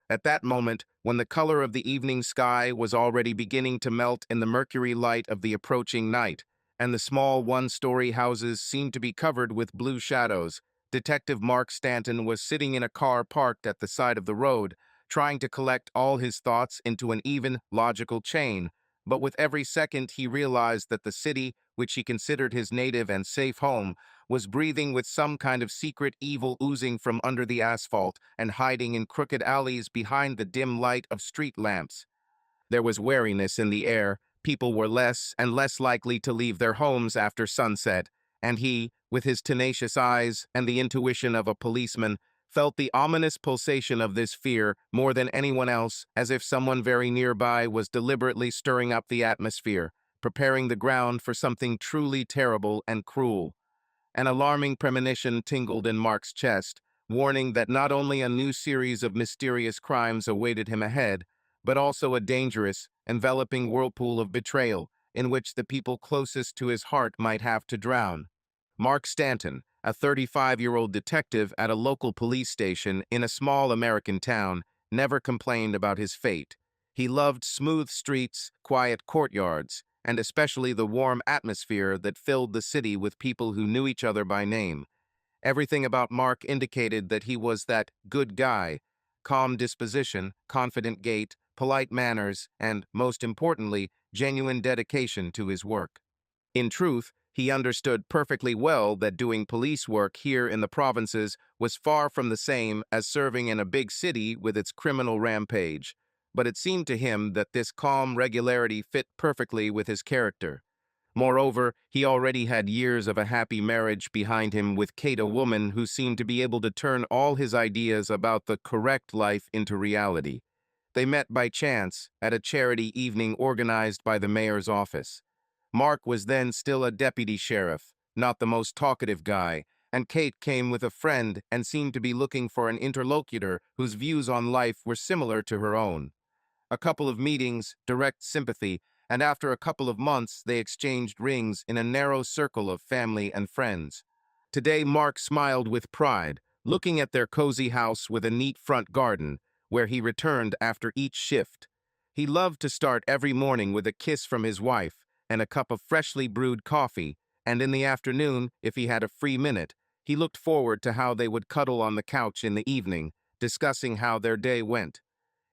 At that moment, when the color of the evening sky was already beginning to melt in the mercury light of the approaching night, and the small one-story houses seemed to be covered with blue shadows, Detective Mark Stanton was sitting in a car parked at the side of the road, trying to collect all his thoughts into an even, logical chain. But with every second he realized that the city, which he considered his native and safe home, was breathing with some kind of secret evil oozing from under the asphalt and hiding in crooked alleys behind the dim light of street lamps. There was wariness in the air. People were less and less likely to leave their homes after sunset, and he, with his tenacious eyes and the intuition of a policeman, felt the ominous pulsation of this fear more than anyone else, as if someone very nearby was deliberately stirring up the atmosphere, preparing the ground for something truly terrible and cruel. An alarming premonition tingled in Mark's chest, warning that not only a new series of mysterious crimes awaited him ahead, but also a dangerous, enveloping whirlpool of betrayal in which the people closest to his heart might have to drown. Mark Stanton, a 35-year-old detective at a local police station in a small American town, never complained about his fate. He loved smooth streets, quiet courtyards, and especially the warm atmosphere that filled the city with people who knew each other by name. Everything about Mark indicated that he was that good guy: calm disposition, confident gait, polite manners, and, most importantly, genuine dedication to his work. In truth, he understood perfectly well that doing police work here in the provinces was far from the same as serving in a big city with its criminal rampage, but it seemed to him that this calm regularity fit perfectly with his character. Moreover, he already had years of a happy marriage behind him with Kate, a woman who seemed to be able to turn all his ideas about the correct life into reality. They met by chance at a charity evening organized by the mayor's office. Mark was then still a deputy sheriff, not the most talkative guy, and Kate came with a friend and seemed to be looking for an interlocutor whose views on life were similar to her own. A couple of meetings, direct sympathy, and after a couple of months they exchanged rings in a narrow circle of family and friends. Today Mark smiled with pride, looking at their cozy house with a neat front garden, where he returned after each shift. He loved to start every morning with a kiss from his wife and a cup of freshly brewed coffee, and in the afternoon, if he had a free minute, he looked forward to how they would cuddle on the couch in the evening, discussing how their day went.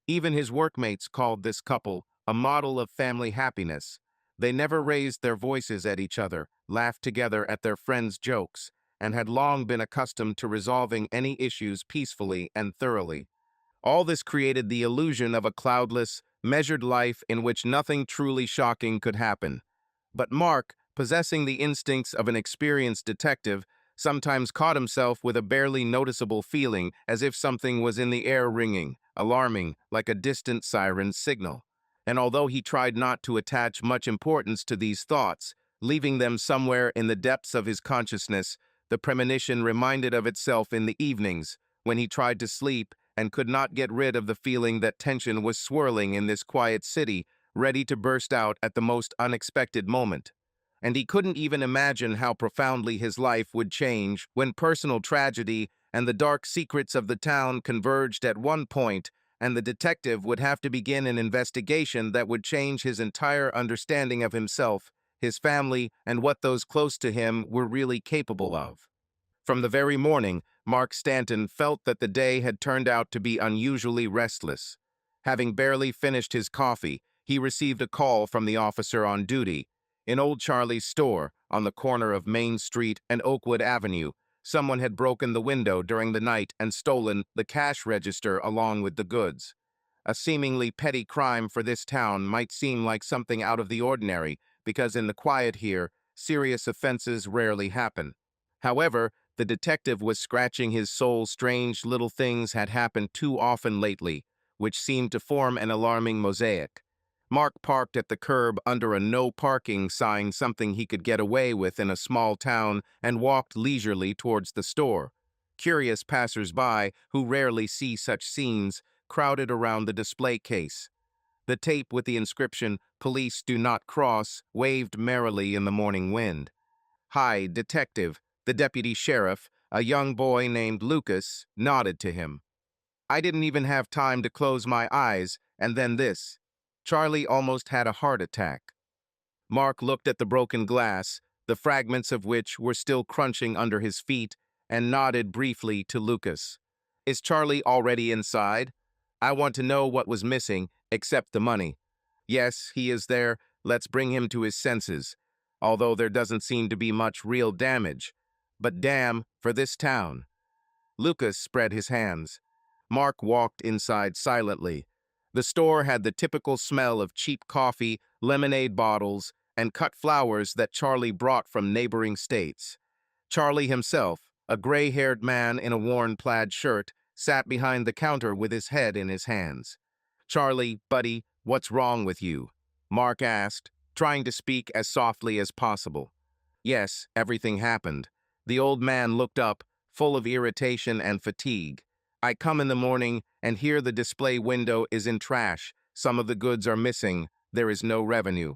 Even his workmates called this couple a model of family happiness. They never raised their voices at each other, laughed together at their friends' jokes, and had long been accustomed to resolving any issues peacefully and thoroughly. All this created the illusion of a cloudless, measured life in which nothing truly shocking could happen. But Mark, possessing the instincts of an experienced detective, sometimes caught himself with a barely noticeable feeling as if something was in the air ringing, alarming, like a distant siren's signal. And although he tried not to attach much importance to these thoughts, leaving them somewhere in the depths of his consciousness, the premonition reminded of itself in the evenings, when he tried to sleep and could not get rid of the feeling that tension was swirling in this quiet city, ready to burst out at the most unexpected moment. And he couldn't even imagine how profoundly his life would change when personal tragedy and the dark secrets of the town converged at one point, and the detective would have to begin an investigation that would change his entire understanding of himself, his family, and what those close to him were really capable of. From the very morning, Mark Stanton felt that the day had turned out to be unusually restless. Having barely finished his coffee, he received a call from the officer on duty. In Old Charlie's store, on the corner of Main Street and Oakwood Avenue, someone had broken the window during the night and stolen the cash register along with the goods. A seemingly petty crime for this town might seem like something out of the ordinary, because in the quiet here, serious offenses rarely happen. However, the detective was scratching his soul. Strange little things had happened too often lately, which seemed to form an alarming mosaic. Mark parked at the curb under a no parking sign, something he could get away with in a small town, and walked leisurely towards the store. Curious passers-by, who rarely see such scenes, crowded around the display case. The tape with the inscription, "Police do not cross," waved merrily in the morning wind. "Hi, detective," the deputy sheriff, a young boy named Lucas, nodded to him. I didn't even have time to close my eyes, and then this. Charlie almost had a heart attack. Mark looked at the broken glass, the fragments of which were still crunching under his feet, and nodded briefly to Lucas. Is Charlie already inside? I want to know what was missing, except the money. Yes, he is there. Let's bring him to his senses. Although there doesn't seem to be much real damage. But damn, for this town. Lucas spread his hands. Mark walked inside silently. The store had the typical smell of cheap coffee, lemonade bottles, and cut flowers that Charlie brought from neighboring states. Charlie himself, a gray-haired man in a worn plaid shirt, sat behind the counter with his head in his hands. "Charlie, buddy, what's wrong with you?" Mark asked, trying to speak as softly as possible. Yes, everything happened. The old man looked up, full of irritation and fatigue. I come in the morning, and here the display window is in trash. Some of the goods are missing. There is no revenue.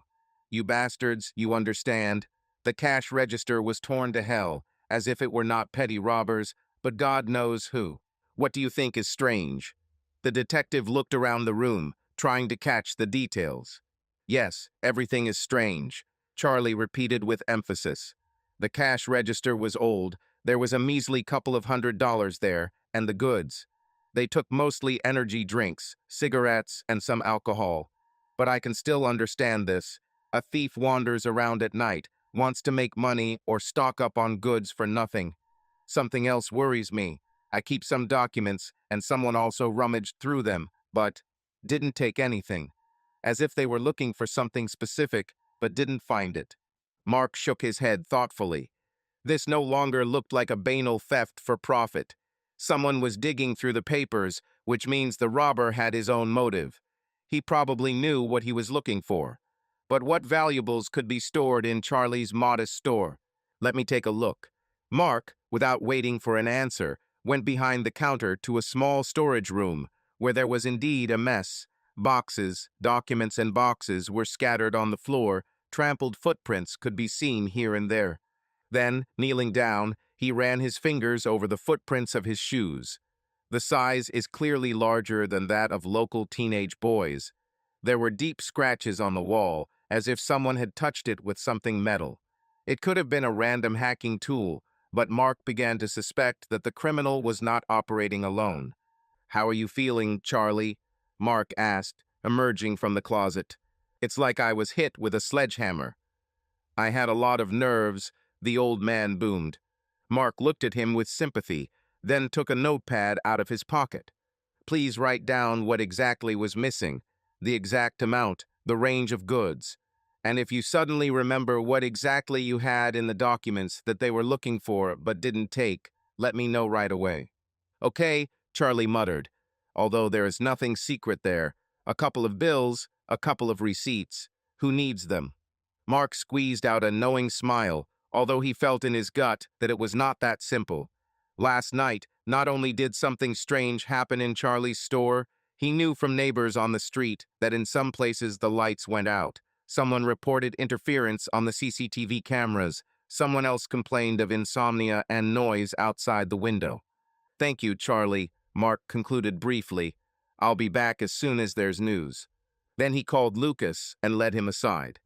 You bastards, you understand? The cash register was torn to hell, as if it were not petty robbers, but God knows who. What do you think is strange? The detective looked around the room, trying to catch the details. Yes, everything is strange, Charlie repeated with emphasis. The cash register was old. There was a measly couple of $100 there, and the goods. They took mostly energy drinks, cigarettes, and some alcohol. But I can still understand this. A thief wanders around at night, wants to make money or stock up on goods for nothing. Something else worries me. I keep some documents, and someone also rummaged through them, but didn't take anything. As if they were looking for something specific, but didn't find it. Mark shook his head thoughtfully. This no longer looked like a banal theft for profit. Someone was digging through the papers, which means the robber had his own motive. He probably knew what he was looking for. But what valuables could be stored in Charlie's modest store? Let me take a look. Mark, without waiting for an answer, went behind the counter to a small storage room, where there was indeed a mess. Boxes, documents, and boxes were scattered on the floor. Trampled footprints could be seen here and there. Then, kneeling down, he ran his fingers over the footprints of his shoes. The size is clearly larger than that of local teenage boys. There were deep scratches on the wall, as if someone had touched it with something metal. It could have been a random hacking tool, but Mark began to suspect that the criminal was not operating alone. "How are you feeling, Charlie?" Mark asked, emerging from the closet. "It's like I was hit with a sledgehammer." "I had a lot of nerves," the old man boomed. Mark looked at him with sympathy, then took a notepad out of his pocket. "Please write down what exactly was missing, the exact amount, the range of goods. And if you suddenly remember what exactly you had in the documents that they were looking for but didn't take, let me know right away." "Okay," Charlie muttered, although there is nothing secret there. A couple of bills, a couple of receipts. Who needs them? Mark squeezed out a knowing smile, although he felt in his gut that it was not that simple. Last night, not only did something strange happen in Charlie's store, he knew from neighbors on the street that in some places the lights went out. Someone reported interference on the CCTV cameras. Someone else complained of insomnia and noise outside the window. "Thank you, Charlie," Mark concluded briefly. "I'll be back as soon as there's news." Then he called Lucas and led him aside.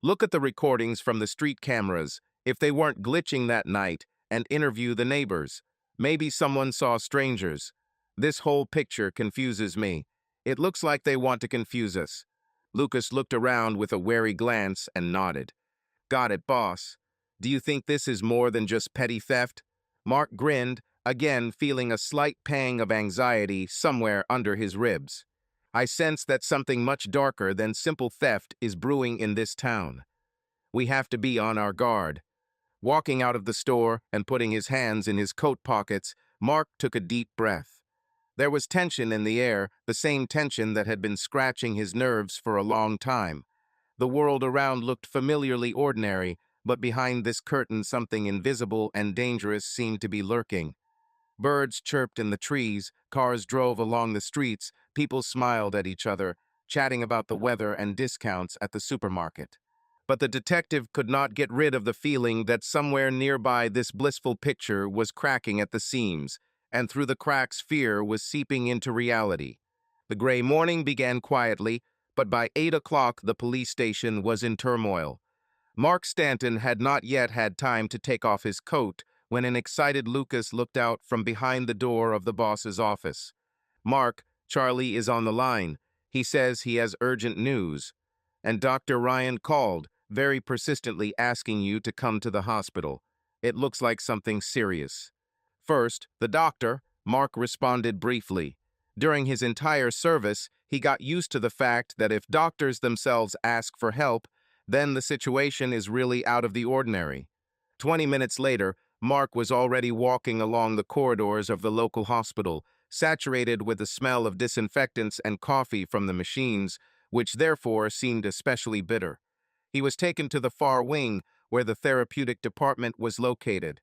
"Look at the recordings from the street cameras, if they weren't glitching that night, and interview the neighbors. Maybe someone saw strangers. This whole picture confuses me. It looks like they want to confuse us." Lucas looked around with a wary glance and nodded. "Got it, boss. Do you think this is more than just petty theft?" Mark grinned, again feeling a slight pang of anxiety somewhere under his ribs. "I sense that something much darker than simple theft is brewing in this town. We have to be on our guard." Walking out of the store and putting his hands in his coat pockets, Mark took a deep breath. There was tension in the air, the same tension that had been scratching his nerves for a long time. The world around looked familiarly ordinary, but behind this curtain something invisible and dangerous seemed to be lurking. Birds chirped in the trees, cars drove along the streets, people smiled at each other, chatting about the weather and discounts at the supermarket. But the detective could not get rid of the feeling that somewhere nearby this blissful picture was cracking at the seams, and through the cracks fear was seeping into reality. The gray morning began quietly, but by 8 o'clock the police station was in turmoil. Mark Stanton had not yet had time to take off his coat when an excited Lucas looked out from behind the door of the boss's office. "Mark, Charlie is on the line. He says he has urgent news. And Dr. Ryan called, very persistently asking you to come to the hospital. It looks like something serious." First, the doctor, Mark responded briefly. During his entire service, he got used to the fact that if doctors themselves ask for help, then the situation is really out of the ordinary. 20 minutes later, Mark was already walking along the corridors of the local hospital, saturated with the smell of disinfectants and coffee from the machines, which therefore seemed especially bitter. He was taken to the far wing, where the therapeutic department was located.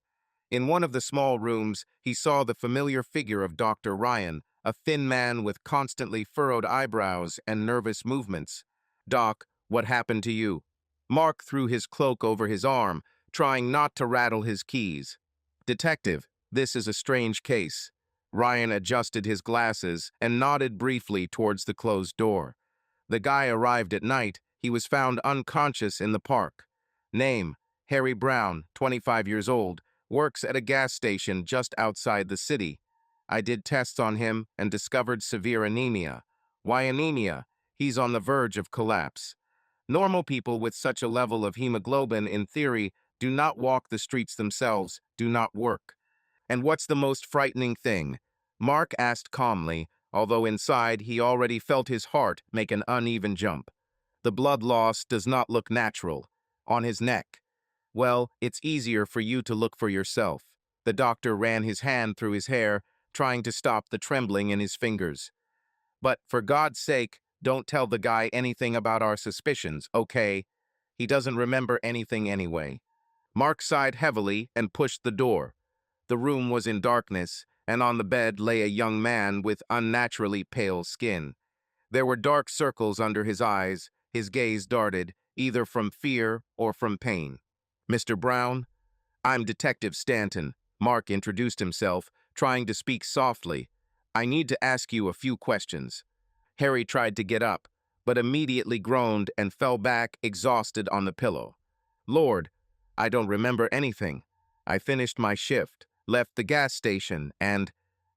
In one of the small rooms, he saw the familiar figure of Dr. Ryan, a thin man with constantly furrowed eyebrows and nervous movements. "Doc, what happened to you?" Mark threw his cloak over his arm, trying not to rattle his keys. "Detective, this is a strange case." Ryan adjusted his glasses and nodded briefly towards the closed door. "The guy arrived at night. He was found unconscious in the park. Name, Harry Brown, 25 years old, works at a gas station just outside the city. I did tests on him and discovered severe anemia." "Why anemia?" "He's on the verge of collapse. Normal people with such a level of hemoglobin, in theory, do not walk the streets themselves, do not work." "And what's the most frightening thing?" Mark asked calmly, although inside he already felt his heart make an uneven jump. "The blood loss does not look natural. On his neck." "Well, it's easier for you to look for yourself." The doctor ran his hand through his hair, trying to stop the trembling in his fingers. "But for God's sake, don't tell the guy anything about our suspicions, okay? He doesn't remember anything anyway." Mark sighed heavily and pushed the door. The room was in darkness, and on the bed lay a young man with unnaturally pale skin. There were dark circles under his eyes. His gaze darted, either from fear or from pain. "Mr. Brown?" "I'm Detective Stanton." Mark introduced himself, trying to speak softly. "I need to ask you a few questions." Harry tried to get up, but immediately groaned and fell back exhausted on the pillow. "Lord, I don't remember anything. I finished my shift, left the gas station, and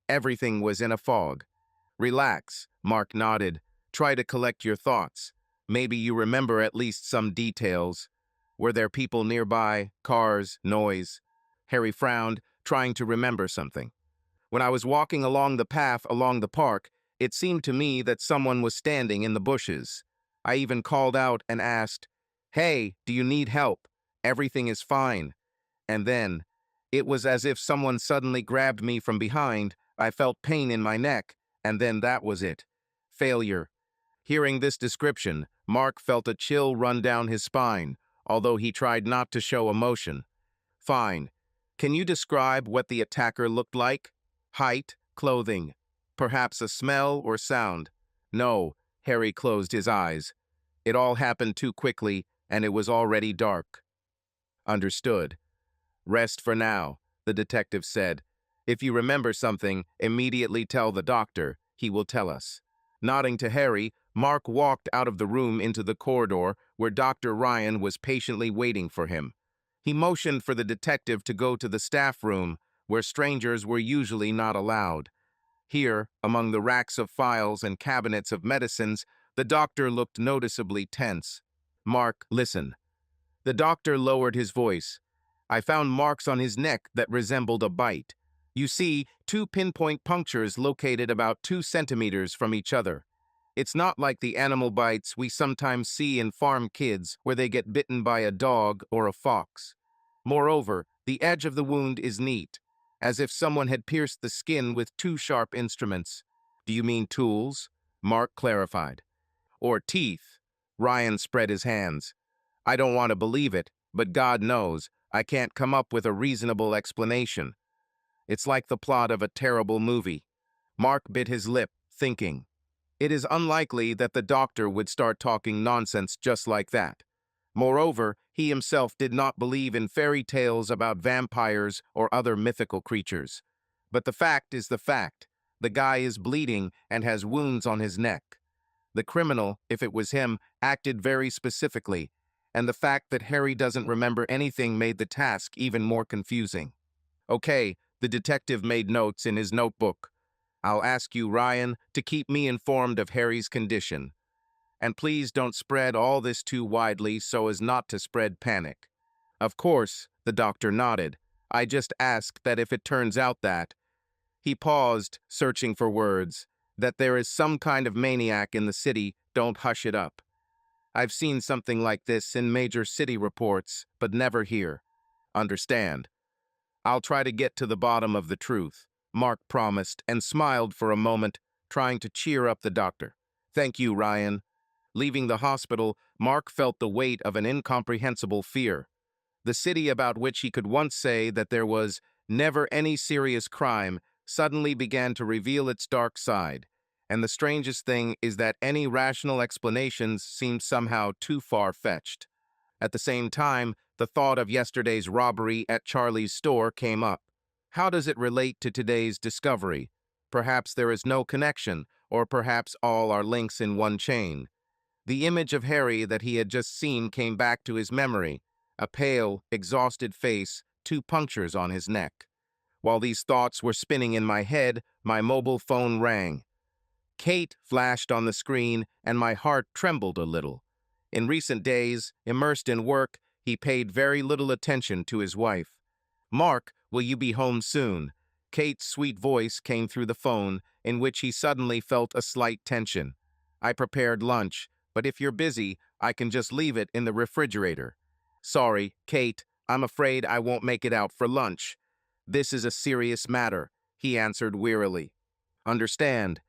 everything was in a fog." "Relax," Mark nodded. "Try to collect your thoughts. Maybe you remember at least some details. Were there people nearby, cars, noise?" Harry frowned, trying to remember something. "When I was walking along the path along the park, it seemed to me that someone was standing in the bushes. I even called out and asked, 'Hey, do you need help? Everything is fine.' And then, it was as if someone suddenly grabbed me from behind. I felt pain in my neck, and then that was it. Failure." Hearing this description, Mark felt a chill run down his spine, although he tried not to show emotion. "Fine. Can you describe what the attacker looked like? Height, clothing, perhaps a smell or sound?" "No." Harry closed his eyes. "It all happened too quickly, and it was already dark." "Understood. Rest for now," the detective said. "If you remember something, immediately tell the doctor. He will tell us." Nodding to Harry, Mark walked out of the room into the corridor where Dr. Ryan was patiently waiting for him. He motioned for the detective to go to the staff room, where strangers were usually not allowed. Here, among the racks of files and cabinets of medicines, the doctor looked noticeably tense. "Mark, listen." The doctor lowered his voice. "I found marks on his neck that resembled a bite. You see, two pinpoint punctures located about 2 centimeters from each other. It's not like the animal bites we sometimes see in farm kids where they get bitten by a dog or a fox. Moreover, the edge of the wound is neat, as if someone had pierced the skin with 2 sharp instruments." "Do you mean tools?" Mark clarified. "Or teeth?" Ryan spread his hands. "I don't want to believe it, but God knows, I can't come up with a reasonable explanation. It's like the plot of a terrible movie." Mark bit his lip, thinking. It is unlikely that the doctor would start talking nonsense just like that. Moreover, he himself did not believe in fairy tales about vampires or other mythical creatures. But the fact is the fact. The guy is bleeding and has wounds on his neck. The criminal, if it was him, acted very specifically, and the fact that Harry doesn't remember anything made the task even more confusing. Okay, the detective made notes in his notebook. I'll ask you, Ryan, to keep me informed of Harry's condition. And please don't spread all this too widely so as not to spread panic. Of course, the doctor nodded. I just ask that if it turns out that, he paused, searching for words, that there is some kind of maniac in the city, don't hush it up. I've seen something like this in major city reports, but never here. Understand? I'll try to get to the bottom of the truth, Mark promised and smiled for a moment, trying to cheer up the doctor. Thank you, Ryan. Leaving the hospital, Mark felt the weight of an incomprehensible fear. The city about which he could once say that there was never any serious crime suddenly began to reveal its dark side, and the strangest thing is that any rational explanations seemed somehow too far-fetched. At the same time, the thought of yesterday's robbery at Charlie's store came up. How does it relate to today's discovery? Perhaps there is no connection, or perhaps all are links in one chain. The image of Harry that he had just seen came back to his memory, a pale, exhausted face, 2 punctures on his neck. While these thoughts were spinning in my head, my mobile phone rang. Kate flashed on the screen, and my heart trembled a little. In recent days, immersed in work, he paid very little attention to his wife. Mark, will you be home soon? Kate's sweet voice came through the phone, in which he suddenly felt a slight tension. I prepared lunch, but if you're busy, I can just leave it in the refrigerator. Sorry, Kate, I'm afraid I won't make it out for lunch. This is a serious matter, he answered wearily. Understand?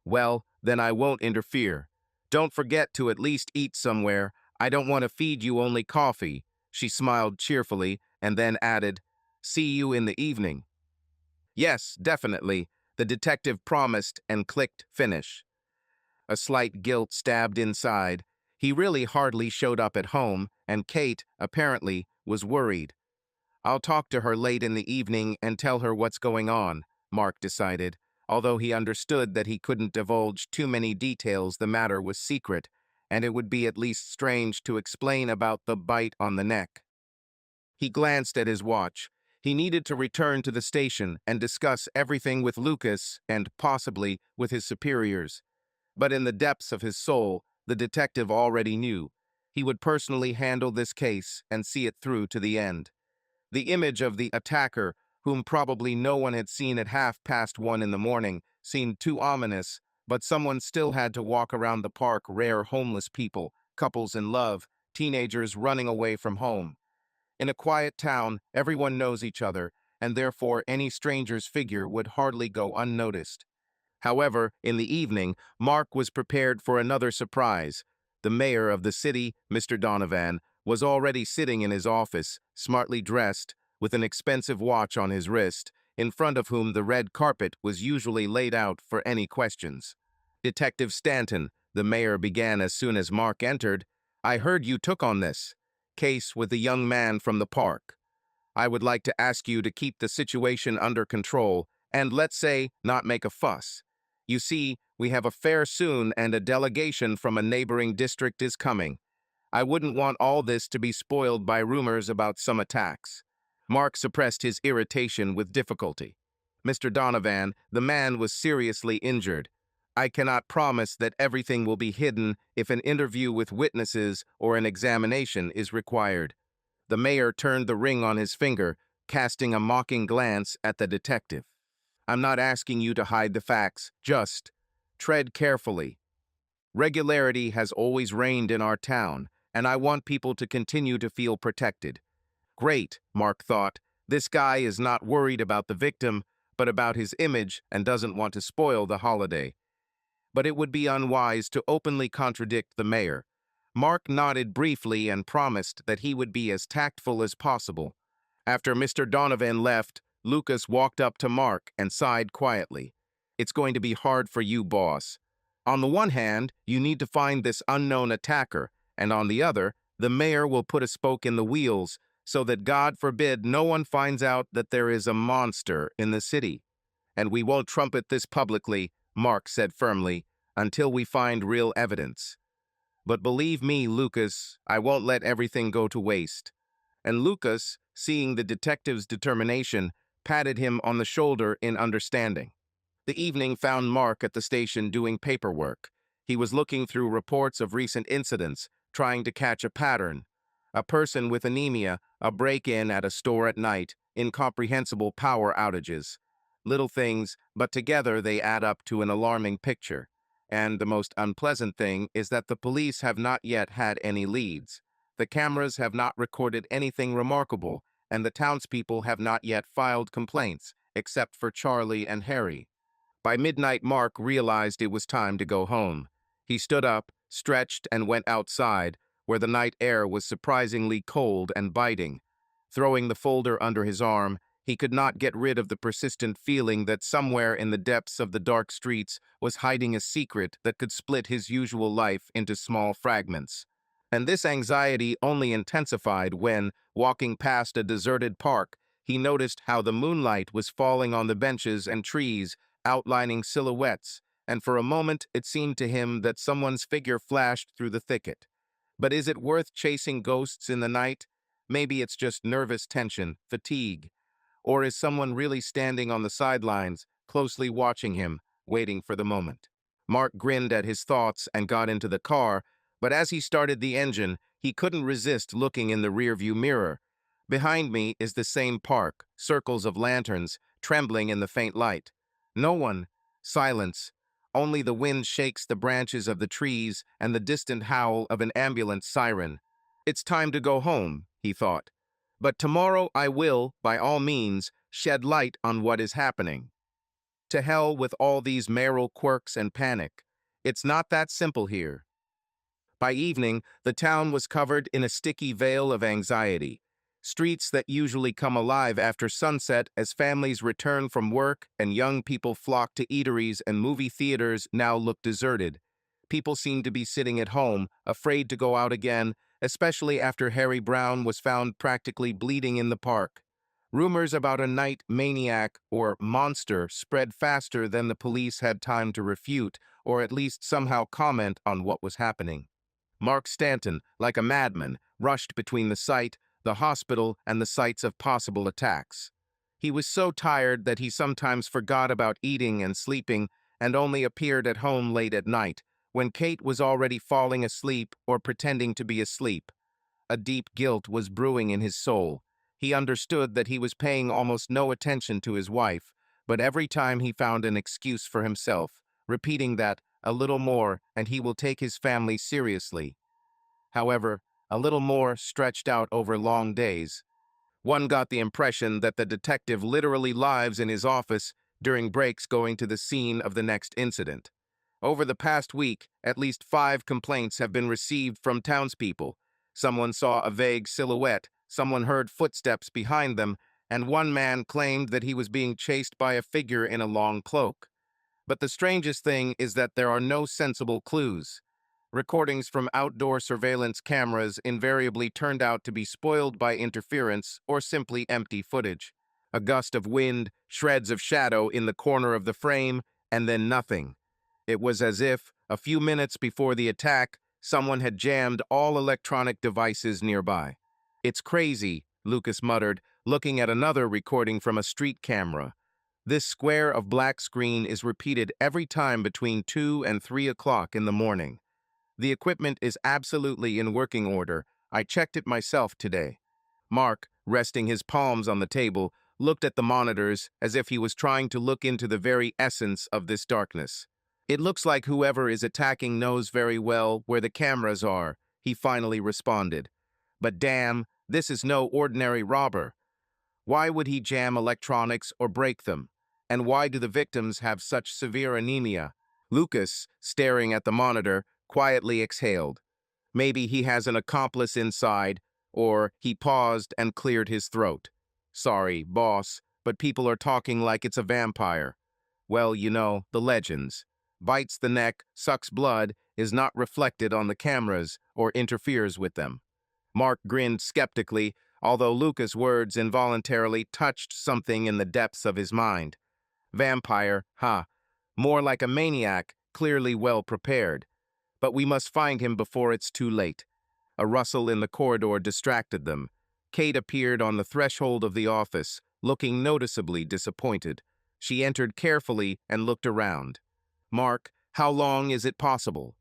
Well, then I won't interfere. Don't forget to at least eat somewhere. I don't want to feed you only coffee. She smiled cheerfully and then added, see you in the evening. Yes, definitely, the detective promised and clicked finish. A slight guilt stabbed inside. He really hardly showed up at home, and Kate, apparently, was worried. I'll talk to her late in the evening and tell her what's going on, Mark decided. Although he understood that he couldn't divulge too many details, the matter was secret, and it would be at least strange to explain about the bite on the neck. He glanced at his watch. He needed to return to the station and discuss everything with Lucas and, possibly, with his superiors. But in the depths of his soul, the detective already knew. He would personally handle this case and see it through to the end. The image of the attacker, whom probably no one had seen at 1:30 in the morning, seemed too ominous, but someone still had to walk around the park. Rare homeless people, couples in love, teenagers running away from home. In a quiet town, everyone knows each other, and therefore any stranger's figure would hardly go unnoticed. However, in the evening, Mark was prepared for another surprise. The mayor of the city, Mr. Donovan, was already sitting in his office, smartly dressed, with an expensive watch on his wrist, in front of whom the red carpet was usually laid out for any questions. Detective Stanton, the mayor began as soon as Mark entered, I heard you took on this case with the young man from the park. I would like to ask you to keep the situation under control and, let's say, not make a fuss. You see, we have a fair soon and a delegation from a neighboring district is coming. I wouldn't want all this to be spoiled by rumors about some attacks. Mark suppressed his irritation with difficulty. Mr. Donovan, the man was seriously injured. I cannot promise that everything will be hidden if an interview with witnesses or an examination is required. The mayor turned the ring on his finger, casting a mocking glance at the detective. I'm not asking you to hide the facts, just tread carefully. Regularity has always reigned in our town, and I want people to continue to feel protected. Great, Mark thought. This guy is not worried about the victim, but about his image and doesn't want to spoil the holiday. But it would be unwise to openly contradict the mayor. Mark nodded briefly and promised that he would be as tactful as possible. After Mr. Donovan left, Lucas walked up to Mark and sighed quietly. It's going to be hard for you, boss. On the one hand, you need to find this unknown attacker, and on the other, the mayor will put a spoke in the wheels so that, God forbid, no one finds out that there is a monster in the city. And we won't trumpet this publicly, Mark said firmly, until we find real evidence. But believe me, Lucas, I won't let everything go to waste. And Lucas, seeing the detective's determination, patted him on the shoulder in understanding. The evening found Mark at the station doing paperwork. He was looking through reports of recent incidents, trying to catch a pattern. A person with anemia, a break-in at a store at night, incomprehensible power outages. Little things, but together they add up to an alarming picture. And the most unpleasant thing is that the police have not yet had any leads. The cameras have not recorded anything remarkable, and the townspeople have not yet filed complaints, except for Charlie and Harry. By midnight, Mark realized it was time to go home. He stood up, stretched, and went outside, where the night air was surprisingly cold and biting. Throwing the folder under his arm, he could not get rid of the persistent feeling that somewhere in the depths of the dark streets was hiding a secret that could split his usual life into small fragments. And this anxiety only intensified when, walking past a deserted park, he noticed how the moonlight was falling on the benches and trees, outlining silhouettes, and for a moment it seemed to him that someone's figure flashed through the thicket. But is it worth chasing ghosts in the night? Maybe it's just nervous tension, fatigue. Or is someone really standing on the sidelines, closely watching him, waiting for the moment? Mark grinned at his thoughts and got into the car, but as he started the engine, he couldn't resist looking in the rearview mirror. Behind me is the same park, circles of lanterns, trembling in the faint light. No one. Silence. Only the wind shakes the branches of the trees and the distant howl of an ambulance siren. It's time to go home, he thought. But tomorrow I will, by all means, shed light on what is happening. To hell with all these mayoral quirks and panic. It's not that simple here. By evening, the town was covered in a sticky veil of anxiety. Streets that usually come alive after sunset as families return from work and young people flock to eateries and movie theaters now look deserted. People seem to be sitting at home, afraid to go out again, especially after Harry Brown was found practically bleeding in the park. Rumors about a night maniac or monster spread faster than the police had time to refute or at least somehow comment on what was happening. Mark Stanton, like a madman, rushed between the site, the hospital, and the sites of possible attacks. He was so tired that he sometimes forgot about eating and sleeping and only appeared at home late at night, when Kate was already falling asleep or pretending to be asleep. A deep guilt was brewing in his soul. He understood that he was paying almost no attention to his wife, but every time he found an excuse for himself, repeating that, a little more, and he will take his family seriously. However, a little more stretched out over long days. One got the impression that the detective literally lives in his office during breaks going to the scene of the next incident. Over the past week, at least 5 complaints have been received from townspeople. Someone saw a vague silhouette, someone heard footsteps behind them, and one man claimed that he was being chased by a figure in a long cloak. But the strangest thing is that there are no sensible clues. Recordings from outdoor surveillance cameras invariably turned out to be spoiled by interference or simply empty footage. A gust of wind, shreds of shadow in the corner of the frame, and then nothing. It was as if, a few minutes before the attack, someone had jammed all electronic devices nearby. It's crazy, Lucas muttered, looking at another recording from a street camera. This square of black screen is repeated every time between 2 and 3 o'clock in the morning. The equipment is absolutely in working order. I checked it myself today. Mark, resting his palms on the table, looked at the monitors as if he was trying to look into the very essence of this darkness. It looks like whoever is attacking knows very well where the cameras are, he finally responded. But damn, this is no ordinary robber. Why would he jam electronics or break them? And why do the victims have such severe anemia? Lucas, staring at the monitor, quietly exhaled. Maybe he has an accomplice inside, or he paused and cleared his throat. Sorry, boss, but people are talking like it's a vampire. Well, you know, the legends. Bites the neck, sucks blood, is not reflected on the cameras or interferes with them. Mark grinned skeptically, although Lucas' words involuntarily touched something in the depths of his mind. Vampire, huh? More like a maniac, clearly well prepared. But we must find him before it's too late. A rustle in the corridor distracted them. Kate appeared on the threshold of the office, looking noticeably disappointed. She entered carefully and looked around. "Mark, how long is it possible?"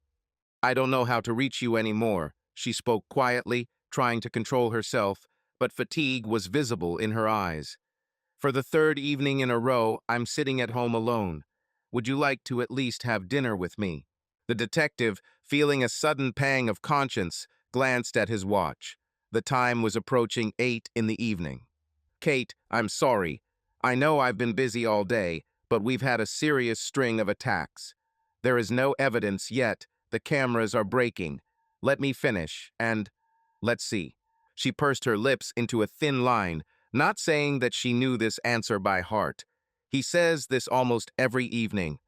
"I don't know how to reach you anymore," she spoke quietly, trying to control herself, but fatigue was visible in her eyes. "For the third evening in a row, I'm sitting at home alone. Would you like to at least have dinner with me?" The detective, feeling a sudden pang of conscience, glanced at his watch. The time was approaching 8 in the evening. "Kate, I'm sorry. I know I've been busy all day, but we've had a serious string of attacks. There is no evidence yet. The cameras are breaking. Let me finish, and let's see." She pursed her lips into a thin line, not saying that she knew this answer by heart. "He says this almost every evening."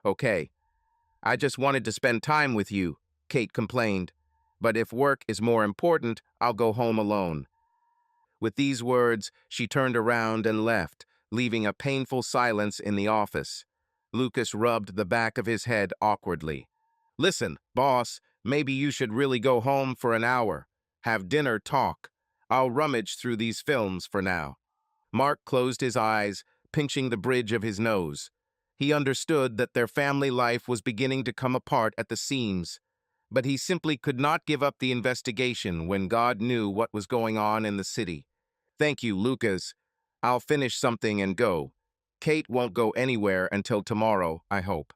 "Okay, I just wanted to spend time with you," Kate complained. "But if work is more important, I'll go home alone." With these words, she turned around and left, leaving a painful silence in the office. Lucas rubbed the back of his head awkwardly. "Listen, boss, maybe you should really go home for an hour. Have dinner, talk. I'll rummage through these films for now." Mark closed his eyes, pinching the bridge of his nose. He understood that their family life was beginning to come apart at the seams, but he simply could not give up the investigation when God knew what was going on in the city. "Thank you, Lucas. I'll finish something and go. Kate won't go anywhere until tomorrow, I hope."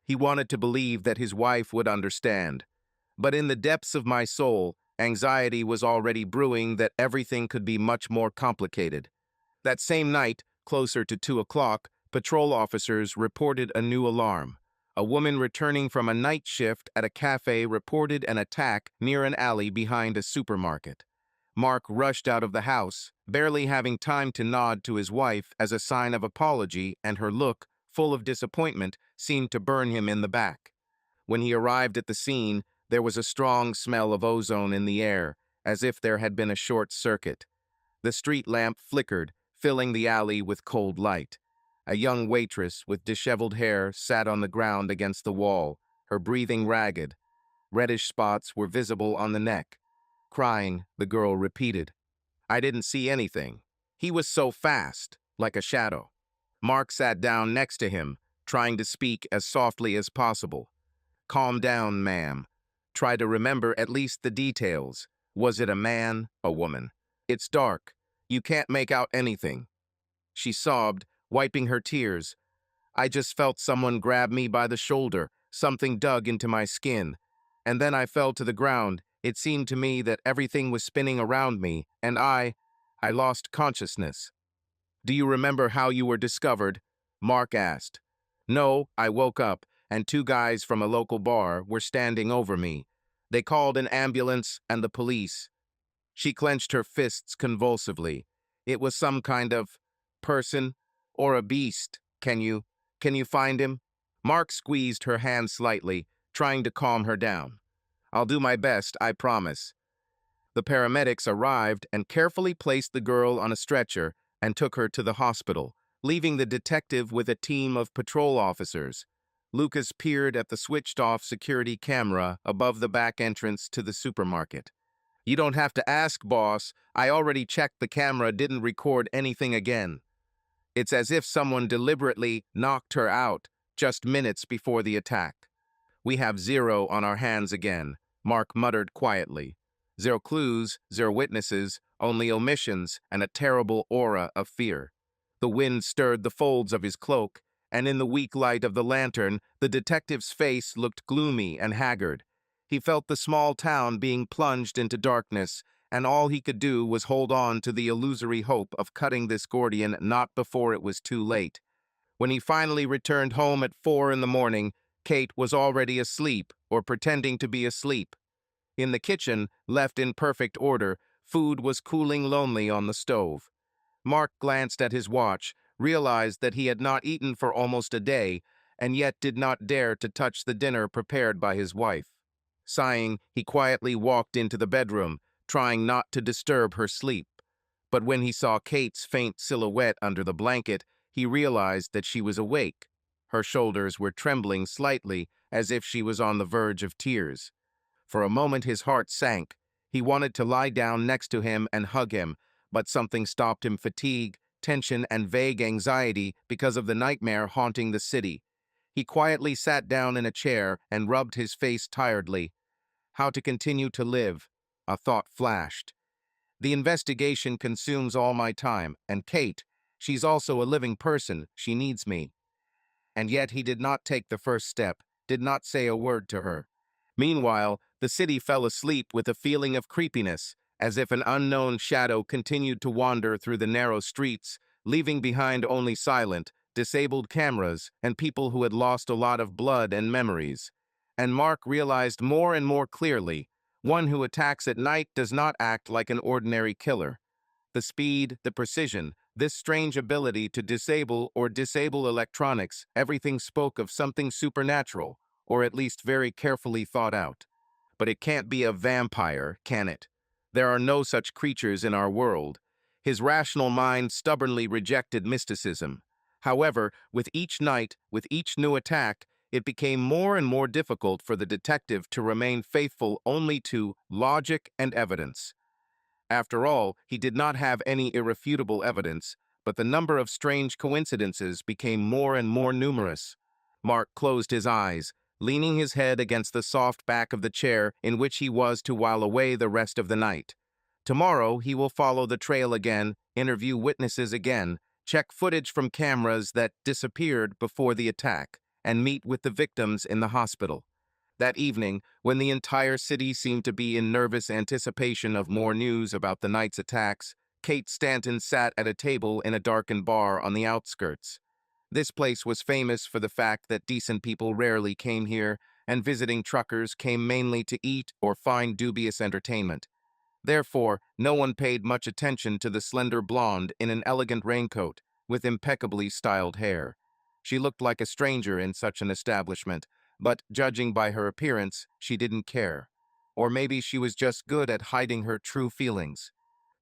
He wanted to believe that his wife would understand, but in the depths of my soul, anxiety was already brewing that everything could be much more complicated. That same night, closer to 2 o'clock, patrol officers reported a new alarm. A woman returning from a night shift at a cafe reported an attack near an alley behind a supermarket. Mark rushed out of the house, barely having time to nod to his wife as a sign of apology, and her look, full of disappointment, seemed to burn him in the back. When he arrived at the scene, there was a strong smell of ozone in the air, as if there had been a short circuit. The street lamp flickered, filling the alley with cold light. A young waitress with disheveled hair sat on the ground against the wall, her breathing ragged. Reddish spots were visible on the neck. Crying, the girl repeated, "I didn't see anything. He was so fast, like a shadow." Mark sat down next to him, trying to speak as softly as possible. "Calm down, ma'am. Try to remember at least the details. Was it a man, a woman? It's dark. You can't make out anything." She sobbed, wiping her tears. "I just felt someone grab me by the shoulder, something dug into my skin. And then I fell to the ground. It seemed to me that everything was spinning around me, and I lost consciousness." "Do you remember how you were discovered?" Mark asked. "No, I woke up, and 2 guys from a local bar were standing over me. They called an ambulance and the police." She clenched her fists convulsively. "It was some kind of person or a beast. Can you find him?" Mark squeezed her hand slightly, trying to calm her down. "I'll do my best, I promise." The paramedics arrived and carefully placed the girl on a stretcher and took her to the hospital, leaving the detective with a team of patrol officers. Lucas peered at the switched-off security camera above the back entrance to the supermarket. "You don't have to ask, boss. I already checked the camera didn't record anything again. It's as if someone deliberately knocked her out just minutes before the attack." "We have 0 on our hands again," Mark muttered quietly. "0 clues, 0 witnesses, only omissions and a terrible aura of fear." The wind stirred the folds of his cloak, and in the weak light of the lantern, the detective's face looked gloomy and haggard. He felt the small town being plunged into darkness, and all he could do was hold on to the illusory hope of cutting this Gordian knot before it was too late. When he finally returned home at 4 in the morning, Kate was already asleep or pretending to be asleep. In the kitchen, left in perfect order, food was cooling lonely on the stove. Mark glanced at his watch, realized that he had not eaten for almost a day, and yet did not dare to touch the dinner prepared by his wife. Sighing, he quietly walked into the bedroom, trying not to disturb her sleep. But when he saw Kate's faint silhouette under the blanket, he realized that she was awake. Her shoulders were trembling slightly, as if she was on the verge of tears. For a moment his heart sank. He wanted to lie down next to him and hug him, but something stopped him: fatigue, tension, and vague anxiety because of the nightmare haunting the city. He quietly sat down in a chair and rubbed his face tiredly. How to continue to live? A thought flashed. The investigation consumes all my time, and Kate, she's also a living person. She needs me. And yet he did not take the first step, did not say a word to her. Meanwhile, the city fell asleep with a feeling of creepiness, as if an unknown shadow continued to wander through the narrow streets, leaving behind only silent, disabled cameras and people who had lost a lot of blood and memories. And Mark realized more and more clearly, one who attacks at night does not act like an ordinary killer. The speed, the precision, this strange ability to disable or disable electronics, everything spoke of something supernatural, or at least very carefully thought out. But it can't be a vampire, can it? There are no such creatures in our world. His rational mind stubbornly rejected mysticism. However, with each night, with each new attack, it became more and more difficult for the detective to remain faithful only to logic and evidence. After all, he did not have any irrefutable evidence, but the number of strange coincidences became more and more numerous. Mark closed his eyes, leaning his head against the soft back of the chair in which he was to while away the rest of the night. Tomorrow he will follow the trail again, interview witnesses again, check footage from cameras that disappeared before the attack, and meet with the victims in the hospital. That evening, when the entire city seemed to be in nervous anticipation of more news about the night's attacks, Kate Stanton sat at a table in a darkened bar on the outskirts. This place was famous for the fact that decent people rarely came here, and visiting truckers came mainly to eat or find dubious entertainment. Therefore, no one paid much attention to the slender blonde in an elegant raincoat, with impeccably styled hair. She looked like a stranger in such an establishment, but judging by her appearance, she didn't care. Or maybe she was just good at hiding her true feelings.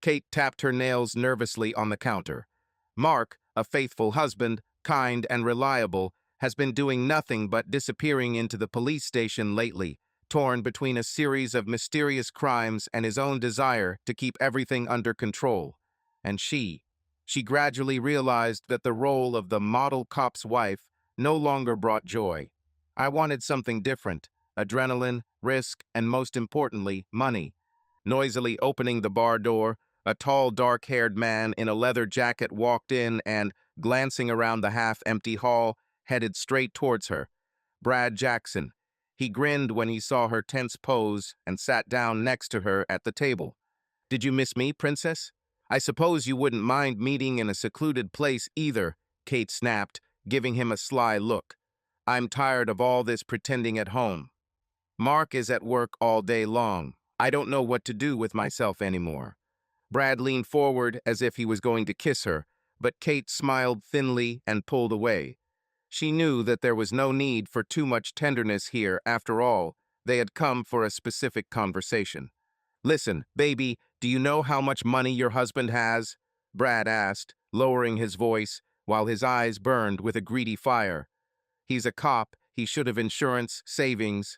Kate tapped her nails nervously on the counter. Mark, a faithful husband, kind and reliable, has been doing nothing but disappearing into the police station lately, torn between a series of mysterious crimes and his own desire to keep everything under control. And she gradually realized that the role of the model cop's wife no longer brought joy. I wanted something different: adrenaline, risk, and most importantly, money. Noisily opening the bar door, a tall, dark-haired man in a leather jacket walked in and, glancing around the half-empty hall, headed straight towards her. Brad Jackson. He grinned when he saw her tense pose and sat down next to her at the table. "Did you miss me, Princess? I suppose you wouldn't mind meeting in a secluded place either," Kate snapped, giving him a sly look. "I'm tired of all this pretending at home. Mark is at work all day long. I don't know what to do with myself anymore." Brad leaned forward as if he was going to kiss her, but Kate smiled thinly and pulled away. She knew that there was no need for too much tenderness here. After all, they had come for a specific conversation. "Listen, baby, do you know how much money your husband has?" Brad asked, lowering his voice, while his eyes burned with a greedy fire. "He's a cop. He should have insurance, savings,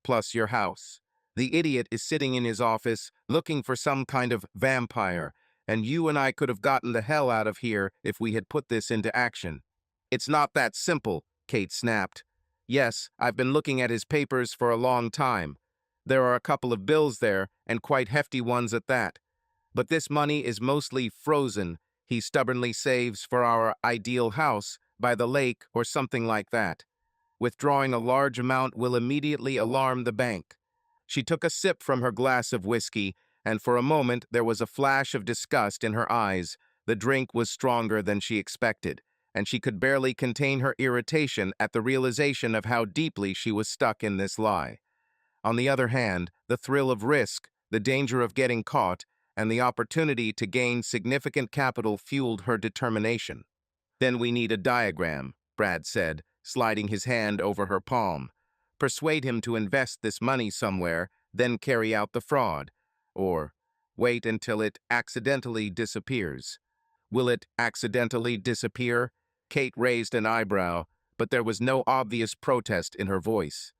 plus your house. The idiot is sitting in his office looking for some kind of vampire, and you and I could have gotten the hell out of here if we had put this into action." "It's not that simple," Kate snapped. "Yes, I've been looking at his papers for a long time. There are a couple of bills there, and quite hefty ones at that. But this money is mostly frozen. He stubbornly saves for our ideal house by the lake or something like that. Withdrawing a large amount will immediately alarm the bank." She took a sip from her glass of whiskey, and for a moment there was a flash of disgust in her eyes. The drink was stronger than she expected, and she could barely contain her irritation at the realization of how deeply she was stuck in this lie. On the other hand, the thrill of risk, the danger of getting caught, and the opportunity to gain significant capital fueled her determination. "Then we need a diagram," Brad said, sliding his hand over her palm. "Persuade him to invest this money somewhere, then carry out the fraud. Or wait until it accidentally disappears." "Will it accidentally disappear?" Kate raised an eyebrow, but there was no obvious protest in her voice.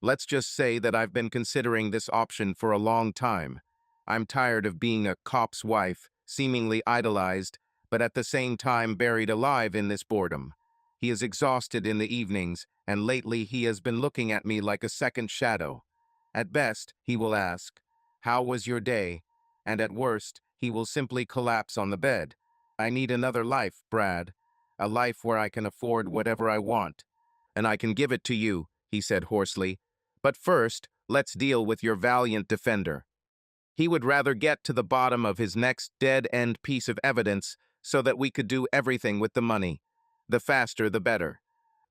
Let's just say that I've been considering this option for a long time. I'm tired of being a cop's wife, seemingly idolized, but at the same time buried alive in this boredom. He is exhausted in the evenings, and lately he has been looking at me like a second shadow. At best, he will ask, "How was your day?" And at worst, he will simply collapse on the bed. I need another life, Brad. A life where I can afford whatever I want. And I can give it to you, he said hoarsely. But first, let's deal with your valiant defender. He would rather get to the bottom of his next dead-end piece of evidence so that we could do everything with the money. The faster, the better.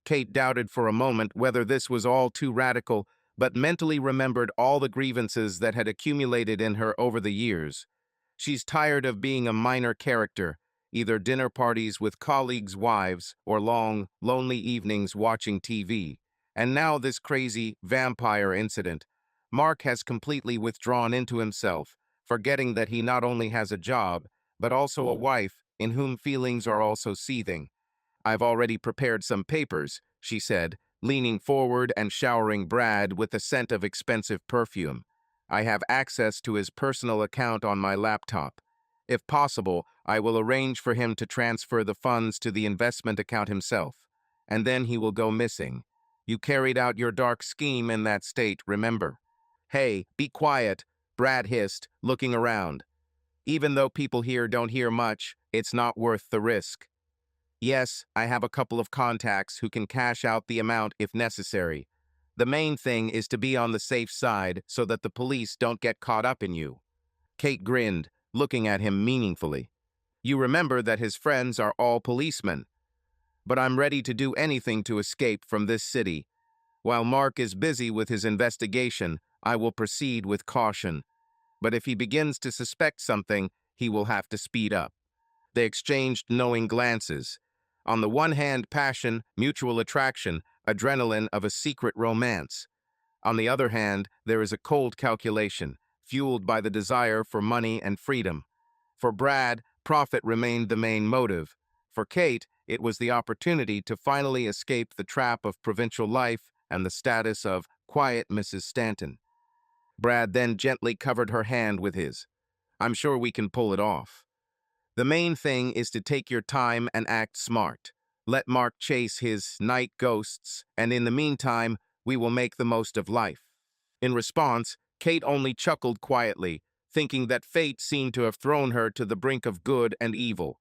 Kate doubted for a moment whether this was all too radical, but mentally remembered all the grievances that had accumulated in her over the years. She's tired of being a minor character, either dinner parties with colleagues' wives or long, lonely evenings watching TV. And now this crazy vampire incident. Mark has completely withdrawn into himself, forgetting that he not only has a job, but also a wife in whom feelings are also seething. I've already prepared some papers, she said, leaning forward and showering Brad with the scent of expensive perfume. I have access to his personal account on my laptop. If possible, I will arrange for him to transfer the funds to the investment account himself, and then he will go missing. You carried out your dark scheme in that state, remember? Hey, be quiet, Brad hissed, looking around. Even though people here don't hear much, it's not worth the risk. Yes, I have a couple of contacts who can cash out the amount if necessary. The main thing is to be on the safe side so that the police don't get caught up in you. Kate grinned, looking at him meaningfully. You remember that his friends are all policemen. But I'm ready to do anything to escape from this city. While Mark is busy with his investigation, I will proceed with caution. But if he begins to suspect something, he will have to speed up. They exchanged knowing glances. On the one hand, passion, mutual attraction, adrenaline of a secret romance. On the other hand, there is a cold calculation, fueled by the desire for money and freedom. For Brad, profit remained the main motive. For Kate, it was the opportunity to finally escape the trap of provincial life and the status of quiet Mrs. Stanton. Brad then gently covered her hand with his. I'm sure we can pull it off. The main thing is to take your time and act smart. Let Mark chase his night ghosts, and in the meantime, we will make the most of life. In response, Kate only chuckled quietly, thinking that fate seemed to have thrown her to the brink of good and evil.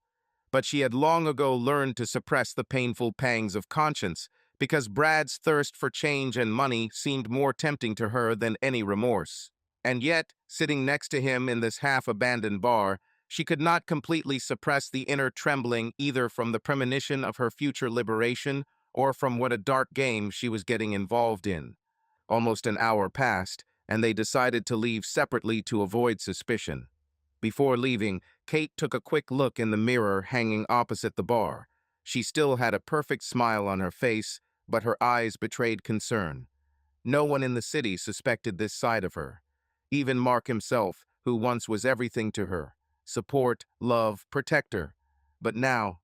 But she had long ago learned to suppress the painful pangs of conscience, because Brad's thirst for change and money seemed more tempting to her than any remorse. And yet, sitting next to him in this half-abandoned bar, she could not completely suppress the inner trembling either from the premonition of her future liberation or from what a dark game she was getting involved in. Almost an hour passed, and they decided to leave separately to avoid suspicion. Before leaving, Kate took a quick look in the mirror hanging opposite the bar. She still had a perfect smile on her face, but her eyes betrayed concern. No one in the city suspected this side of her. Even Mark himself, who once was everything to her. Support, love, protector. But now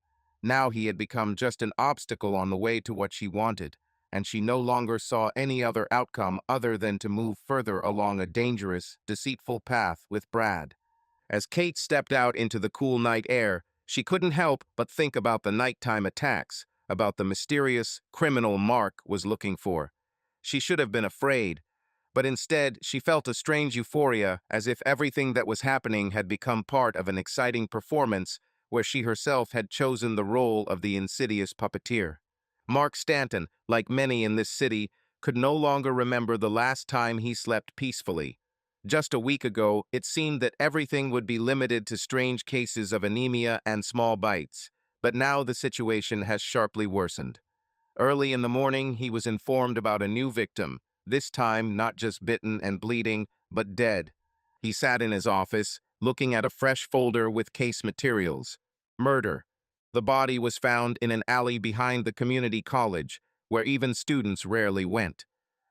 he had become just an obstacle on the way to what she wanted, and she no longer saw any other outcome other than to move further along a dangerous, deceitful path with Brad. As Kate stepped out into the cool night air, she couldn't help but think about the nighttime attacks, about the mysterious criminal Mark was looking for. She should have been afraid, but instead she felt a strange euphoria as if everything that was happening had become part of an exciting performance where she herself had chosen the role of the insidious puppeteer. Mark Stanton, like many in this city, could no longer remember the last time he slept peacefully. Just a week ago, it seemed that everything would be limited to strange cases of anemia and small bites, but now the situation has sharply worsened. Early in the morning, he was informed about a new victim, this time not just bitten and bleeding, but dead. He sat in his office, looking at a fresh folder with case materials. Murder. The body was found in an alley behind the community college, where even students rarely went.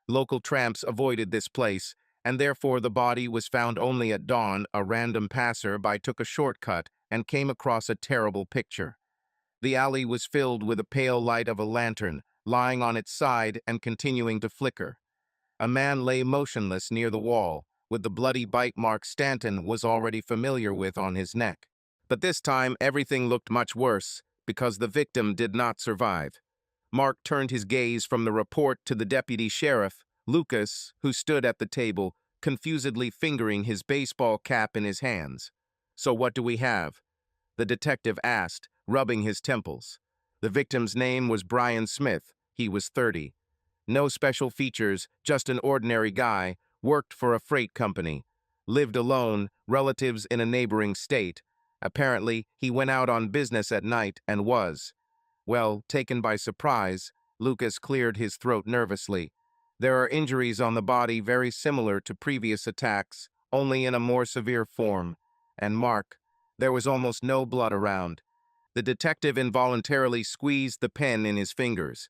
Local tramps avoided this place, and therefore the body was found only at dawn. A random passer-by took a shortcut and came across a terrible picture. The alley was filled with the pale light of a lantern, lying on its side and continuing to flicker. A man lay motionless near the wall, with the bloody bite mark Stanton was already familiar with on his neck. But this time, everything looked much worse, because the victim did not survive. Mark turned his gaze from the report to the deputy sheriff, Lucas, who stood at the table, confusedly fingering his baseball cap in his hands. "So what do we have?" the detective asked, rubbing his temples. The victim's name was Brian Smith. He was 30. No special features, just an ordinary guy, worked for a freight company. Lived alone, relatives in a neighboring state. Apparently, he went out on business at night and was, well, taken by surprise. Lucas cleared his throat nervously. There are injuries on the body very similar to previous attacks, only in a more severe form. And Mark, there was almost no blood around. The detective involuntarily squeezed the pen in his fingers.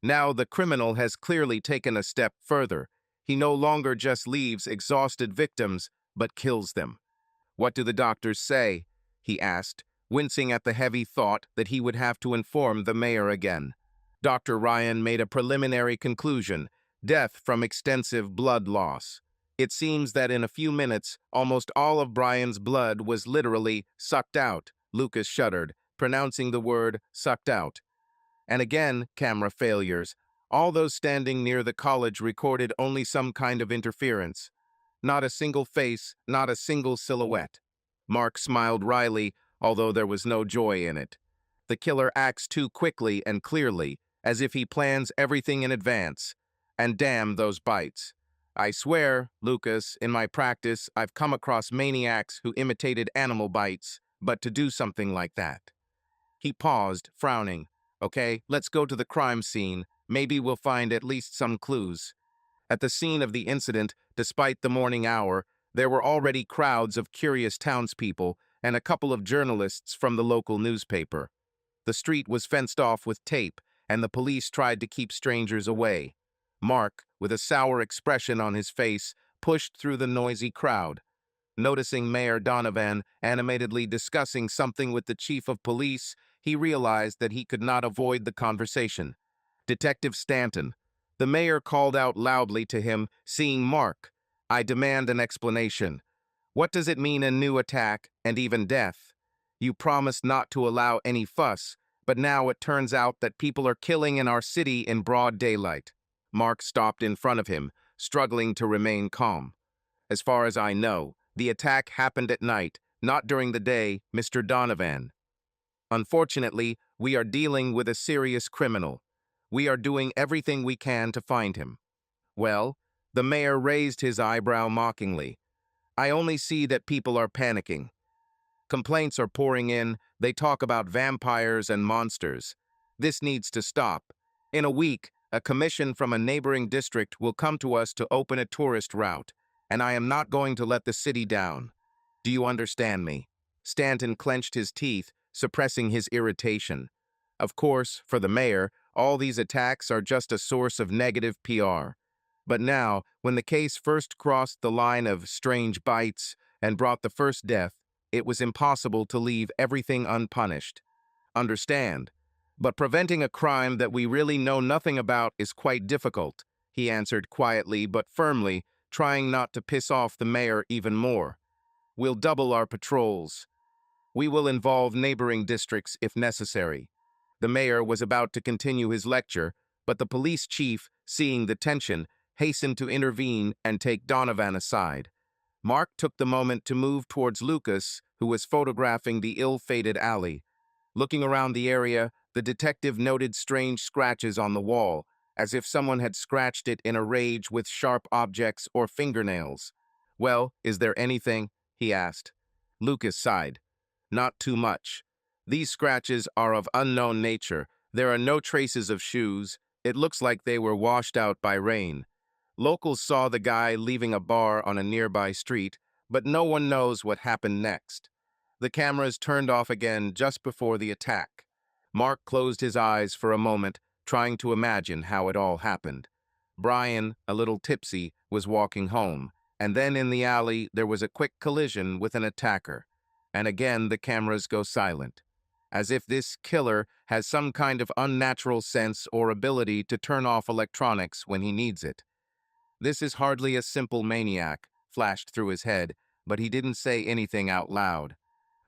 Now the criminal has clearly taken a step further. He no longer just leaves exhausted victims, but kills them. "What do the doctors say?" he asked, wincing at the heavy thought that he would have to inform the mayor again. Dr. Ryan made a preliminary conclusion: death from extensive blood loss. It seems that in a few minutes, almost all of Brian's blood was literally sucked out. Lucas shuddered, pronouncing the word sucked out. And again, camera failures. All those standing near the college recorded only some kind of interference. Not a single face, not a single silhouette. Mark smiled wryly, although there was no joy in it. The killer acts too quickly and clearly, as if he plans everything in advance. And damn those bites. I swear, Lucas, in my practice, I've come across maniacs who imitated animal bites, but to do something like that. He paused, frowning. "Okay, let's go to the crime scene. Maybe we'll find at least some clues." At the scene of the incident, despite the morning hour, there were already crowds of curious townspeople and a couple of journalists from the local newspaper. The street was fenced off with tape, and the police tried to keep strangers away. Mark, with a sour expression on his face, pushed through the noisy crowd. Noticing Mayor Donovan animatedly discussing something with the chief of police, he realized that he could not avoid the conversation. "Detective Stanton." The mayor called out loudly to him, seeing Mark. "I demand an explanation. What does it mean, a new attack, and even death? You promised not to allow any fuss, but now it turns out that people are killing in our city in broad daylight." Mark stopped in front of him, struggling to remain calm. "As far as I know, the attack happened at night, not during the day, Mr. Donovan. Unfortunately, we are dealing with a serious criminal. We are doing everything we can to find him." "Well?" The mayor raised his eyebrow mockingly. "I only see that people are panicking. Complaints are pouring in. They talk about vampires and monsters. This needs to stop. In a week, a commission from a neighboring district will come to us to open a tourist route, and I am not going to let the city down. Do you understand me?" Stanton clenched his teeth, suppressing his irritation. Of course, for the mayor, all these attacks are just a source of negative PR. But now, when the case first crossed the line of strange bites and brought the first death, it was impossible to leave everything unpunished. "Understand. But preventing a crime that we really know nothing about is quite difficult," he answered quietly but firmly, trying not to piss off the mayor even more. "We'll double our patrols. We will involve neighboring districts if necessary." The mayor was about to continue his lecture, but the police chief, seeing the tension, hastened to intervene and take Donovan aside. Mark took the moment to move towards Lucas, who was photographing the ill-fated alley. Looking around the area, the detective noted strange scratches on the wall, as if someone had scratched it in a rage with sharp objects or fingernails. "Well, is there anything?" he asked. Lucas sighed. "Not too much. These scratches are of unknown nature. There are no traces of shoes. It looks like they were washed out by rain. Locals saw the guy leaving a bar on a nearby street, but no one knows what happened next." The cameras turned off again just before the attack. Mark closed his eyes for a moment, trying to imagine how it all happened. Brian, a little tipsy, was walking home, and then in the alley there was a quick collision with an attacker. And again the cameras go silent. as if this killer has some kind of unnatural sense or ability to turn off electronics when he needs it. This is hardly a simple maniac, flashed through his head, but he didn't say anything out loud.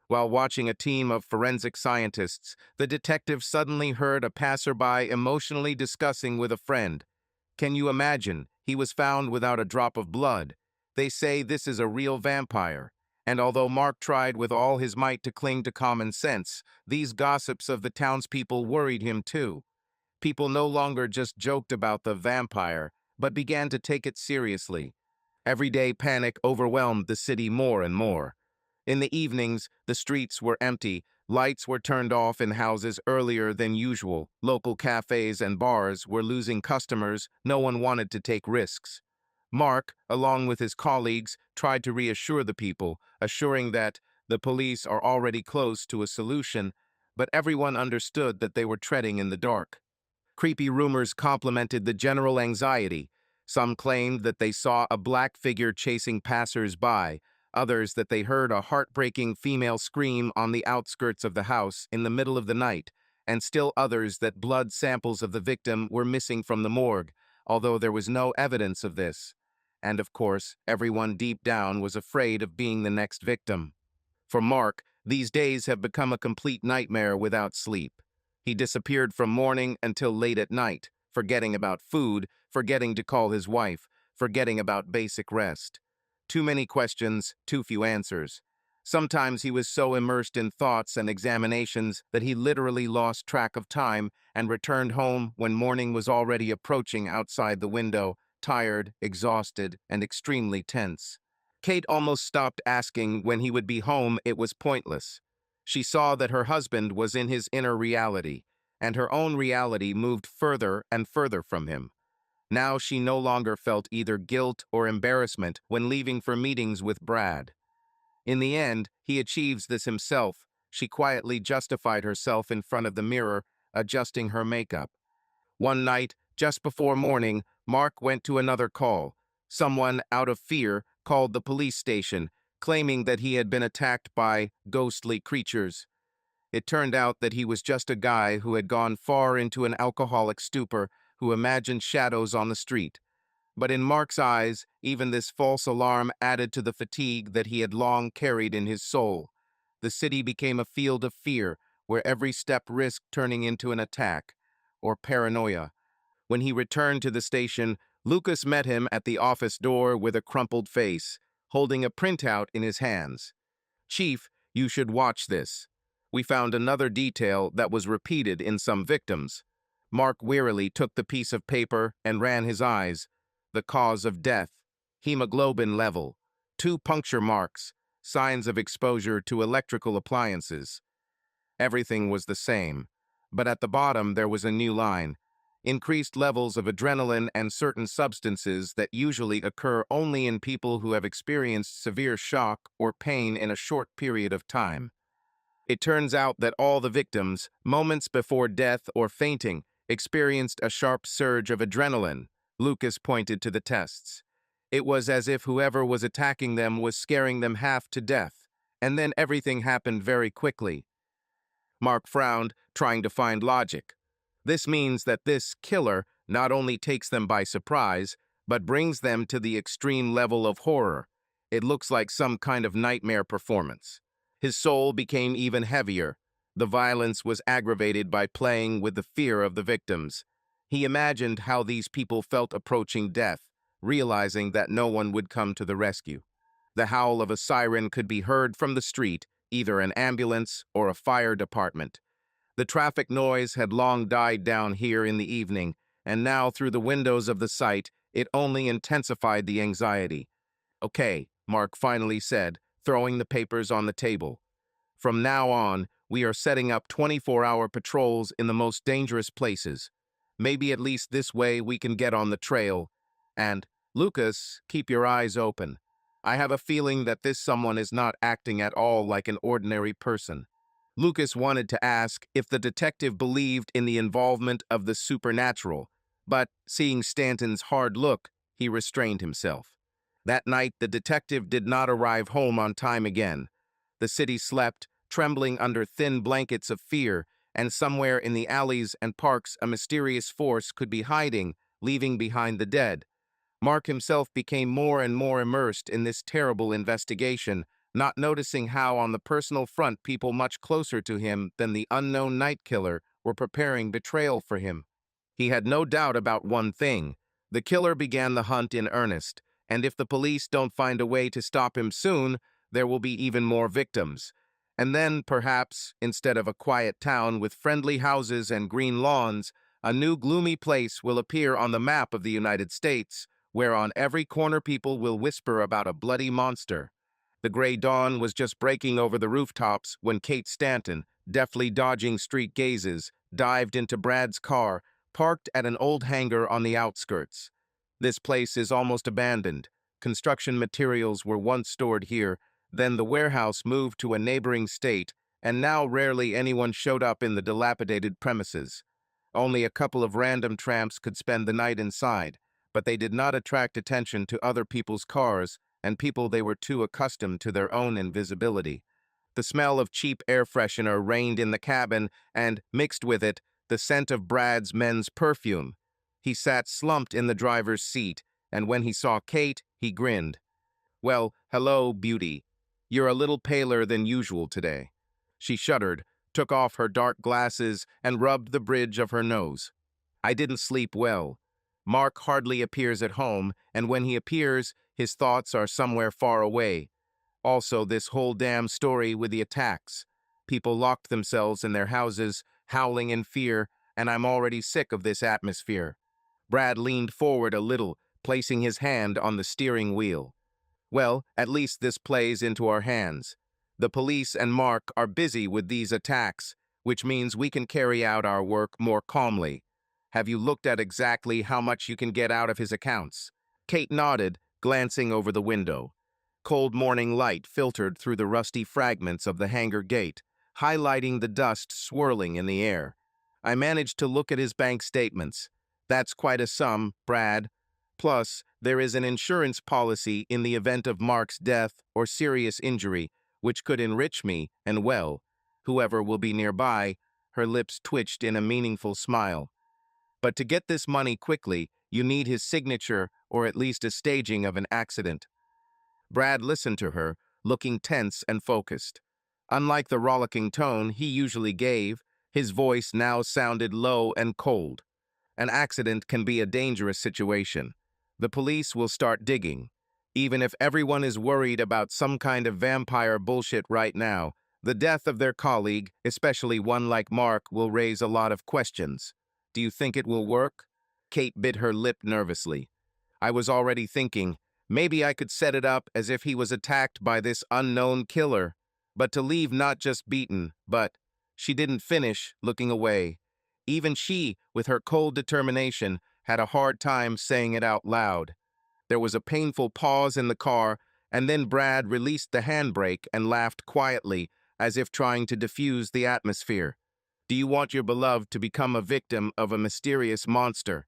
While watching a team of forensic scientists, the detective suddenly heard a passerby emotionally discussing with a friend. Can you imagine? He was found without a drop of blood. They say this is a real vampire. And although Mark tried with all his might to cling to common sense, these gossips of the townspeople worried him too. People no longer just joked about the vampire, but began to take it seriously. Everyday panic overwhelmed the city more and more. In the evenings, the streets were empty, lights were turned off in houses earlier than usual, local cafes and bars were losing customers, no one wanted to take risks. Mark, along with his colleagues, tried to reassure the people, assuring that the police are already close to a solution, but everyone understood that they were treading in the dark. Creepy rumors complemented the general anxiety. Some claimed that they saw a black figure chasing passers-by, others that they heard a heartbreaking female scream on the outskirts of the house in the middle of the night, and still others that blood samples of the victim were missing from the morgue, although there was no evidence of this. And of course, everyone deep down was afraid of being the next victim. For Mark, these days have become a complete nightmare without sleep. He disappeared from morning until late at night, forgetting about food, forgetting to call his wife, forgetting about basic rest. Too many questions, too few answers. Sometimes he was so immersed in thoughts and examinations that he literally lost track of time and returned home when morning was already approaching outside the window, tired, exhausted, and extremely tense. Kate almost stopped asking when he would be home. It was pointless. She saw that her husband was in his inner reality, and her own reality moved further and further from him. Now she no longer felt either guilt or embarrassment when leaving for meetings with Brad. In the end, he achieves this himself. She quietly justified herself in front of the mirror, adjusting her makeup. One night, just before morning, Mark went to another call. Someone, out of fear, called the police station, claiming that he had been attacked by ghostly creatures. It turned out that he was just a guy who had gone far into an alcoholic stupor, who imagined shadows on the street. But in Mark's eyes, even this false alarm added to the fatigue that he had long carried in his soul. The city became a field of fear, where every step risked turning into an attack, or paranoia. When he returned to the station, Lucas met him at the office door with a crumpled face, holding a printout in his hands. "Chief, you should watch this. We found another detail that was repeated in some victims." Mark wearily took the piece of paper and ran his eyes. The cause of death: hemoglobin level, 2 puncture marks, signs of exposure to electrical appliances. Everything was the same, but at the bottom there was a new line: increased levels of adrenaline and certain substances that usually occur only in people who have experienced severe shock or pain in a short period of time. It turns out that all the victims, moments before death or fainting, experienced a sharp surge of adrenaline. Lucas pointed to the tests. It was as if whoever was attacking them was scaring them half to death, and then everything happened very quickly. Mark frowned, trying to find logic. This means that this killer not only takes them by surprise, but brings them to the extreme level of horror. It looks like some kind of nightmare performance. His soul became even heavier. The violence was aggravated by playing with the fear of the victims. He imagined how these people felt approaching death, realizing that no one would come to the rescue. The howl of a siren could be heard from the street, either an ambulance or a fire department. The traffic noise had long died down here in the evening, and now through the windows of the site, it only intensified the anxiety. "Okay," Mark finally said, throwing the papers on the table. "From now on, we are setting up 24-hour patrols in the most dangerous places. Maybe at least this way we can get on the trail. And, Lucas, keep your eyes open. I have a feeling that this someone is not acting at all like an ordinary person." Lucas wanted to ask if the detective believed in the involvement of the supernatural, but seeing Stanton's hard look, he restrained himself. That night, the detective did not arrive home on time again. The city slept, trembling under thin blankets of fear, and somewhere in the alleys and parks a mysterious force could be hiding, leaving behind the dead. Mark himself became more and more immersed in this terrible investigation, not noticing how on the personal front people much closer to him than the unknown night killer were preparing betrayal for him. He had no doubt about one thing. The killer began the hunt in earnest, and if the police don't find a way to stop him soon, there will be even more victims. And then, perhaps, instead of a quiet town with friendly houses and green lawns, a new gloomy place will appear on the map of the United States, where on every corner people will whisper about a bloody monster. The gray dawn was just breaking over the rooftops when Kate Stanton, deftly dodging street gazes, dived into Brad's car, parked at an old hangar on the outskirts. This place is almost abandoned. Construction materials were once stored here, then the warehouse moved to a neighboring state, and now rarely anyone showed up in the dilapidated premises. Only a couple of random tramps could spend the night inside, but they did not attract attention to other people's cars and people they were too accustomed to their own invisibility. The smell of cheap air freshener reigned in the cabin, and, mixed with it, the scent of Brad's men's perfume. He sat slumped in the driver's seat, and when he saw Kate, he grinned. "Well, hello, beauty. You're a little paler than usual today." She shuddered, took off her dark glasses, and rubbed the bridge of her nose. "I didn't sleep well. Mark hardly appears at home, and when he appears, his thoughts are somewhere far away. Also, this whole damn story with the attacks. People locked themselves in their houses, howling in fear, and I'm already sick of this atmosphere." Brad leaned forward a little, placing his hand on the steering wheel. "Well, at least this plays into our hands. The police and Mark are busy with these attacks, which means we can carry out our work more calmly. Have you looked at exactly how much you can get out of his accounts?" Kate nodded, glancing over the window. Cold morning light filtered through the rusty fragments of the hangar gate, highlighting the dust swirling in the air. "I managed to look at his bank statements. That's quite a sum, Brad. Plus, there is an insurance policy in the event of Mark's death or serious injury, which could enrich me, and well, whoever will be nearby." Her lips twitched in a meaningful smile. "But to get this money quickly, you need his signature or at least a staging of an accident." Brad listened to her, looking tense and focused. Unlike the rollicking tone he usually gave, his voice now sounded low and cold. "An accident can be a dangerous situation. The police will start digging. Even if everyone is worried about some kind of vampire bullshit right now, the death of their colleague, especially one like Mark, will raise a lot of questions. Do you think it will work?" Kate bit her lip nervously. "I was already thinking, maybe I could set it up as if he was attacked by this unknown killer. But to leave not just beaten, but—" She didn't finish, looking away. Even she, with her cold determination, had a hard time saying it out loud. There was a painful pause in the car, and then Brad released the handbrake and laughed quietly, as if trying to diffuse the atmosphere. "Do you want your beloved to become a victim of a mysterious monster?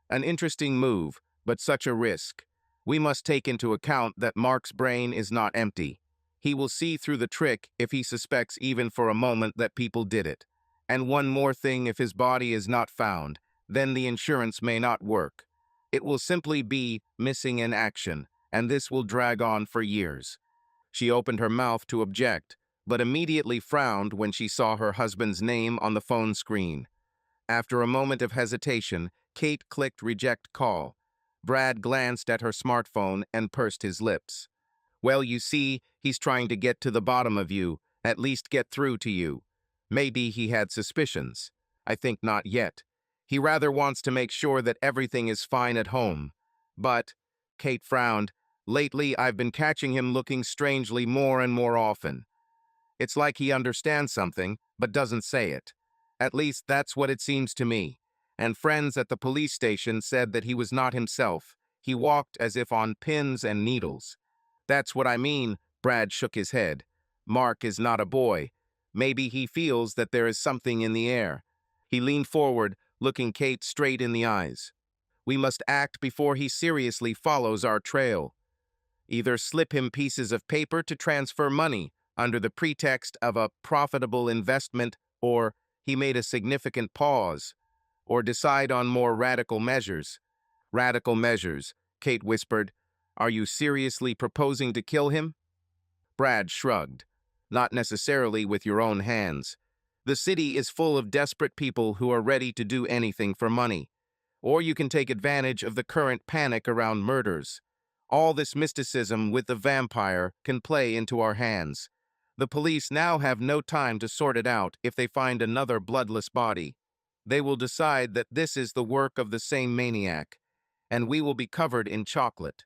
An interesting move, but such a risk. We must take into account that Mark's brain is not empty. He will see through the trick if he suspects even for a moment that people did it. And one more thing, if his body is not found, then the insurance may not work. It will simply be missing in action, and this will drag on for years." She opened her mouth to object, but immediately frowned when she saw her husband's name on the phone screen. After a moment of hesitation, Kate clicked reject call. Brad glanced at her smartphone and pursed his lips. "Well, you see, he's trying to get to the bottom of you, at least get through to you. Maybe he had suspicions. I think not yet. He rather wants to make sure that everything is fine at home. But," Kate frowned, "lately I've been catching him looking strangely more and more often. It's like he understands something, but doesn't say it. At least that's what it seems to me. And friends at the police station said that he was not himself. He walked as if on pins and needles." "That's what I mean," Brad shook his head. "Mark is not a boy. Maybe he feels that there is something in the air." He leaned forward, looking Kate straight in the eyes. "We must act before he seriously follows our trail. Either slip him pieces of paper to transfer money, under the pretext of a profitable investment, or he made a significant pause, or decide on more radical measures. Radical measures, Kate whispered. Are you seriously proposing to kill him? Brad shrugged. Not necessarily with your own hands. The city is full of desperate people who are ready to do anything for money. Or you can take advantage of the current panic around murders. All this mysticism with the vampire can play into our hands. The police now have no time to sort it out if they find another bloodless body. They will decide that this is the work of the same maniac, and we will be covered in chocolate.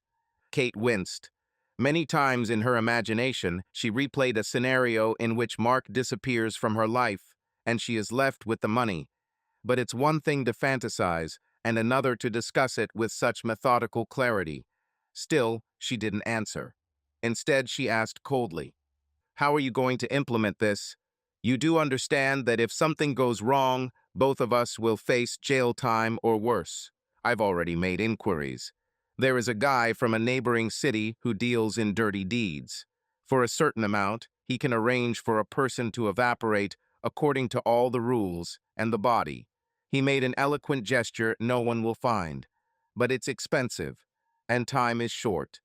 Kate winced. Many times in her imagination, she replayed a scenario in which Mark disappears from her life, and she is left with the money. But it's one thing to fantasize, and another to discuss it with such methodical clarity. Still, she didn't answer. Instead, she asked coldly, how are you going to implement this? You do understand that if something goes wrong, both of us will face jail time or worse. I've already made inquiries. There is a guy from a neighboring city who deals in dirty deeds. For a certain amount, he can arrange for a person to evaporate according to all the rules and the body. He made an eloquent gesture no one will find. But it's expensive, and time is short.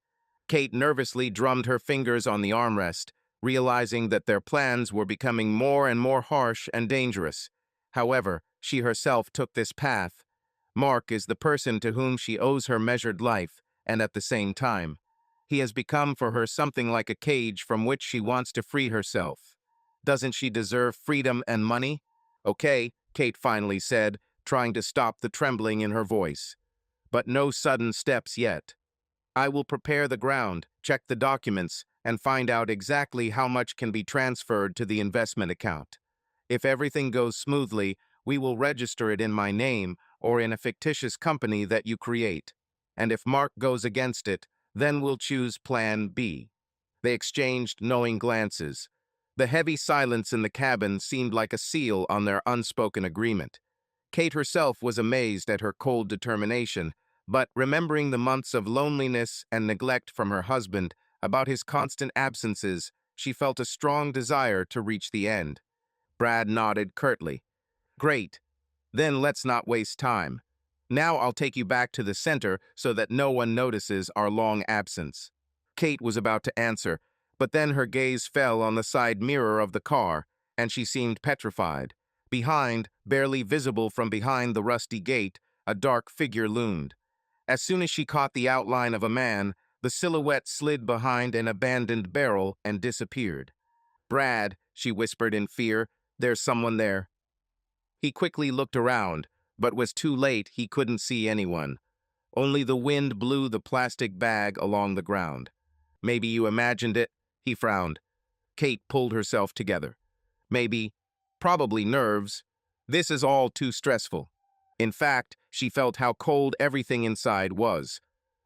Kate nervously drummed her fingers on the armrest, realizing that their plans were becoming more and more harsh and dangerous. However, she herself took this path. Mark is the person to whom she owes her measured life, and at the same time, he has become for her something like a cage from which she wants to free herself. Doesn't she deserve freedom and money? Okay, Kate finally said, trying to stop the trembling in her voice. But no sudden steps yet. I will prepare the ground, check the documents, and find out exactly how much can be transferred to the investment account. If everything goes smoothly, we will register it in my name or in a fictitious company that you create. And if Mark goes against it, then we'll choose Plan B. They exchanged knowing glances. The heavy silence in the cabin seemed like a seal on their unspoken agreement. Kate herself was amazed at her cold determination, but remembering the months of loneliness and neglect from her husband about his constant absences, she felt a strong desire to reach the end. Brad nodded curtly. Great. Then let's not waste time. Now I'll take you back to the center so that no one notices our long absence. Kate was about to answer, but then her gaze fell on the side mirror of the car, and she seemed petrified. Behind, barely visible from behind the rusty gate, a dark figure loomed. As soon as she caught the outline of a man, the silhouette slid behind an abandoned barrel and disappeared. Brad, she whispered in fear, there's someone there. He quickly looked around, but was too late. He couldn't see anyone. Only the wind blew the plastic bag along the ground. Maybe you imagined it, he frowned. Kate pulled herself together. Maybe, probably nerves. This is all too stressful. In fact, she felt how cold everything inside was.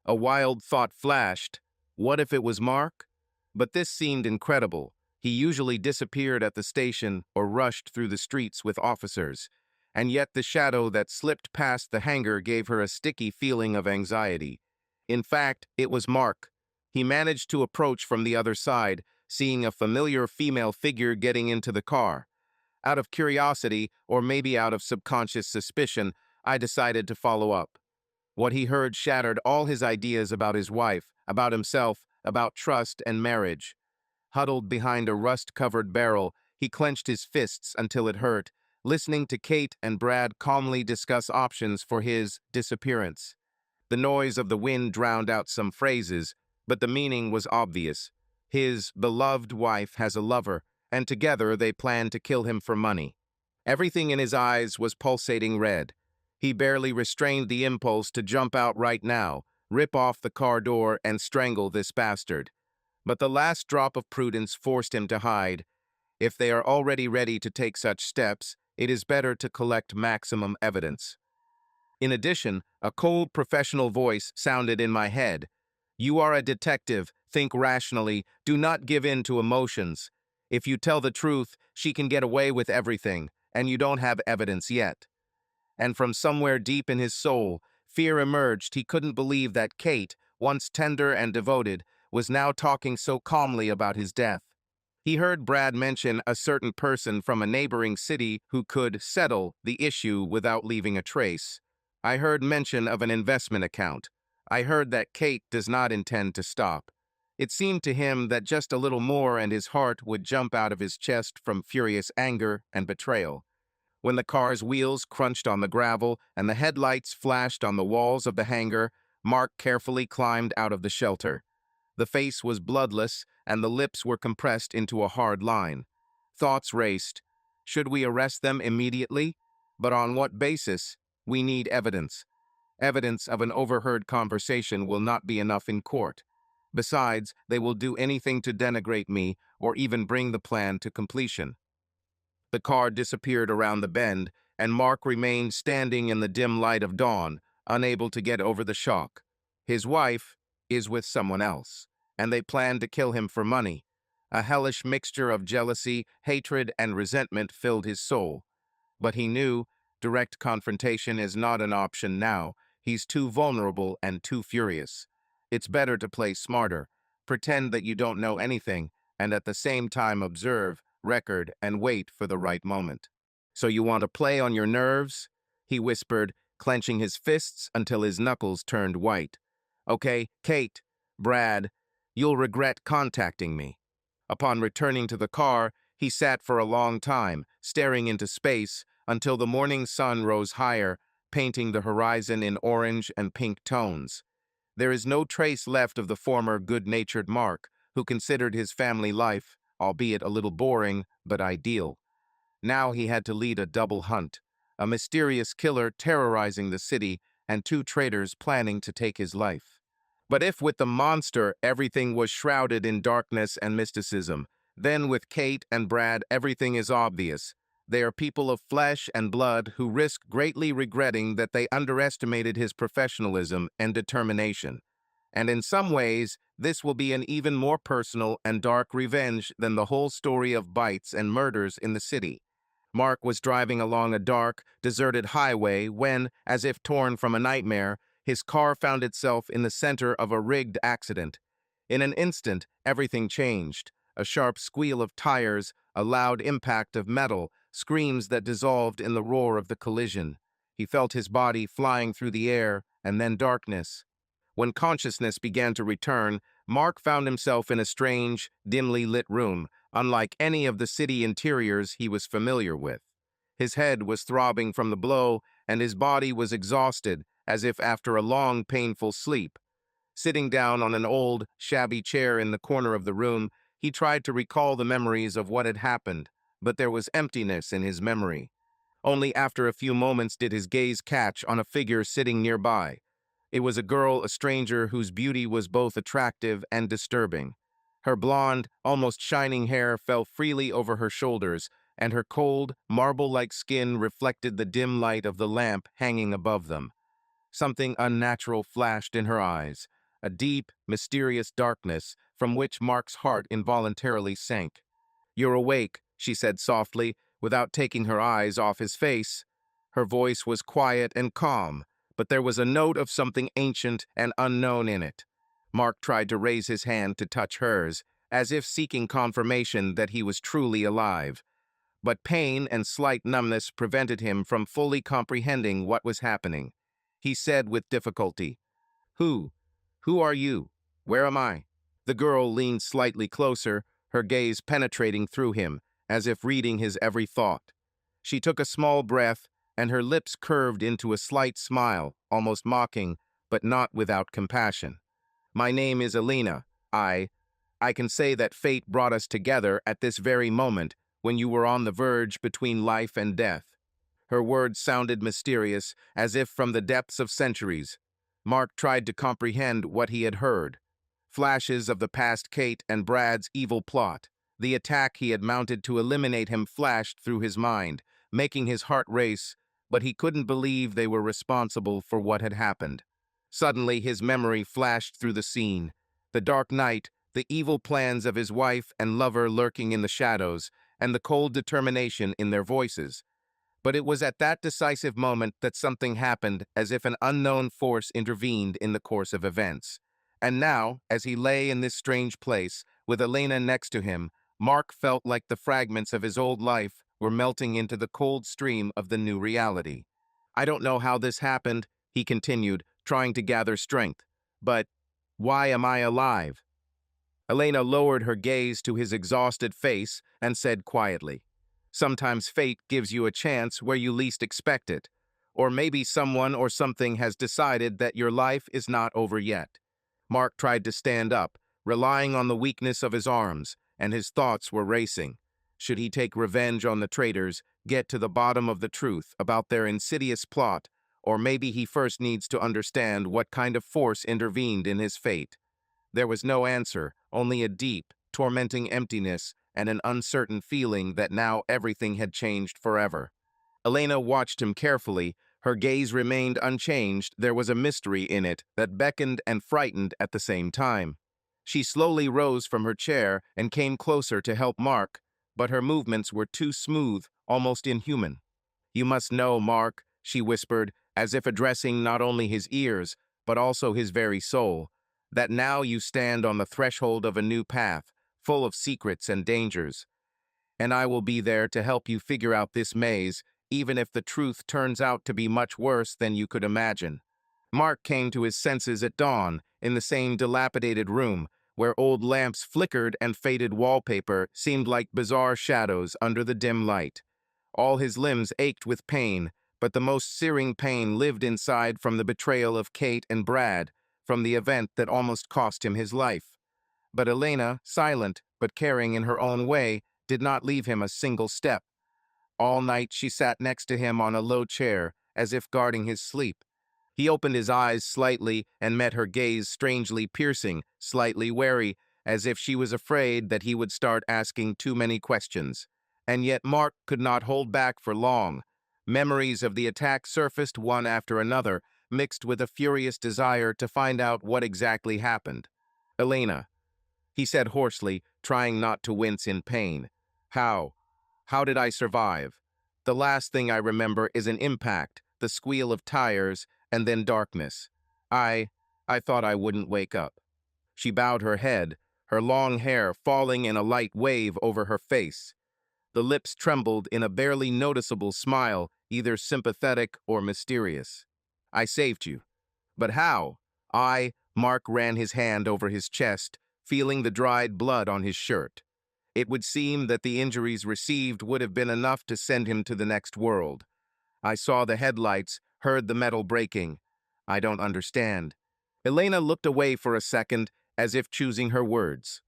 A wild thought flashed. What if it was Mark? But this seemed incredible. He usually disappeared at the station or rushed through the streets with officers. And yet the shadow that slipped past the hangar gave her a sticky feeling of anxiety. In fact, it was Mark. He managed to approach from the other side, seeing a familiar female figure getting into the car. Out of curiosity, or maybe out of subconscious suspicion, I decided to follow up. What he heard shattered all his ideas about his wife, about himself, about trust and marriage. Huddled behind a rust-covered barrel, he clenched his fists until it hurt, listening to Kate and Brad calmly discuss options for his disappearance. The noise of the wind drowned out some phrases, but the meaning was obvious. His beloved wife has a lover, and together they plan to kill him for money. Everything in his eyes was pulsating red. He barely restrained the impulse to jump out right now, rip off the car door, and strangle this bastard. But the last drop of prudence forced him to hide. If they are already ready to take such steps, it is better to collect maximum evidence. In addition, a cold professional voice sounded in my head. You are a detective. Think rationally. Do not give in to emotions. If you tell the truth, she can get away with everything, and you don't have evidence yet. And from somewhere deep in his soul, fear emerged. He couldn't believe that Kate, once tender and devoted, was now talking so calmly about his death. He heard Brad mention a certain person from a neighboring city who could settle the issue without leaving a trace. I heard mention of an investment account. I heard that Kate does not intend to stop. It seemed to him that just a little more and his heart would jump out of his chest from furious anger and betrayal. When the car's wheels crunched on the gravel and the headlights flashed on the walls of the hangar, Mark carefully climbed out of the shelter. The face was bloodless, and the lips were compressed into a hard line. Thoughts raced. Should we arrest them immediately? But on what basis? We need evidence. Evidence of an overheard conversation will not be enough in court. Besides, they will do anything to denigrate me or even bring the plan to completion. The car disappeared around the bend, and Mark remained standing in the dim light of dawn, unable to get over the shock. His wife is with someone else, and they plan to kill him for money. A hellish mixture of jealousy, hatred, and resentment filled his soul. But he knew direct confrontation is not an option now. He's too vulnerable and too furious. It's better to play smarter, pretend that you don't know anything, and at the same time observe, record, and wait for the right moment. So you want to play on your nerves? He whispered, clenching his fists until his knuckles turned white. Okay, Kate, Brad, you'll regret contacting me. Upon returning to the car, he sat for a long time, staring into space, until the morning sun rose higher, painting the horizon in orange and pink tones. There is no trace left of the former good-natured Mark, who considered his family life, albeit a little boring, but ideal. Now he had to lead a double hunt, a mysterious killer terrorizing the city, and two traitors planning to take his life. But if with the monster everything was shrouded in darkness and mysticism, then with Kate and Brad everything is obvious. They are people of flesh and blood who risk greatly regretting that they underestimated his professionalism and determination. And in some ways, this will be an even more personal and dark revenge than the whole story of bites and murders in the city. Mark was driving along a dark, deserted highway when, as if torn from a nightmare, his car found itself in the center of a rigged accident. In an instant, everything changed. A sharp squeal of tires, a loud impact of metal, screams that dissolved in the roar of the collision. He felt his body flying through the air, and then darkness. When consciousness began to return, Mark found himself in a strange, dimly lit room, unlike any of the city interiors he was familiar with. His head was throbbing from the blow, and his body was exhausted, as if after a long, painful sleep. Sitting down on an old, shabby chair in the corner of the room, he tried to recall the memories of what had happened, but there was emptiness in his memory. Only after a few moments did his gaze catch on a figure sitting nearby. It was a girl, a stranger, whose beauty was both attractive and disturbing. Her blonde, almost shining hair fell freely over her shoulders, and her cold, marble-like skin reflected the dim light of the lamp hanging above them. Something unnatural flashed in her eyes, a deep, mysterious darkness from which Mark's heart involuntarily sank. "You're awake," she said softly, without taking her eyes off his face. Her voice was quiet and calm, but there was a note of something ancient and unknown in it. Mark tried to raise his hand to touch hers, as if seeking confirmation that he was truly alive. But pain and slight numbness prevented him from fully comprehending what was happening. He said with difficulty, "Who? Who are you? Where am I?" The girl leaned slightly closer, her gaze penetrating through him, as if reading his every thought. She took a small breath, and her lips curved into a slight smile, almost mocking, but not without compassion. "My name is Elena. I can say that fate brought us together at this very moment when you were on the verge between life and death." Her words sounded mysterious, as if from the depths of centuries. Mark tried to comprehend what he had heard. Flashes of the past Kate and Brad's evil plot. The attack he had mounted to eliminate him flashed through his mind, making his heart race, but he couldn't believe they were responsible for what had happened. Suddenly, his memory flashed through the scene. The dark night, the evil plans of his wife and lover lurking in the shadows, and the cold determination in their voices. But it was at that decisive moment that something happened, as if an unknown force intervened in the course of events. And now, as he lay in this strange place, with Elena next to him, Mark felt like the fragments of his old life were melting into the cold stream of the new reality. I don't know how this happened, he continued, trying to gather strength. But why am I alive? Elena lowered her gaze to his exhausted face and said quietly, "Sometimes fate gives you a chance where you least expect it. Or maybe someone or something has decided that your life is not over yet." Mark tried to stand up, relying on the weakness of his arms, and his thoughts were racing. Should he take revenge on the traitors, get to the bottom of the truth about their insidious plot, or maybe he first needs to understand what kind of force intervened in his fate? There was no answer, only a deep, tormenting emptiness and an uncertain feeling that now everything had changed forever. Elena watched him carefully. Her gaze remained unchanged. There was a mystery in it that beckoned and frightened at the same time. She slowly rose from her chair and came closer to help Mark, but her movements were too smooth, almost inhuman. "You must know, Mark," she whispered, as if addressing not only his ears, but also his very soul, "that now you stand on the threshold of a new path, full of secrets and dangers. And I will be there to help you figure out this maze, even if the truth turns out to be much worse than you could imagine." Mark came to his senses at dawn, in the same dilapidated room, where old lamps flickered and faded wallpaper seemed like bizarre shadows under the dim light. All his limbs ached with pain, but the most searing pain lived inside from the betrayal of Kate and Brad, from the event that almost cost him his life. But Elena, silent but caring in her own way, did not leave him a single step. All night she sat next to him on a low chair, as if guarding his sleep. He opened his eyes slightly and met her gaze, strangely piercing, slightly wary, as if she was afraid that he would start asking too many questions. And yet Mark could not hold back for long. Memories of the attack surfaced one after another, mixed with a furious desire to find out what exactly happened. "Elena," he said hoarsely, trying not to wince in pain. "How? How did I survive? The last thing I remember is an impact, the squeal of tires, and then darkness. I thought I wouldn't wake up." She bowed her head, her long hair falling in a light wave over her face. The lips trembled in a barely noticeable smile, either sympathetic or mysterious. "I saved you. But how?" Mark ran his hand over his chest, feeling the dried blood on his shirt. It would seem that the injuries received would have been enough to send him to the next world. "I saw the headlights, heard the metal breaking. I don't understand." Elena looked away for a second, as if choosing her words.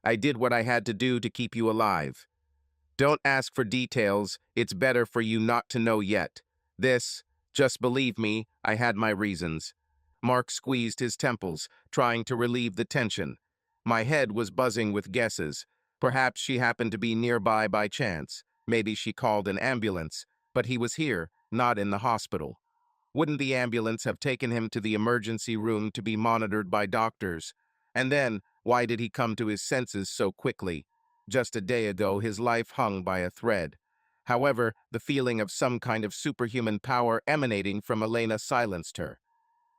"I did what I had to do to keep you alive. Don't ask for details, it's better for you not to know yet. Just believe me, I had my reasons." Mark squeezed his temples, trying to relieve the tension. "My head was buzzing with guesses. Perhaps she happened to be nearby by chance. Maybe she called an ambulance. But he was here, not in the hospital. Wouldn't the ambulance have taken him to the emergency room to be monitored by doctors? And then, why did he come to his senses so quickly? Just a day ago, his life hung by a thread. However, the feeling of some kind of superhuman power emanating from Elena silenced her.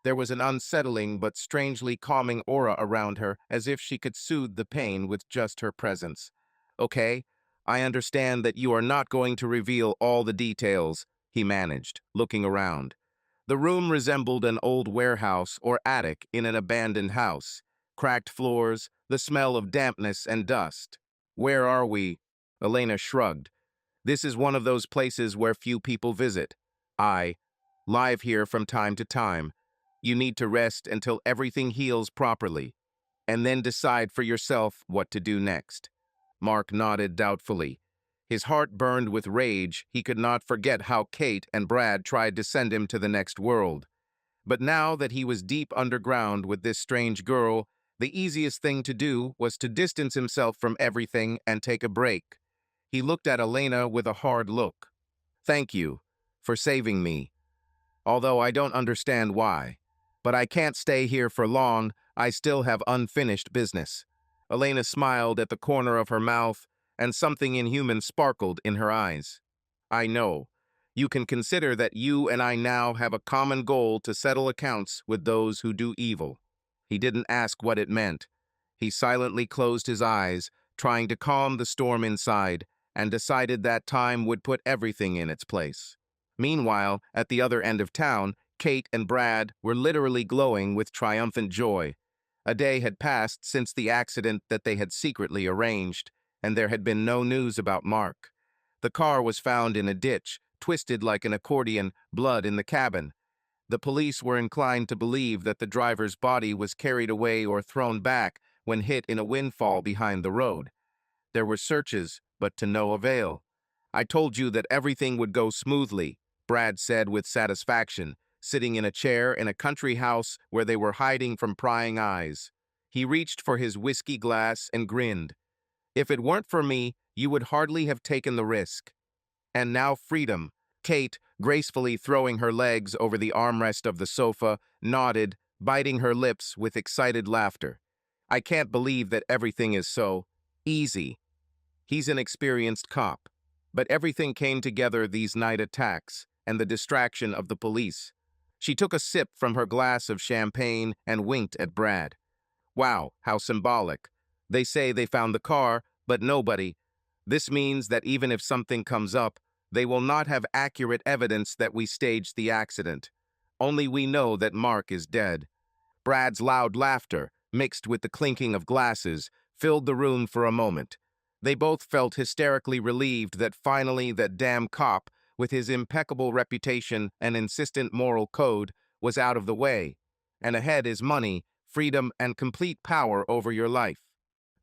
There was an unsettling but strangely calming aura around her, as if she could soothe the pain with just her presence. "Okay, I understand that you are not going to reveal all the details," he managed, looking around. The room resembled an old warehouse or attic in an abandoned house. Cracked floors, the smell of dampness and dust. "Where are we?" Elena shrugged. "This is one of those places where few people visit. I live here from time to time. You need to rest until everything heals properly, and then decide for yourself what to do next." Mark nodded doubtfully. His heart burned with rage. He could not forget how Kate and Brad tried to send him to the next world. But now that he was deep underground with this strange girl, the easiest thing to do was to distance himself from everything and take a break. He looked at Elena with a hard look. "Thank you for saving me, although I don't understand why. But I can't stay here for long. I still have unfinished business." Elena smiled at the corner of her mouth, and something inhuman sparkled in her eyes. "I know. You can consider that you and I now have a common goal to settle accounts with those who do evil." He didn't ask what it meant. He silently closed his eyes, trying to calm the storm inside, and decided that time would put everything in its place. Meanwhile, at the other end of town, Kate and Brad were literally glowing with triumphant joy. A day had passed since the accident that they had secretly arranged, and there had been no news about Mark. The car was found in a ditch, twisted like an accordion, blood in the cabin. The police were inclined to believe that the driver's body was carried away or thrown back when hit in a windfall behind the road. There were searches, but to no avail. "I told you that everything would go smoothly," Brad said with satisfaction, sitting in a chair in a country house where they were hiding from prying eyes. He reached for his whiskey glass and grinned. "If it weren't for me, you would hardly have taken the risk." And now freedom. Kate, gracefully throwing her legs over the armrest of the sofa, nodded, biting her lips with excited laughter. "I can't believe that everything is so easy." He's an experienced cop. But everything came together: these night attacks and the distraction of the police. She took a sip from her glass of champagne and winked at Brad. "Wow, how symbolic. They say they found the car, but nobody. This means that even if something comes up, they will not have accurate evidence that we staged the accident. Only we know that Mark is dead." Brad's loud laughter, mixed with the clinking of glasses, filled the room for a moment. They both felt hysterically relieved that finally that damn cop, with his impeccable reputation and insistent moral code, was out of the way. And ahead is money, freedom, and complete power over your life.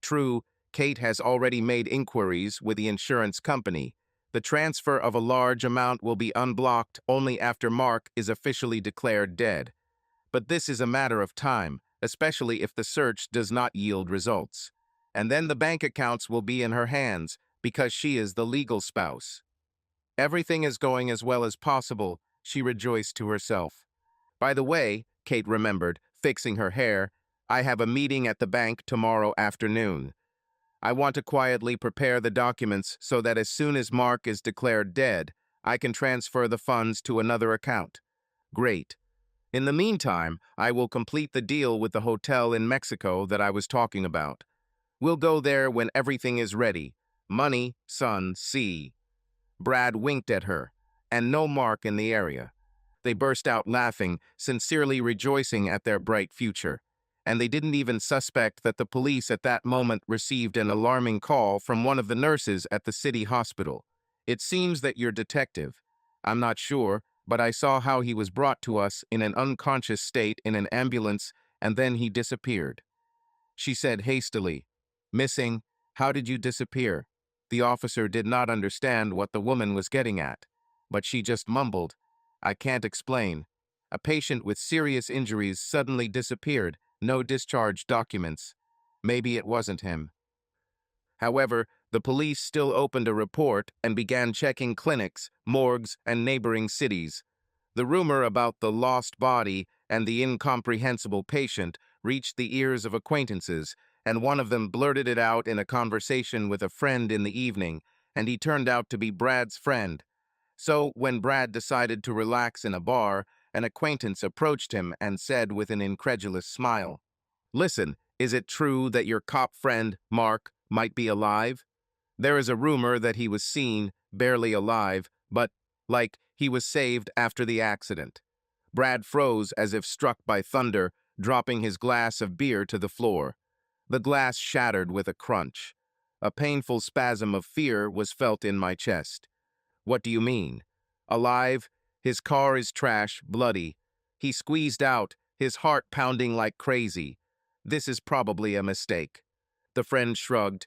True, Kate has already made inquiries with the insurance company. The transfer of a large amount will be unblocked only after Mark is officially declared dead. But this is a matter of time, especially if the search does not yield results. And then the bank accounts will be in her hands, because she is the legal spouse. "Everything is going as well as possible," she rejoiced to herself. "By the way," Kate remembered, fixing her hair, "I have a meeting at the bank tomorrow afternoon. I want to quietly prepare the documents so that as soon as Mark is declared dead, I can transfer the funds to another account." Great. In the meantime, I will complete the deal with the hotel in Mexico that I was talking about. We'll go there when everything is ready. Money, son, see. Brad winked at her, and no Mark in the area. They burst out laughing, sincerely rejoicing at their bright future. And they didn't even suspect that the police at that moment received an alarming call from one of the nurses at the city hospital. "It seems that your detective. I'm not sure, but I saw how he was brought to us in an unconscious state in an ambulance, and then he disappeared." She said hastily, "Missing? How did you disappear?" The officer did not understand what the woman was getting at, but she just mumbled, "I can't explain. A patient with serious injuries suddenly disappeared, no discharge documents. Maybe it wasn't him." However, the police still opened a report and began checking clinics, morgues, and neighboring cities. The rumor about the lost body and the incomprehensible patient reached the ears of acquaintances, and one of them blurted it out in a conversation with a friend in the evening, and he turned out to be Brad's friend. So, when Brad decided to relax in a bar, an acquaintance approached him and said with an incredulous smile, "Listen, is it true that your cop friend, Mark, might be alive? There is a rumor that he was seen, barely alive, but, like, he was saved after the accident." Brad froze as if struck by thunder, dropping his glass of beer to the floor. The glass shattered with a crunch. A painful spasm of fear was felt in my chest. "What do you mean?" "Alive? His car is trash, bloody. He squeezed out, his heart pounding like crazy. This is probably a mistake." The friend shrugged.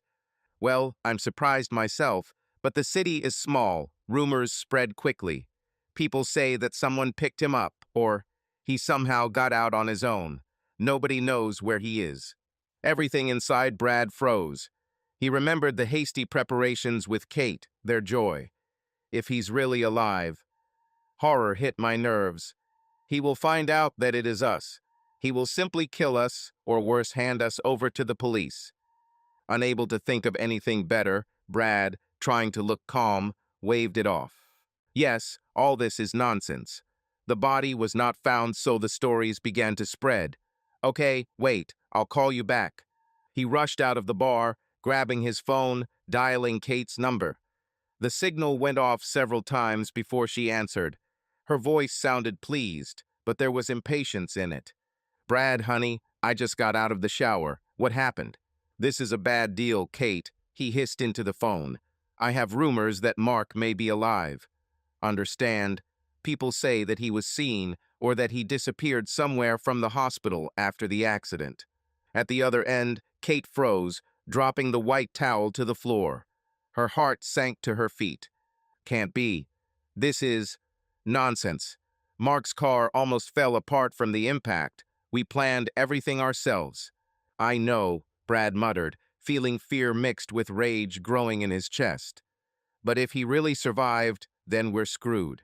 "Well, I'm surprised myself, but the city is small. Rumors spread quickly. People say that someone picked him up, or he somehow got out on his own. Nobody knows where he is." Everything inside Brad froze. He remembered the hasty preparations with Kate, their joy. If he's really alive. Horror hit my nerves. He will find out that it is us. He will simply kill us, or worse, hand us over to the police. Unable to think of anything better, Brad, trying to look calm, waved it off. "Yes, all this is nonsense. The body was not found, so the stories began to spread. Okay, wait, I'll call you back." He rushed out of the bar, grabbing his phone, dialing Kate's number. The signal went off several times before she answered. Her voice sounded pleased, but there was impatience in it. "Brad, honey, I just got out of the shower. What happened?" "This is a bad deal, Kate," he hissed into the phone. "I have rumors that Mark may be alive. Understand? People say that he was seen or that he disappeared somewhere from the hospital after the accident." At the other end, Kate froze, dropping the white towel to the floor. Her heart sank to her feet. "Can't be. This is nonsense. Mark's car almost fell apart from the impact. We planned everything ourselves." "I know," Brad muttered, feeling fear mixed with rage growing in his chest. "But if he really survived, then we're screwed.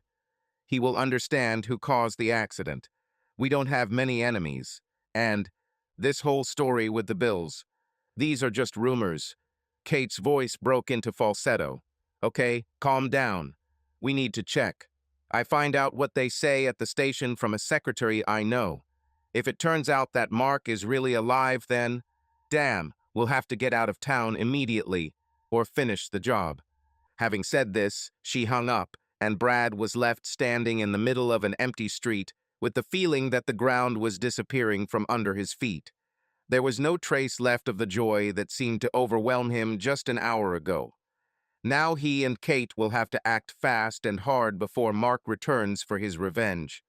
He will understand who caused the accident. We don't have many enemies. And this whole story with the bills, these are just rumors." Kate's voice broke into falsetto. "Okay, calm down. We need to check. I find out what they say at the station from a secretary I know. If it turns out that Mark is really alive, then, damn, we'll have to get out of town immediately or finish the job." Having said this, she hung up, and Brad was left standing in the middle of an empty street with the feeling that the ground was disappearing from under his feet. There was no trace left of the joy that seemed to overwhelm him just an hour ago. Now he and Kate will have to act fast and hard before Mark returns for his revenge.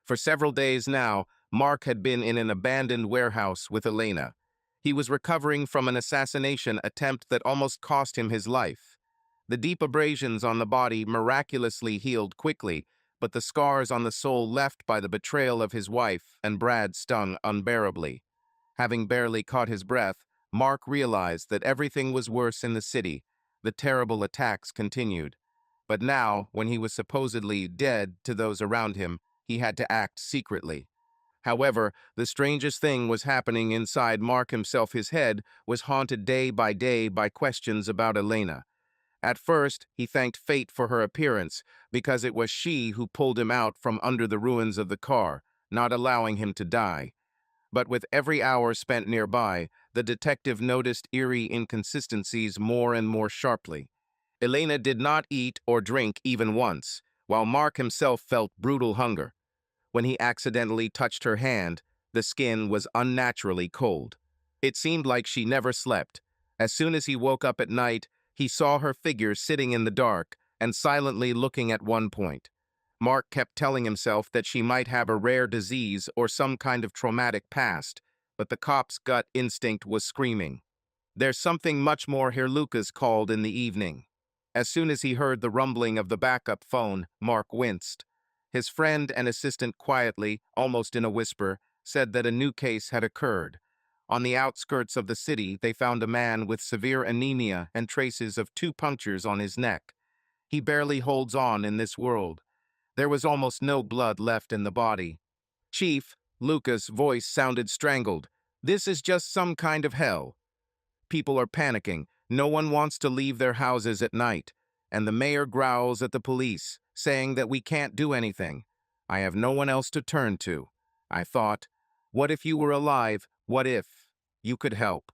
For several days now, Mark had been in an abandoned warehouse with Elena. He was recovering from an assassination attempt that almost cost him his life. The deep abrasions on the body miraculously healed quickly, but the scars on the soul left by the betrayal of his wife and Brad stung unbearably. Having barely caught his breath, Mark realized that everything was worse in the city. The terrible attacks continued. But now, when he was supposedly dead to those around him, he had to act secretly. However, the strangest thing was happening inside Mark himself. His head was haunted day by questions about Elena. At first, he thanked fate for her appearance, because it was she who pulled him out from under the ruins of the car, not allowing him to die. But with every hour spent nearby, the detective noticed eerie inconsistencies more and more sharply. Elena did not eat or drink even once, while Mark himself felt brutal hunger. When he accidentally touched her hand, the skin was unnaturally cold. It seemed like she never slept. As soon as he woke up at night, he saw her figure sitting in the dark and silently looking at one point. Mark kept telling himself that she might have a rare disease or some kind of traumatic past, but the cop's gut instinct was screaming. "There's something much more here." Lucas called in the evening. As soon as he heard the rumbling of the backup phone, Mark winced. His friend and assistant quietly, almost in a whisper, said that a new case had occurred. On the outskirts of the city, they found a man with severe anemia and traces of 2 punctures on his neck. "He barely holds on in this world. There was almost no blood left in the body." "Chief," Lucas' voice sounded strangled, "this is just some kind of hell. People are panicking. No one wants to leave their houses at night. And the mayor growls at the police, saying that we can't do anything. I have no one else to turn to." I thought, what if you were alive? What if you could help?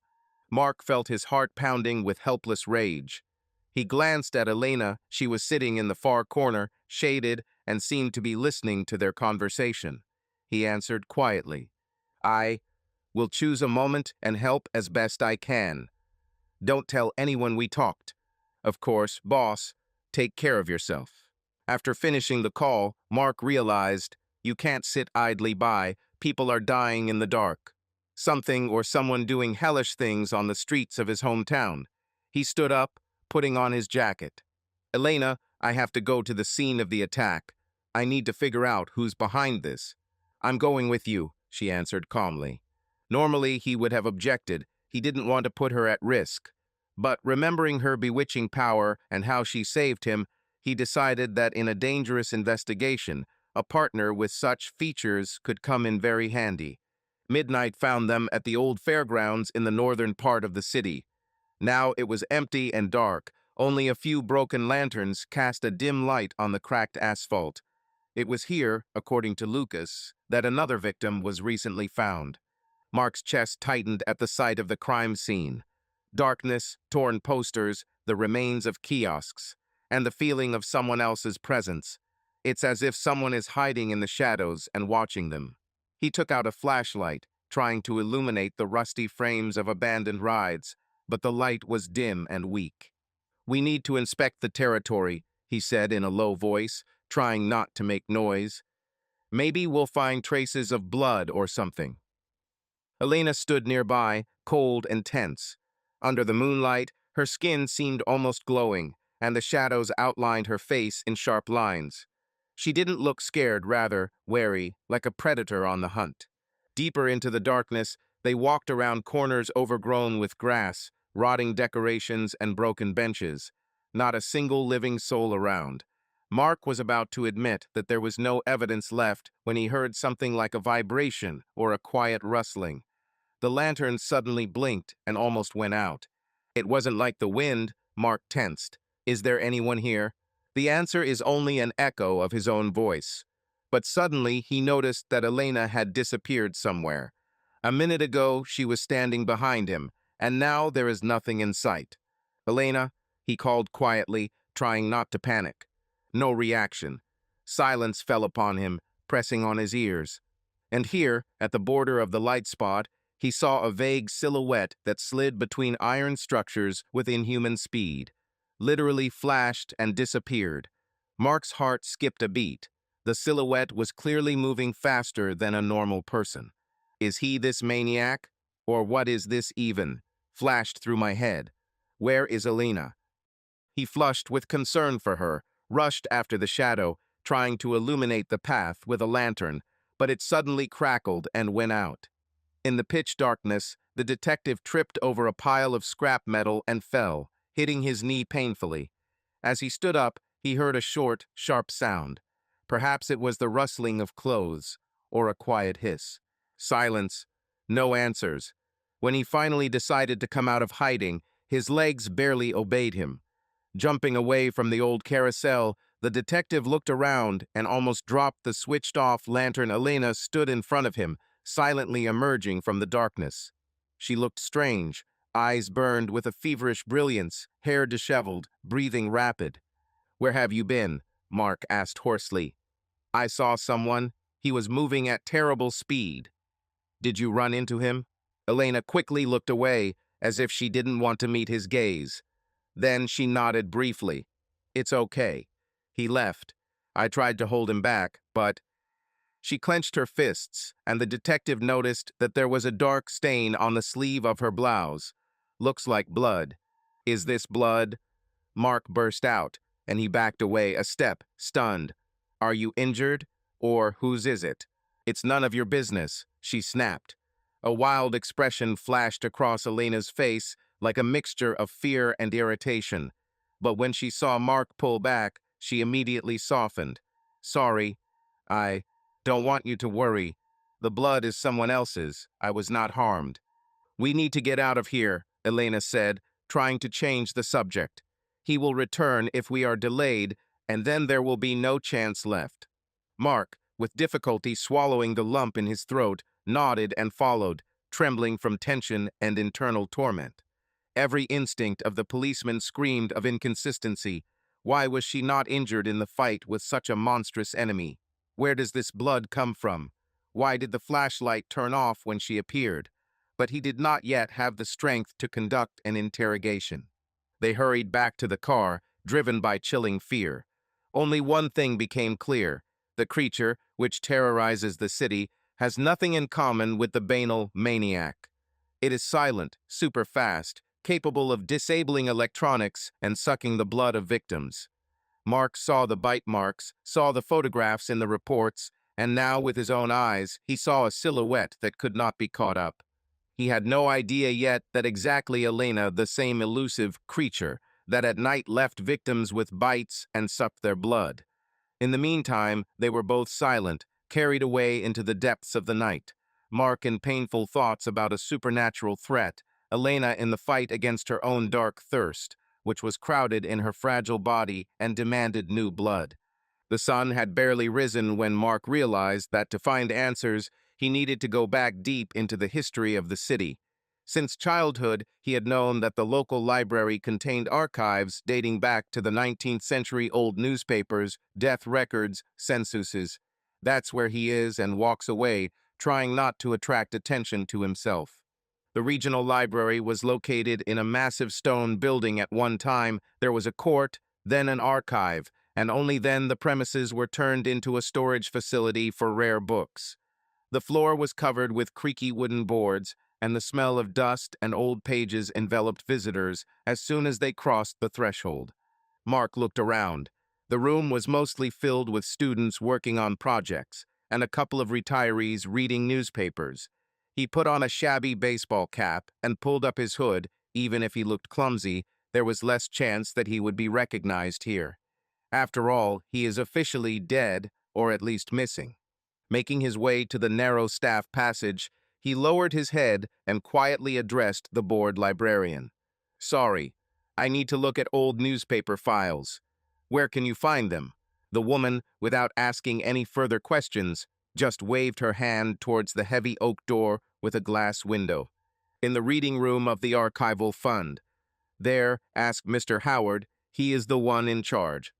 Mark felt his heart pounding with helpless rage. He glanced at Elena. She was sitting in the far corner, shaded, and seemed to be listening to their conversation. He answered quietly, "I will choose a moment and help as best I can. Don't tell anyone we talked. Of course, boss, take care of yourself." After finishing the call, Mark realized, you can't sit idly by. People are dying in the dark. Something or someone doing hellish things on the streets of his hometown. He stood up, putting on his jacket. "Elena, I have to go to the scene of the attack. I need to figure out who's behind this." "I'm going with you," she answered calmly. Normally, he would have objected. He didn't want to put her at risk. But remembering her bewitching power and how she saved him, he decided that in a dangerous investigation, a partner with such features could come in very handy. Midnight found them at the old fairgrounds in the northern part of the city. Now it was empty and dark. Only a few broken lanterns cast a dim light on the cracked asphalt. It was here, according to Lucas, that another victim was recently found. Mark's chest tightened at the sight of the crime scene. Darkness, torn posters, the remains of kiosks, and the feeling of someone else's presence. It's as if someone is hiding in the shadows and watching them. He took out a flashlight, trying to illuminate the rusty frames of abandoned rides, but the light was dim and weak. "We need to inspect the territory," he said in a low voice, trying not to make noise. "Maybe we'll find traces of blood or something." Elena stood nearby, cold and tense. Under the moonlight, her skin seemed almost glowing, and the shadows outlined her face in sharp lines. She didn't look scared, rather wary, like a predator on the hunt. Deeper into the darkness, they walked around corners overgrown with grass, rotting decorations, and broken benches. Not a single living soul around. Mark was about to admit that there was no evidence left when he heard something like a vibration or a quiet rustling. The lantern suddenly blinked and almost went out. It wasn't like the wind. Mark tensed. "Is there anyone here?" The answer is only an echo of his own voice. But suddenly he noticed that Elena had disappeared somewhere. A minute ago she was standing behind him, and now there is nothing in sight. "Elena," he called quietly, trying not to panic. No reaction. Silence fell upon him, pressing on his ears. And here, at the border of the light spot, he saw a vague silhouette that slid between iron structures with inhuman speed. Literally flashed and disappeared. Mark's heart skipped a beat. The silhouette was clearly moving faster than a normal person. "Is he this maniac? Or what is this even?" flashed through my head. "Where is Elena?" He flushed with concern for her, rushed after the shadow, trying to illuminate the path with a lantern, but it suddenly crackled and went out. In the pitch darkness, the detective tripped over a pile of scrap metal and fell, hitting his knee painfully. As he stood up, he heard a short, sharp sound. Perhaps it was the rustling of clothes, or a quiet hiss. Silence. No answers. When he finally decided to come out of hiding, his legs barely obeyed him. Jumping away from the old carousel, the detective looked around and almost dropped the switched-off lantern. Elena stood in front of him, silently emerging from the darkness. She looked strange, eyes burned with a feverish brilliance, hair disheveled, breathing rapid. "Where have you been?" Mark asked hoarsely. "I saw someone. He was moving at terrible speed." "Did you run into him?" Elena quickly looked away, as if she didn't want to meet his gaze. Then she nodded briefly. "It's okay. He left. I tried to hold him back, but—" She clenched her fists, and the detective noticed that there was a dark stain on the sleeve of her blouse. "Looks like blood." "Is this blood?" Mark burst out, and he backed away a step, stunned. "Are you injured? Or whose is it?" "It's none of your business," she snapped. A wild expression flashed across Elena's face, like a mixture of fear and irritation. But when she saw Mark pull back, she immediately softened. "Sorry. I don't want you to worry. The blood is someone else's. I was not harmed." "We need to get out of here," Elena said, trying to change the subject. "He will return if we are delayed, and then there will be no chance left." Mark, with difficulty swallowing the lump in his throat, nodded and followed, trembling from tension and internal torment. Every instinct of the policeman screamed of inconsistency. Why was she not injured in the fight with such a monstrous enemy? Where does this blood come from? Why did the flashlight turn off when she appeared? But he did not yet have the strength to conduct an interrogation. They hurried back to the car, driven by chilling fear. Only one thing became clear. The creature, which terrorizes the city, has nothing in common with the banal maniac. It is silent, super fast, capable of disabling electronics and sucking the blood of victims. Mark saw the bite marks, saw the photographs in the reports, and now with his own eyes, he saw a silhouette that could not be caught up. He had no idea yet that exactly Elena, the same elusive creature, that at night left victims with bites and sucked their blood. In the meantime, they were both silent, carried away into the depths of the night. Mark in painful thoughts about a supernatural threat, Elena in the fight against her own dark thirst, which was crowded in her fragile body and demanded new blood. The sun had barely risen when Mark realized that to find answers, he needed to go back deep into the history of the city. Since childhood, he had known that the local library contained archives dating back to the 19th century old newspapers, death records, censuses. That's where he is and walks away, trying not to attract attention to himself. The regional library was located in a massive stone building at one time. There was a court, then an archive, and only then the premises were turned into a storage facility for rare books. The floor was covered with creaky wooden boards, and the smell of dust and old pages enveloped visitors as soon as they crossed the threshold. Mark looked around. The room was mostly filled with students working on projects, and a couple of retirees reading newspapers. He put on a shabby baseball cap and pulled up his hood. Even if he looked clumsy, there was less chance that he would be recognized here. After all, he is officially dead, or at least missing. Making his way to the narrow staff passage, he lowered his head and quietly addressed the bored librarian. "Sorry, I need to look at old newspaper files. Where can you find them?" The woman, without asking any further questions, just waved her hand towards the heavy oak door with a glass window. "In the reading room of the archival fund. There, ask Mr. Howard. He is the one in charge."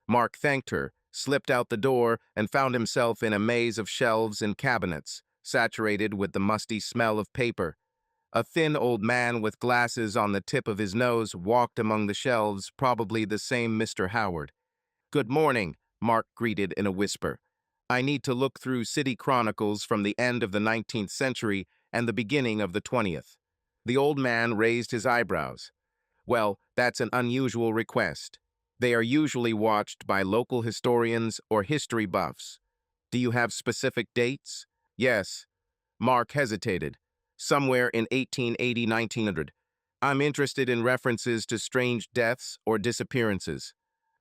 Mark thanked her, slipped out the door, and found himself in a maze of shelves and cabinets, saturated with the musty smell of paper. A thin old man with glasses on the tip of his nose walked among the shelves, probably the same Mr. Howard. "Good morning," Mark greeted in a whisper. "I need to look through city chronicles from the end of the 19th century and the beginning of the 20th. The old man raised his eyebrows. "Well, that's an unusual request. They are usually watched by local historians or history buffs. Do you have specific dates?" "Yes." Mark hesitated. "Somewhere in 1880-1900. I'm interested in references to strange deaths or disappearances."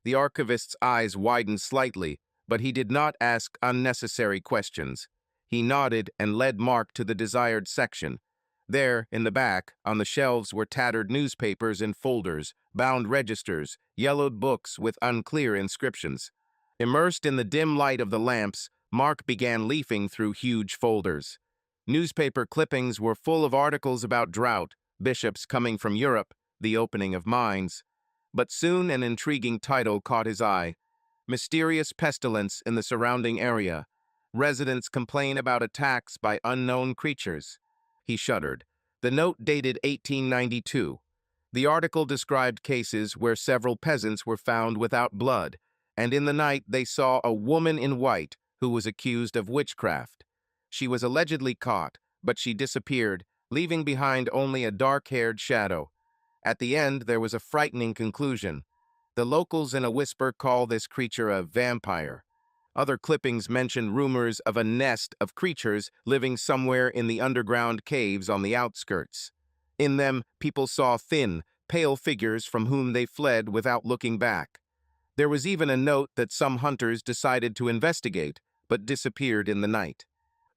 The archivist's eyes widened slightly, but he did not ask unnecessary questions. He nodded and led Mark to the desired section. There, in the back, on the shelves were tattered newspapers in folders, bound registers, yellowed books with unclear inscriptions. Immersed in the dim light of the lamps, Mark began leafing through huge folders. Newspaper clippings were full of articles about drought, bishops coming from Europe, the opening of mines. But soon an intriguing title caught his eye. "Mysterious pestilence in the surrounding area. Residents complain about attacks by unknown creatures." He shuddered. The note dated 1892. The article described cases where several peasants were found without blood, and in the night they saw a woman in white who was accused of witchcraft. She was allegedly caught, but she disappeared, leaving behind only a dark-haired shadow. At the end, there was a frightening conclusion. The locals in a whisper call this creature a vampire. Other clippings mention rumors of a nest of creatures living somewhere in the underground caves on the outskirts. In them, people saw thin, pale figures from whom they fled without looking back. There was even a note that some hunters decided to investigate, but disappeared in the night.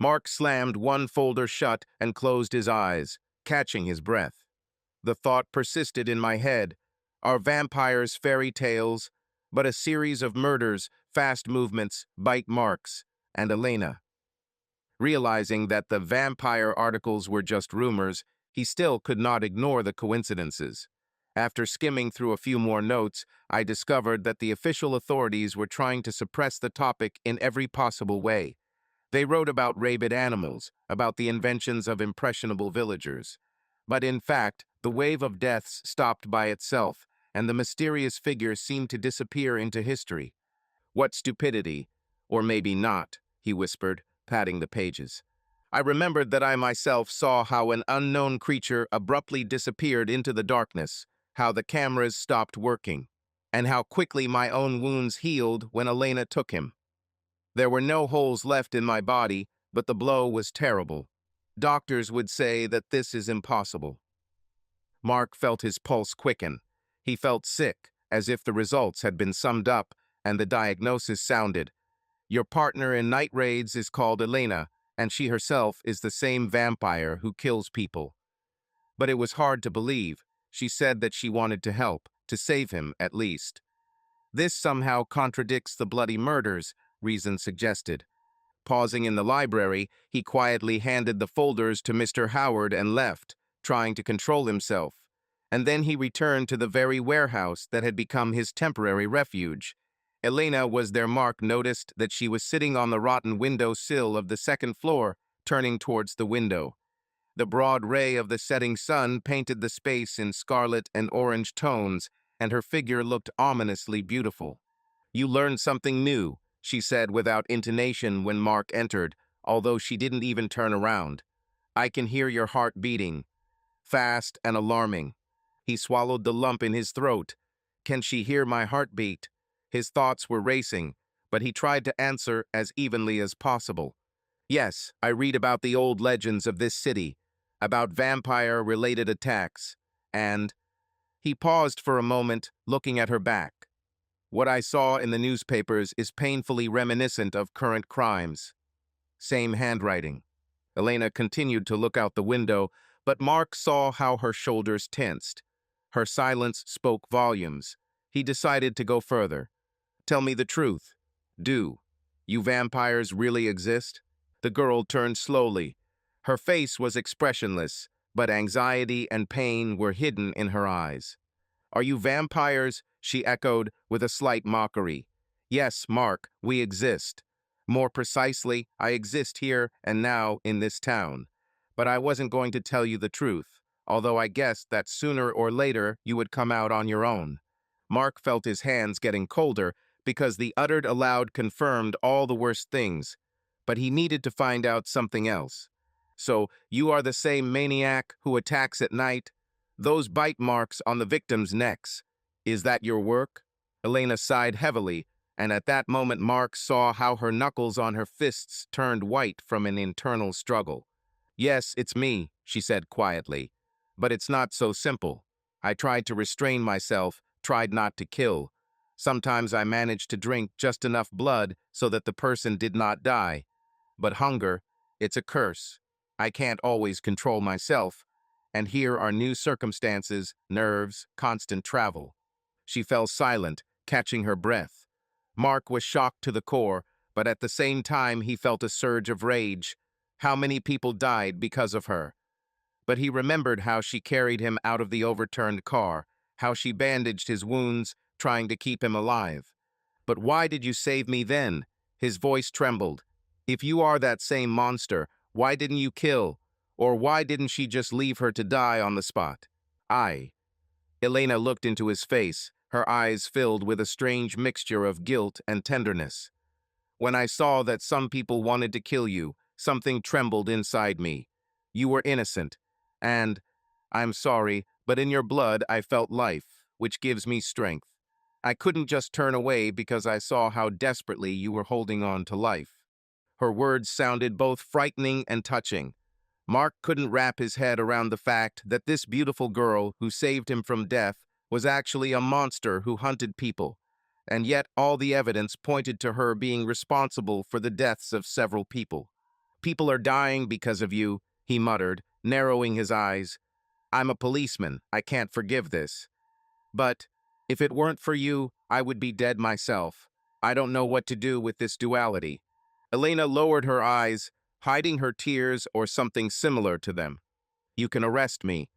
Mark slammed one folder shut and closed his eyes, catching his breath. The thought persisted in my head. Are vampires fairy tales, but a series of murders, fast movements, bite marks, and Elena? Realizing that the vampire articles were just rumors, he still could not ignore the coincidences. After skimming through a few more notes, I discovered that the official authorities were trying to suppress the topic in every possible way. They wrote about rabid animals, about the inventions of impressionable villagers. But in fact, the wave of deaths stopped by itself, and the mysterious figure seemed to disappear into history. "What stupidity, or maybe not," he whispered, patting the pages. I remembered that I myself saw how an unknown creature abruptly disappeared into the darkness, how the cameras stopped working, and how quickly my own wounds healed when Elena took him. There were no holes left in my body, but the blow was terrible. Doctors would say that this is impossible. Mark felt his pulse quicken. He felt sick, as if the results had been summed up, and the diagnosis sounded, "Your partner in night raids is called Elena, and she herself is the same vampire who kills people." But it was hard to believe. She said that she wanted to help, to save him at least. "This somehow contradicts the bloody murders," Reason suggested. Pausing in the library, he quietly handed the folders to Mr. Howard and left, trying to control himself. And then he returned to the very warehouse that had become his temporary refuge. Elena was there. Mark noticed that she was sitting on the rotten window sill of the second floor, turning towards the window. The broad ray of the setting sun painted the space in scarlet and orange tones, and her figure looked ominously beautiful. "You learned something new," she said without intonation when Mark entered, although she didn't even turn around. "I can hear your heart beating, fast and alarming." He swallowed the lump in his throat. Can she hear my heartbeat? His thoughts were racing, but he tried to answer as evenly as possible. "Yes, I read about the old legends of this city, about vampire-related attacks, and—" He paused for a moment, looking at her back. "What I saw in the newspapers is painfully reminiscent of current crimes. Same handwriting." Elena continued to look out the window, but Mark saw how her shoulders tensed. Her silence spoke volumes. He decided to go further. "Tell me the truth. Do you vampires really exist?" The girl turned slowly. Her face was expressionless, but anxiety and pain were hidden in her eyes. "Are you vampires?" she echoed with a slight mockery. "Yes, Mark, we exist. More precisely, I exist here and now in this town. But I wasn't going to tell you the truth, although I guessed that sooner or later you would come out on your own." Mark felt his hands getting colder because the uttered aloud confirmed all the worst things, but he needed to find out something else. "So, you are the same maniac who attacks at night? Those bite marks on the victims' necks. Is that your work?" Elena sighed heavily, and at that moment Mark saw how her knuckles on her fists turned white from an internal struggle. "Yes, it's me," she said quietly. "But it's not so simple. I tried to restrain myself, tried not to kill. Sometimes I managed to drink just enough blood so that the person did not die. But hunger, it's a curse. I can't always control myself. And here are new circumstances, nerves, constant travel." She fell silent, catching her breath. Mark was shocked to the core, but at the same time he felt a surge of rage. How many people died because of her? But he remembered how she carried him out of the overturned car, how she bandaged his wounds, trying to keep him alive. "But why did you save me then?" His voice trembled. "If you are that same monster, why didn't you kill? Or why didn't she just leave her to die on the spot?" "I—" Elena looked into his face, her eyes filled with a strange mixture of guilt and tenderness. "When I saw that some people wanted to kill you, something trembled inside me. You were innocent. And, I'm sorry, but in your blood I felt life, which gives me strength. I couldn't just turn away because I saw how desperately you were holding on to life." Her words sounded both frightening and touching. Mark couldn't wrap his head around the fact that this beautiful girl who saved him from death was actually a monster who hunted people, and yet all the evidence pointed to her being responsible for the deaths of several people. "People are dying because of you," he muttered, narrowing his eyes. "I'm a policeman. I can't forgive this. But if it weren't for you, I would be dead myself. I don't know what to do with this duality." Elena lowered her eyes, hiding her tears or something similar to them. "You can arrest me,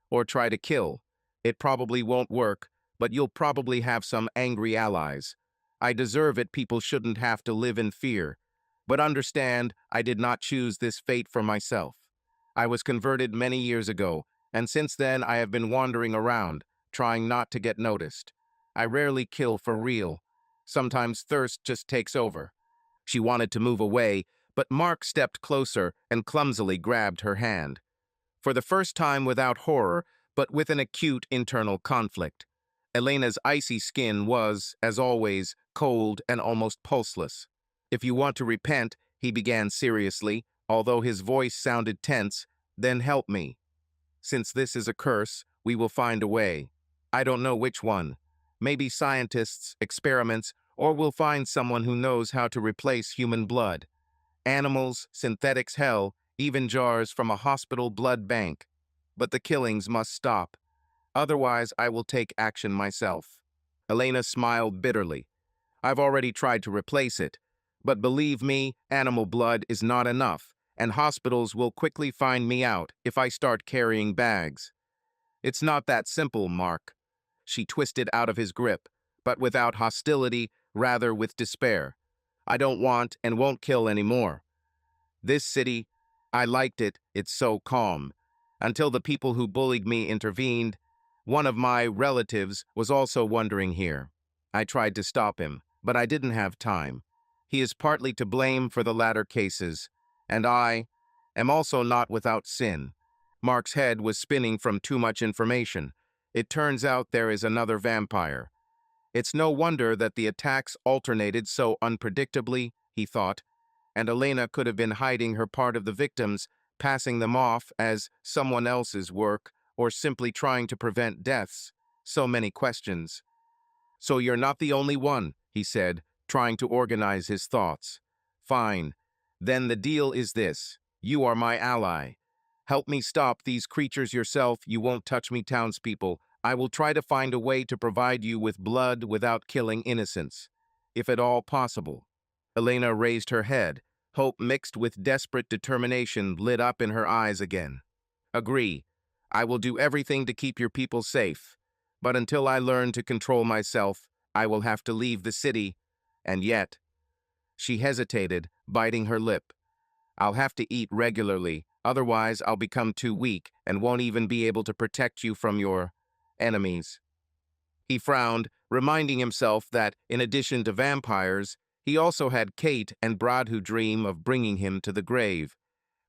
or try to kill. It probably won't work, but you'll probably have some angry allies. I deserve it. People shouldn't have to live in fear. But understand, I did not choose this fate for myself. I was converted many years ago, and since then I have been wandering around, trying not to get noticed. I rarely kill for real. Sometimes thirst just takes over." She wanted to move away, but Mark stepped closer and clumsily grabbed her hand. For the first time without horror, but with an acute internal conflict. Elena's icy skin was, as always, cold and almost pulseless. "If you want to repent," he began seriously, although his voice sounded tense, "then help me. Since this is a curse, we will find a way. I don't know which one. Maybe scientists, experiments, or we'll find someone who knows how to replace human blood. Animals, synthetics, hell, even jars from a hospital blood bank. But the killings must stop. Otherwise, I will take action myself." Elena smiled bitterly. "I've already tried to replace it. But believe me, animal blood is not enough, and hospitals will quickly find me out if I start carrying bags. It's not that simple, Mark. She twisted out of his grip, but without hostility, rather with despair. I don't want and won't kill anymore. This city, I liked it, it's so calm. Until the people who bullied me intervened. One of my relatives was also wandering here. I tried to stop him, but I didn't have time. He is partly to blame for the latter cases, and I am also not without sin. Mark's head was spinning from too much information. It turns out there is another vampire. It's no wonder that the attacks alternated so unpredictably, he thought, and Elena could have been hiding her part of the victims, passing them off as someone else's work, or simply trying to prevent deaths. So many questions. So you're not the only one, he said, trying to organize his thoughts. Fine. Then the deal is this. You are my ally. Help me stop these creatures yourself. You won't touch me, townspeople. I will try to find a way to provide you with blood without killing innocents, if at all possible. Elena raised her head. Hope mixed with desperate determination lit up in her eyes again. Agree. I will do everything to keep your people safe. But until I learn to control myself, I will have to leave the city. And yet, she hesitated, biting her lip. I'll have to eat regularly, otherwise I'll become too weak and won't even be able to protect you from your enemies. He frowned, reminding himself that, in addition to vampires, he also had Kate and Brad who dream of bringing him to the grave.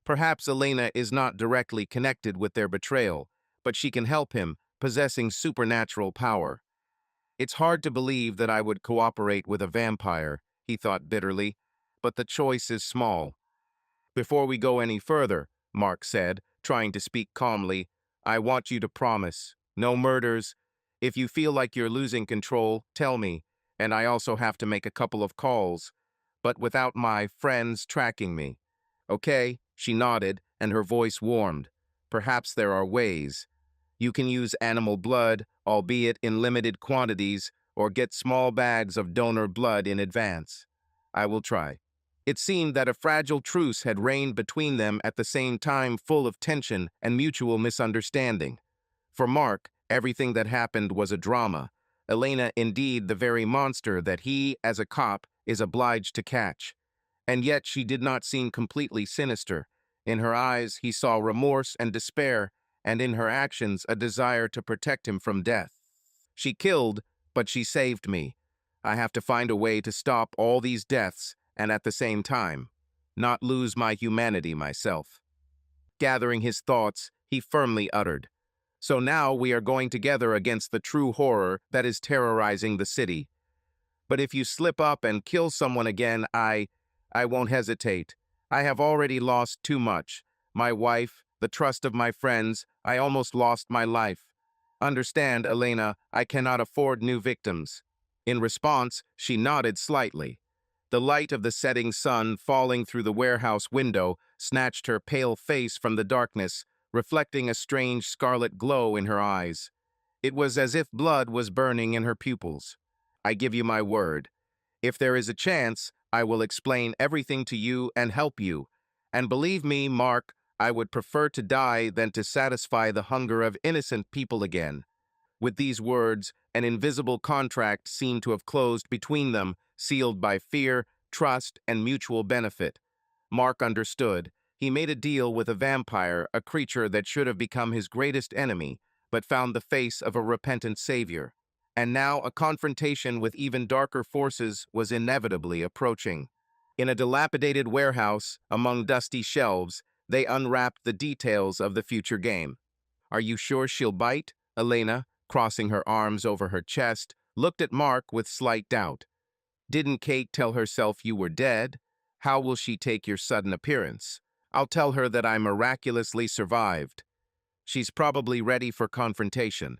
Perhaps Elena is not directly connected with their betrayal, but she can help him, possessing supernatural power. It's hard to believe that I would cooperate with a vampire, he thought bitterly, but the choice is small. Before we go any further, Mark said, trying to speak calmly, I want you to promise. No murders. If you feel like you're losing control, tell me, and I also have to make a couple of calls, but without my friends tracking me. Okay, she nodded, and her voice warmed. Perhaps there are ways. You can use animal blood, albeit in limited quantities, or get small bags of donor blood in advance. I will try. It seemed that a fragile truce had reigned between them at the same time, full of tension and mutual misunderstanding. For Mark, everything that happened was a drama. Elena indeed the very monster that he, as a cop, is obliged to catch. And yet she did not seem completely sinister. In her eyes he saw remorse and despair, and in her actions a desire to protect him from death. She killed, but she saved me. I have to find a way to stop all these deaths, and at the same time, not lose my humanity myself. Gathering his thoughts, he firmly uttered, So now we are going together against the true horror that is terrorizing the city. But if you slip up and kill someone again, I won't hesitate. I have already lost too much. My wife, the trust of my friends, I almost lost my life. Understand, Elena, I cannot afford new victims. In response, she nodded slightly. The light of the setting sun falling through the warehouse window snatched her pale face from the darkness, reflecting a strange scarlet glow in her eyes. It was as if blood was burning in her pupils. I give you my word. If there is a chance, I will explain everything to you and help you. And believe me, Mark, I would prefer to die than to satisfy the hunger of innocent people again. With these words, an invisible contract seemed to have closed between them, sealed by fear, trust, and mutual benefit. Mark understood. He made a deal with a vampire, a creature that should have become his greatest enemy, but found the face of a repentant savior. And now a confrontation with even darker forces was inevitably approaching. In a dilapidated warehouse, among dusty shelves, they unwrapped the details of the future game. Are you sure she'll bite? Elena, crossing her arms over her chest, looked at Mark with slight doubt. Didn't Kate tell herself you were dead? How will she take your sudden appearance? I'll tell her that I miraculously survived. She's probably ready for confrontation.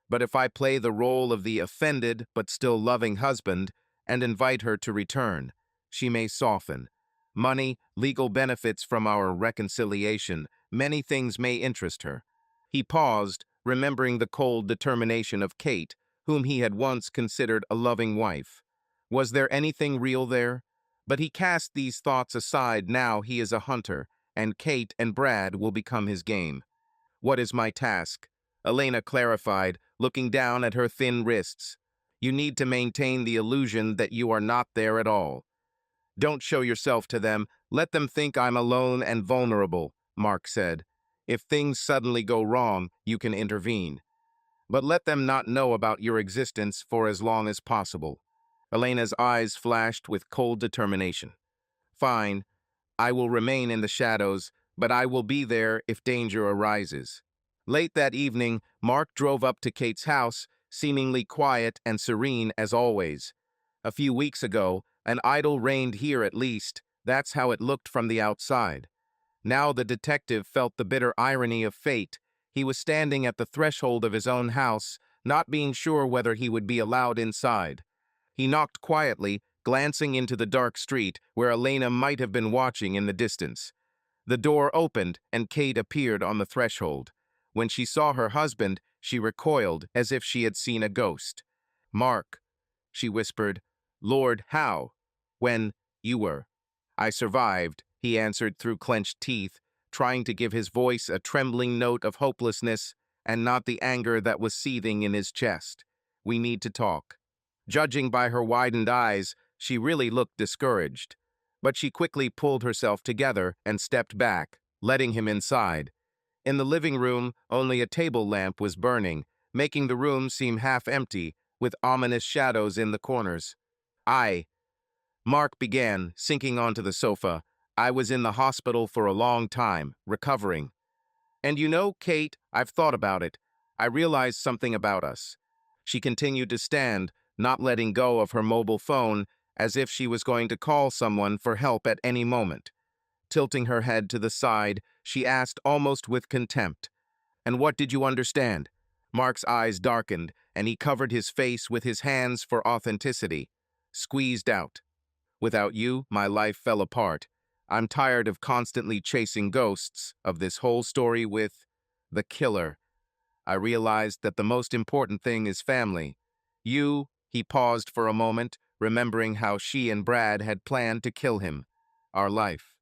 But if I play the role of the offended but still loving husband and invite her to return, she may soften. Money, legal benefits from our reconciliation, many things may interest her. He paused, remembering the cold determination of Kate, whom he had once considered a loving wife. Was there anything real there? But he cast these thoughts aside. Now he is a hunter, and Kate and Brad will become his game. What is my task? Elena clarified, looking down at her thin wrists. You need to maintain the illusion that you are not there at all. Don't show yourself to them. Let them think I'm alone and vulnerable, Mark said. If things suddenly go wrong, you can intervene. But let them not know about your existence for as long as possible. Elena's eyes flashed with cold determination. Fine, I will remain in the shadows, but I will be there if danger arises. Late that evening, Mark drove up to Kate's house, seemingly quiet and serene as always. A few weeks ago, an idyll reigned here at least. That's how it looked from the outside. Now the detective felt the bitter irony of fate. He was standing at the threshold of his own house, not being sure whether he would be allowed inside. He knocked quietly, glancing into the dark street where Elena might have been watching in the distance. The door opened, and Kate appeared on the threshold. When she saw her husband, she recoiled as if she had seen a ghost. "Mark," she whispered. "Lord, how?" "When you were." "I survived," he answered through clenched teeth, trying to give his voice a trembling note of hopelessness and not the anger that was seething in his chest. "We need to talk." Judging by her widened eyes, she really looked discouraged. But she quickly pulled herself together and stepped back, letting him inside. In the living room, only a table lamp was burning, making the room seem half empty, with ominous shadows in the corners. "I," Mark began, sinking onto the sofa. "I was in the hospital for a long time, recovering. And you know, Kate, I've thought about it. I realized something about us." She continued to stand, not letting go of her mobile phone, as if she was going to call someone for help at any moment. Tilting her head to the side, she asked almost with contempt, "And what did you understand?" Mark's eyes darkened, and he covered his face with his hands for authenticity. Squeezed out. "Without you, my life fell apart. I'm tired of constantly chasing ghosts, of this whole story with the killer. I realized that the most important thing is family. You," he paused for a moment, remembering how she and Brad had planned to kill him. "Our life."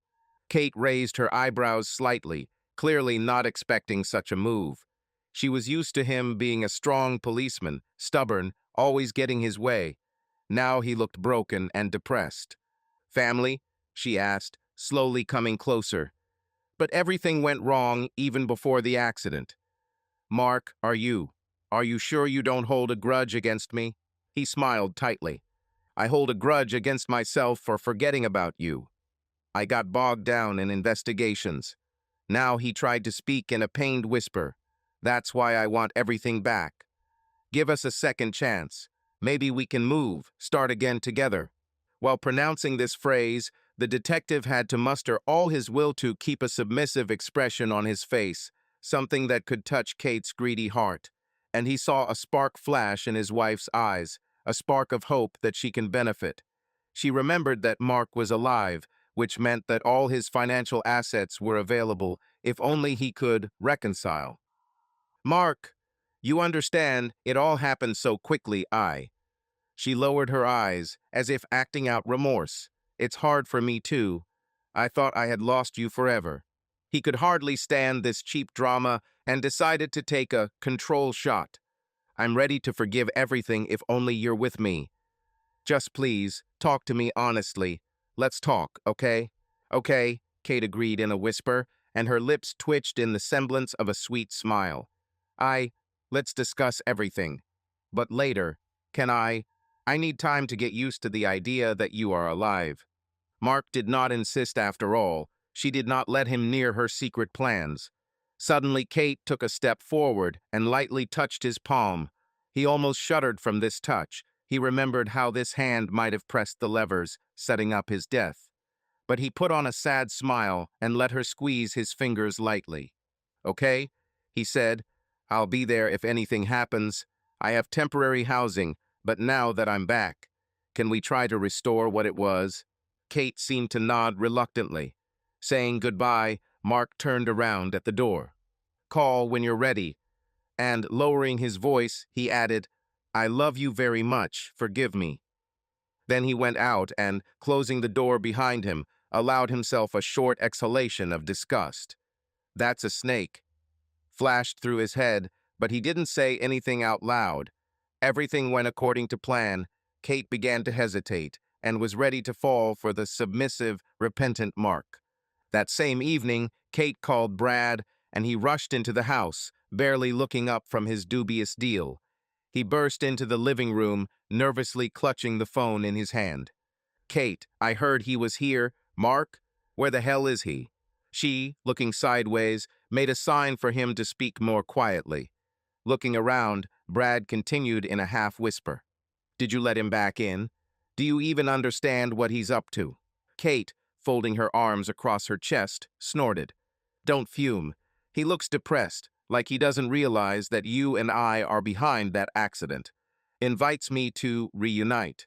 Kate raised her eyebrows slightly, clearly not expecting such a move. She was used to him being a strong policeman, stubborn, always getting his way. Now he looked broken and depressed. "Family?" she asked, slowly coming closer. "But everything went wrong even before the accident. Mark, are you sure you don't hold a grudge against me?" He smiled tightly. "I hold a grudge against myself for forgetting about you. I got bogged down in investigations." Now he tried to speak in a pained whisper. "That's why I want everything back. Give us a second chance. Maybe we can start again together." While pronouncing this phrase, the detective had to muster all his will to keep a submissive expression on his face, something that could touch Kate's greedy heart. And he saw a spark flash in his wife's eyes, a spark of hope that she can benefit. She remembered that Mark was alive, which meant that all his financial assets were available if only he could reconcile. "Mark, you understand, it all happened so quickly, She lowered her eyes, as if acting out remorse. "It's hard for me, too. I thought I had lost you forever." He could hardly stand this cheap drama and decided to take a control shot. "I'm ready to forgive everything if only you're with me. Just please, talk to me honestly. Let's talk, okay?" "Okay," Kate agreed in a whisper, and her lips twitched in the semblance of a sweet smile. Let's discuss everything. But later, can I need time to get used to the idea that you are alive." Mark did not insist after all. She did not let him near her secret plans. Suddenly, Kate took a step forward and lightly touched his palm. He almost shuddered from this touch. He remembered how this hand might have pressed the levers, setting up his death. But he put on a sad smile and let her squeeze his fingers lightly. "Okay," he said. "I'll be there if anything happens. I have temporary housing, but now that I'm back, can we try to restore what it was?" Kate seemed to nod reluctantly. Saying goodbye, Mark turned around at the door. "Call when you're ready." And, lowering his voice, he added, "I love you very much. Forgive me." Then he went out and, closing the door behind him, allowed himself a short exhalation of disgust. "That's a snake," flashed through his head, but he didn't say anything out loud. Everything went according to plan. Kate began to hesitate and was ready to fall for the submissive, repentant Mark. That same evening, Kate called Brad, and he rushed into the house, barely looking up from his dubious deal. He burst into the living room, nervously clutching the phone in his hand. "Kate, I heard he was here. Mark? Where the hell is he?" She, looking sideways, made a sign for him to speak more quietly. Looking around, Brad continued in a half-whisper. "Did you let him back in? Do you even understand what he's up to?" Kate, folding her arms across her chest, snorted. "Don't fume. He looks depressed, like he doesn't realize that you and I are behind that accident. Invites me to reunite.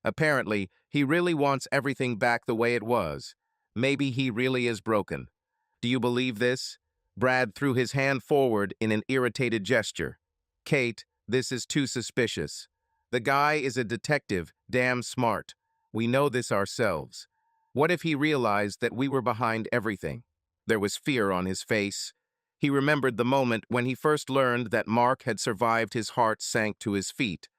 Apparently, he really wants everything back the way it was. Maybe he really is broken. Do you believe this?" Brad threw his hand forward in an irritated gesture. "Kate, this is too suspicious. The guy is a detective, damn smart. We know this ourselves. What if he realized that we were behind everything?" There was fear on his face. He remembered the moment when he first learned that Mark had survived. His heart sank to his feet.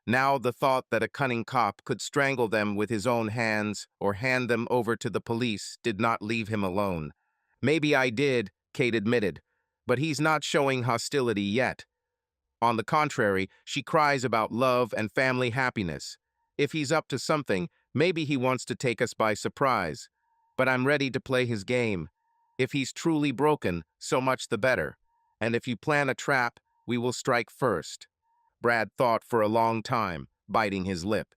Now the thought that a cunning cop could strangle them with his own hands or hand them over to the police did not leave him alone. "Maybe I did," Kate admitted, "but he's not showing hostility yet. On the contrary, she cries about love and family happiness. If he's up to something, maybe he wants to take us by surprise. But I'm ready to play his game. If he's truly broken, so much the better. And if you plan a trap, we will strike first." Brad thought for a long time, biting his lip.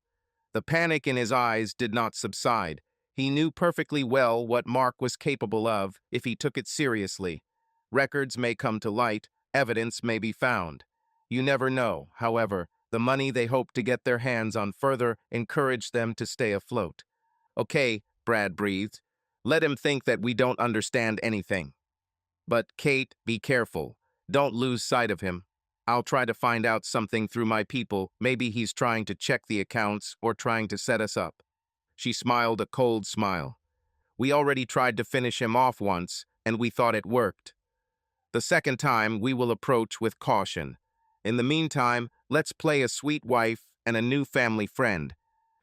The panic in his eyes did not subside. He knew perfectly well what Mark was capable of if he took it seriously. Records may come to light, evidence may be found. You never know. However, the money they hope to get their hands on further encouraged them to stay afloat. "Okay," Brad breathed. "Let him think that we don't understand anything. But, Kate, be careful. Don't lose sight of him. I'll try to find out something through my people. Maybe he's trying to check the accounts or trying to set us up." She smiled a cold smile. "We already tried to finish him off once, and we thought it worked. The second time, we will approach with caution. In the meantime, let's play a sweet wife and a new family friend."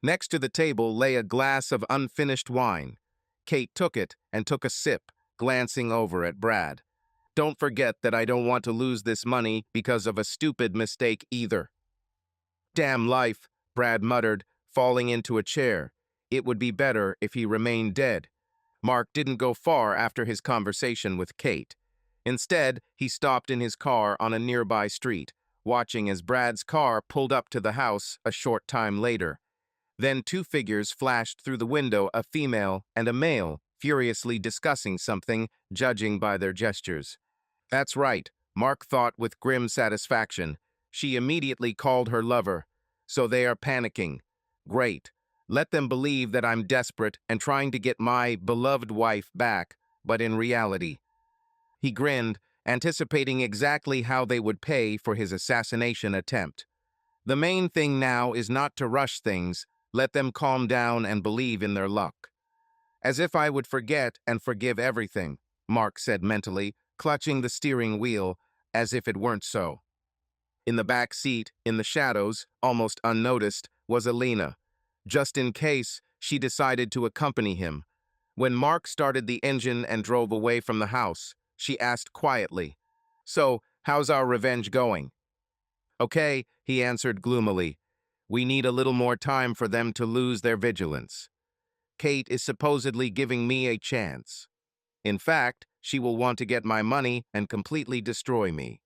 Next to the table lay a glass of unfinished wine. Kate took it and took a sip, glancing over at Brad. "Don't forget that I don't want to lose this money because of a stupid mistake either." "Damn life," Brad muttered, falling into a chair. It would be better if he remained dead. Mark didn't go far after his conversation with Kate. Instead, he stopped in his car on a nearby street, watching as Brad's car pulled up to the house a short time later. Then two figures flashed through the window, a female and a male, furiously discussing something, judging by their gestures. "That's right," Mark thought with grim satisfaction. She immediately called her lover. "So they are panicking. Great. Let them believe that I'm desperate and trying to get my beloved wife back, but in reality." He grinned, anticipating exactly how they would pay for his assassination attempt. "The main thing now is not to rush things. Let them calm down and believe in their luck." "As if I would forget and forgive everything," Mark said mentally, clutching the steering wheel as if it weren't so. In the back seat, in the shadows, almost unnoticed, was Elena. Just in case, she decided to accompany him. When Mark started the engine and drove away from the house, she asked quietly, "So, how's our revenge going?" "Okay," he answered gloomily. "We need a little more time for them to lose their vigilance. Kate is supposedly giving me a chance. In fact, she will want to get my money and completely destroy me.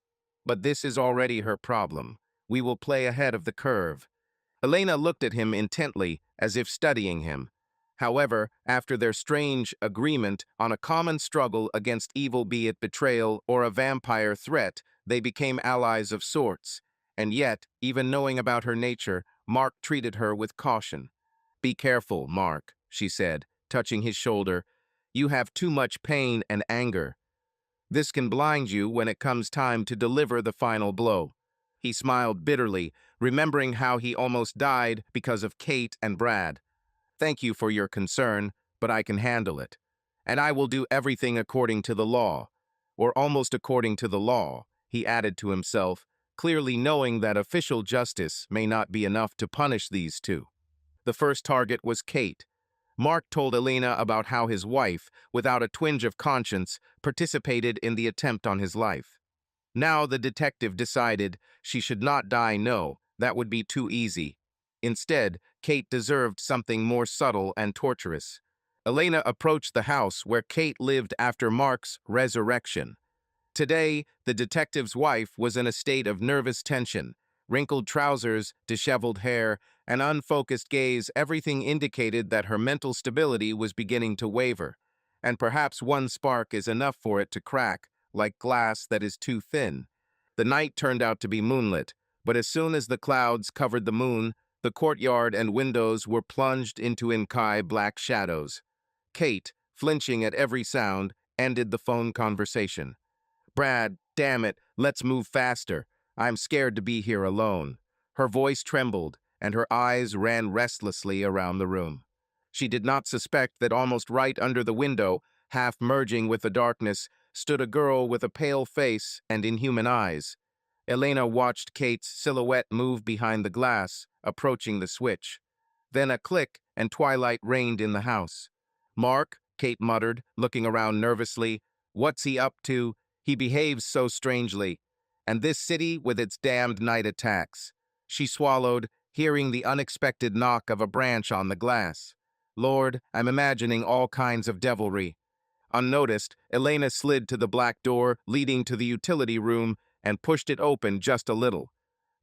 But this is already her problem. We will play ahead of the curve." Elena looked at him intently, as if studying him. However, after their strange agreement on a common struggle against evil, be it betrayal or a vampire threat, they became allies of sorts. And yet, even knowing about her nature, Mark treated her with caution. "Be careful, Mark," she said, touching his shoulder. "You have too much pain and anger. This can blind you when it comes time to deliver the final blow." He smiled bitterly, remembering how he almost died because of Kate and Brad. "Thank you for your concern, but I can handle it. And I will do everything according to the law, or almost according to the law, he added to himself, clearly knowing that official justice may not be enough to punish these two. The first target was Kate. Mark told Elena about how his wife, without a twinge of conscience, participated in the attempt on his life. Now the detective decided she should not die, no, that would be too easy. Instead, Kate deserved something more subtle and torturous. Elena approached the house where Kate lived after Mark's resurrection. Today, the detective's wife was in a state of nervous tension. Wrinkled trousers, disheveled hair, an unfocused gaze, everything indicated that her mental stability was beginning to waver. And perhaps one spark is enough for it to crack, like glass that is too thin. The night turned out to be moonlit, but as soon as the clouds covered the moon, the courtyard and windows were plunged into inky black shadows. Kate, flinching at every sound, ended the phone conversation. Brad, damn it, let's move faster. I'm scared to be here alone. Her voice trembled, and her eyes ran restlessly around the room. She did not suspect that almost right under the window, half merging with the darkness, stood a girl with a pale face and inhuman eyes. Elena watched Kate's silhouette move behind the glass, approaching the switch. Then a click, and twilight reigned in the house. Mark, Kate muttered, looking around nervously. What's he up to? He behaves so strangely. And this city with its damned night attacks. She swallowed, hearing the unexpected knock of a branch on the glass. Lord, I'm imagining all kinds of devilry. Unnoticed, Elena slid to the black door leading to the utility room and pushed it open just a little.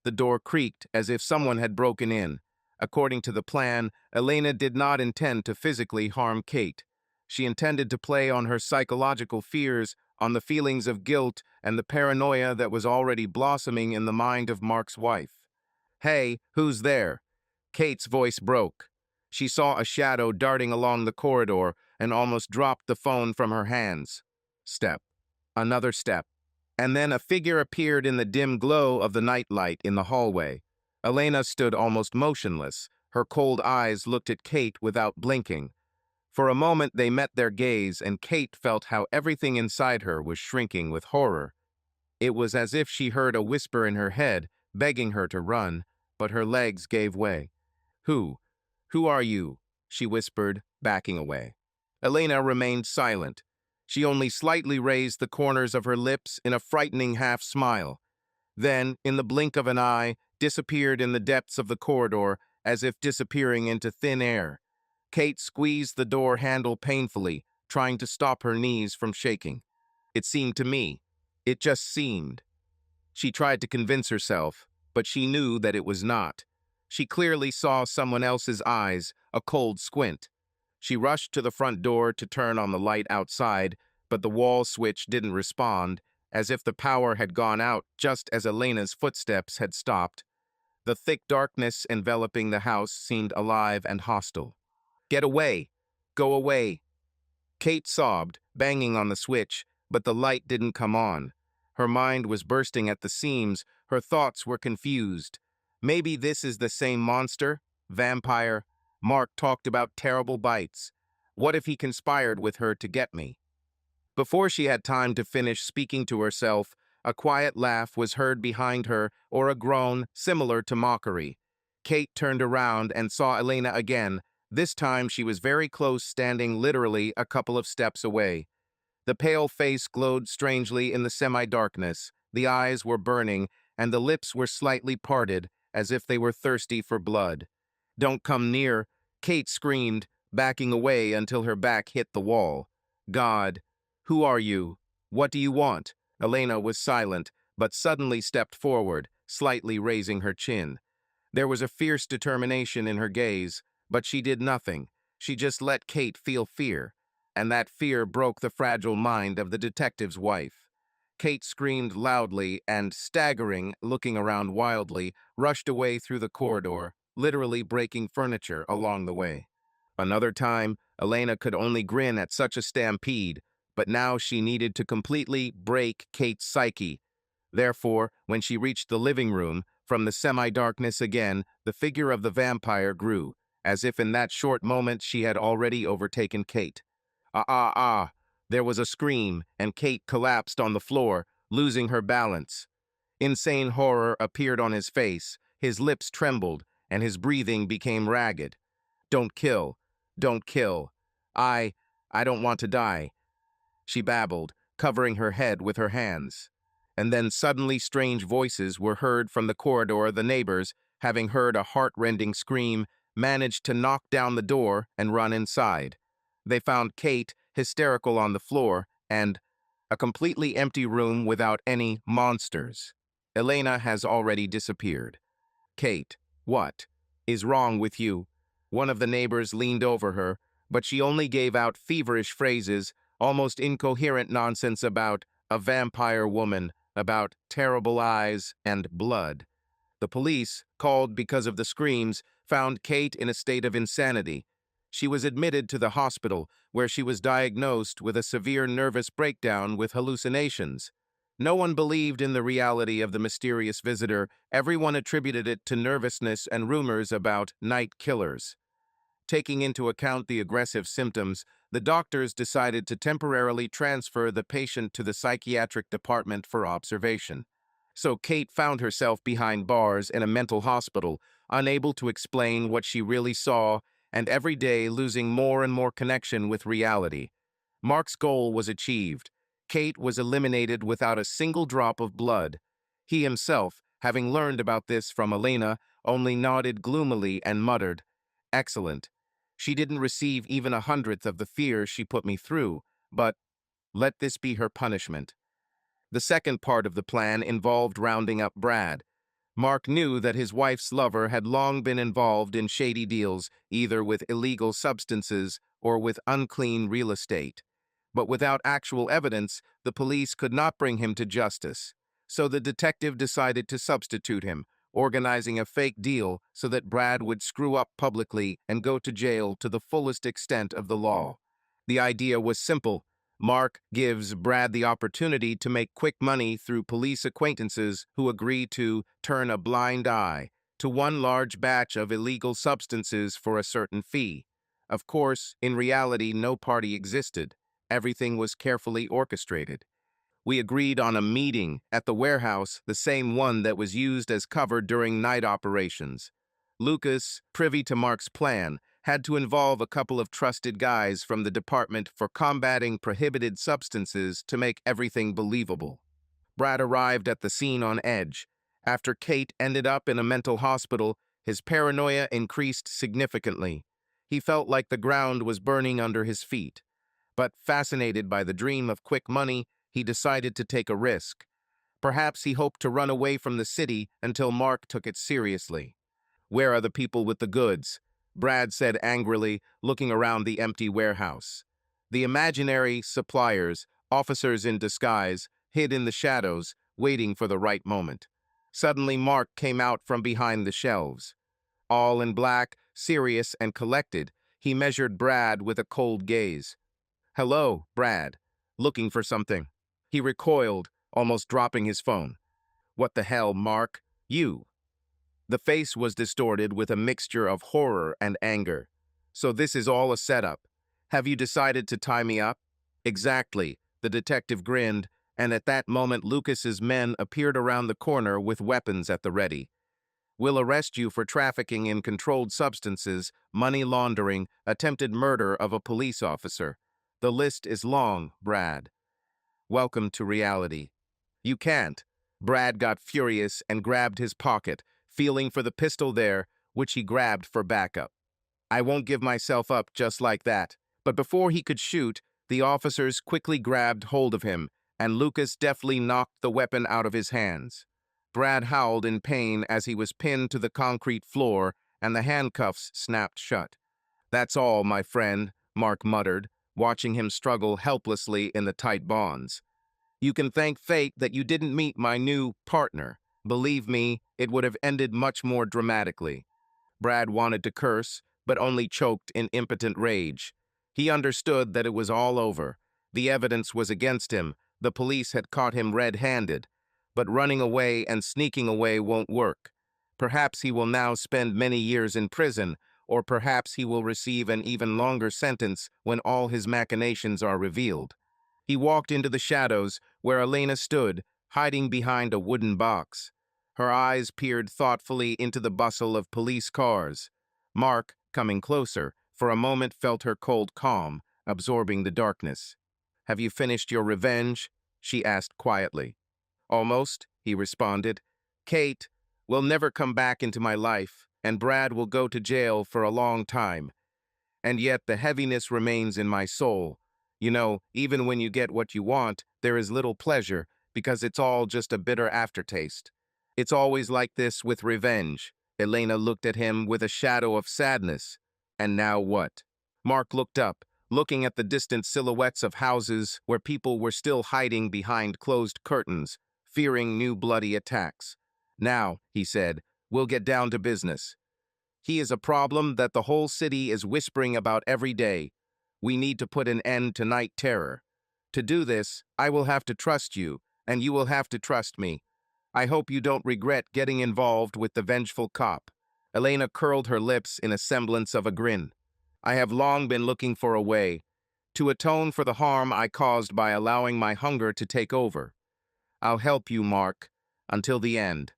The door creaked as if someone had broken in. According to the plan, Elena did not intend to physically harm Kate. She intended to play on her psychological fears, on the feelings of guilt and the paranoia that was already blossoming in the mind of Mark's wife. Hey, who's there? Kate's voice broke. She saw a shadow darting along the corridor and almost dropped the phone from her hands. Step. Another step. And then a figure appeared in the dim glow of the nightlight in the hallway. Elena stood almost motionless. Her cold eyes looked at Kate without blinking. For a moment they met their gaze, and Kate felt how everything inside her was shrinking with horror. It was as if she heard a whisper in her head, begging her to run, but her legs gave way. Who? Who are you? She whispered, backing away. Elena remained silent. She only slightly raised the corners of her lips in a frightening half-smile. Then, in the blink of an eye, disappeared in the depths of the corridor, as if disappearing into thin air. Kate squeezed the door handle painfully, trying to stop her knees from shaking. It seemed to me. It just seemed. She tried to convince herself, but she knew that it was not. She clearly saw someone else's eyes, a cold squint. She rushed to the front door to turn on the light outside, but the wall switch didn't respond, as if the power had gone out just as Elena's footsteps had stopped. The thick darkness enveloping the house seemed alive and hostile. Get away! Go away! Kate sobbed, banging on the switch, but the light didn't come on. Her mind was bursting at the seams, her thoughts were confused. Maybe this is the same monster? Vampire? Mark talked about terrible bites. What if he conspired with her to get me? Before she had time to finish speaking to herself, a quiet laugh was heard behind her, or a groan similar to mockery. Kate turned around and saw Elena again. This time she was very close, standing literally a couple of steps away. The pale face glowed strangely in the semi-darkness. The eyes were burning, and the lips were slightly parted, as if they were thirsty for blood. Don't come near, Kate screamed, backing away until her back hit the wall. God, who are you? What do you want? Elena was silent, but suddenly stepped forward, slightly raising her chin. There was a fierce determination in her gaze, but she did nothing. She just let Kate feel fear, and that fear broke the fragile mind of the detective's wife. Kate screamed loudly and, staggering, looking around wildly, rushed away through the corridor, literally breaking furniture along the way. Another time, Elena could only grin at such a stampede, but now she needed to completely break Kate's psyche. Therefore, when she reached the living room, from the semi-darkness again, the figure of the vampire grew, as if in that short moment she had already overtaken Kate. Ah, ah, ah! There was a scream, and Kate collapsed on the floor, losing her balance. Insane horror appeared on his face, his lips trembled, and his breathing became ragged. Don't kill. Don't kill. I I don't want to die, she babbled, covering her head with her hands. And then suddenly strange voices were heard from the corridor. The neighbors, having heard a heart-rending scream, managed to knock down the door and run inside. They found Kate hysterical on the floor and a completely empty room without any monsters. Elena has already disappeared. Kate, what is wrong with you? One of the neighbors leaned over her, but she only gave out feverish phrases, almost incoherent nonsense about a vampire woman, about terrible eyes and blood. The police, called because of the screams, found Kate in a state of insanity. She was admitted to the hospital, where she was diagnosed with a severe nervous breakdown with hallucinations. No one believed in the reality of the mysterious visitor. Everyone attributed it to nervousness and rumors about night killers. Taking into account the aggressive symptoms, the doctors decided to temporarily transfer the patient to the psychiatric department for observation. So Kate found herself behind bars in a mental hospital, unable to explain what she really saw, and every day losing more and more connection with reality. Mark's goal was achieved. Kate was eliminated without a single drop of blood. He himself, having learned about this from Elena, only nodded gloomily and muttered, "Excellent. She didn't receive even 1/100th of the fear she put me through, but let this be her punishment." The second part of the plan involved rounding up Brad. Mark knew that his wife's lover had long been involved in shady deals, either with illegal substances or with unclean real estate. But without actual evidence, the police could not bring him to justice. So the detective decided to substitute him, organizing a fake deal so that Brad would screw up publicly and go to jail to the fullest extent of the law. The idea was simple. Mark gives Brad the opportunity to make quick money through police acquaintances who agree to turn a blind eye to one large batch of illegal substances for a certain fee. Of course, in reality, no party existed. Everything was carefully orchestrated. We agreed on a meeting at the warehouse, the same one that was used as cover during night operations. Lucas, privy to Mark's plan, had to involve a couple of trusted guys from the Department for Combating Prohibited Substances to make everything believable. Brad arrived at the scene on edge. After Kate ended up in a mental hospital, his paranoia increased significantly. He felt like the ground was burning under his feet. But fascinated by the dream of quick money, he decided to take a risk. Perhaps he hoped to run away from the city until Mark took it seriously. "Where are the people with the goods?" Brad said angrily, looking around the empty warehouse. The imaginary suppliers, officers in disguise, hid in the shadows, waiting for the right moment. Suddenly Mark came out from behind the shelves. All in black, serious and collected, he measured Brad with a cold gaze. "Hello, Brad. Looking for something?" He recoiled, almost dropping his phone. "What the hell, Mark? You?" The face was distorted with a mixture of horror and anger. "So this is all a setup. Have you decided to tie me up?" "Exactly," the detective grinned, and at that moment Lucas's men appeared around the corner with weapons at the ready. "We'll arrest you for trafficking in controlled substances, money laundering, attempted murder of a police officer. The list is long, Brad. Welcome to reality." "You can't." Brad got furious and grabbed his pocket, feeling for the pistol there, which he grabbed for backup. "I won't give myself up just like that." But before he could shoot, the officers quickly grabbed hold of him, and Lucas deftly knocked the weapon out of his hands. Brad howled in pain as he was pinned to the concrete floor, and the handcuffs snapped shut. "That's all, my friend," Mark muttered, watching him struggle helplessly in the tight bonds. "You can thank fate that you didn't meet my new partner. Believe me, it would have ended much more dramatically." Brad wanted to curse, but only choked in impotent rage. He understood that it was all over. The evidence was against him. The police had caught him red-handed. But running away and sneaking away won't work. Perhaps he will now spend many years in prison, or perhaps he will receive an even longer sentence when all his machinations are revealed. He walked into the shadows where Elena stood, hiding behind a wooden box. Her eyes peered thoughtfully into the bustle of police cars. Mark, coming closer, for a moment felt her cold calm, absorbing the darkness. "Have you finished your revenge?" she asked quietly. "Almost," he responded. "Kate will never come back into my life, and Brad will go to jail for a long time. And yet the heaviness remains in my soul. You know, even when you get what you want, there is little pleasure, because it's all just a bitter aftertaste. It's always like this with revenge." Elena looked at him with a shadow of sadness. "And now what?" Mark looked up, looking at the distant silhouettes of houses where people were still hiding behind closed curtains, fearing new bloody attacks. "Now," he said, "we'll get down to business. He is a problem that the whole city is whispering about every day. We need to put an end to night terror. To do this, I will have to trust you, and you will have to trust me. I hope you don't regret getting involved with the vengeful cop." Elena curled her lips in a semblance of a grin. "I have long been looking for a way to atone for the harm I caused by allowing my hunger to take over. I'll help you, Mark, until the end."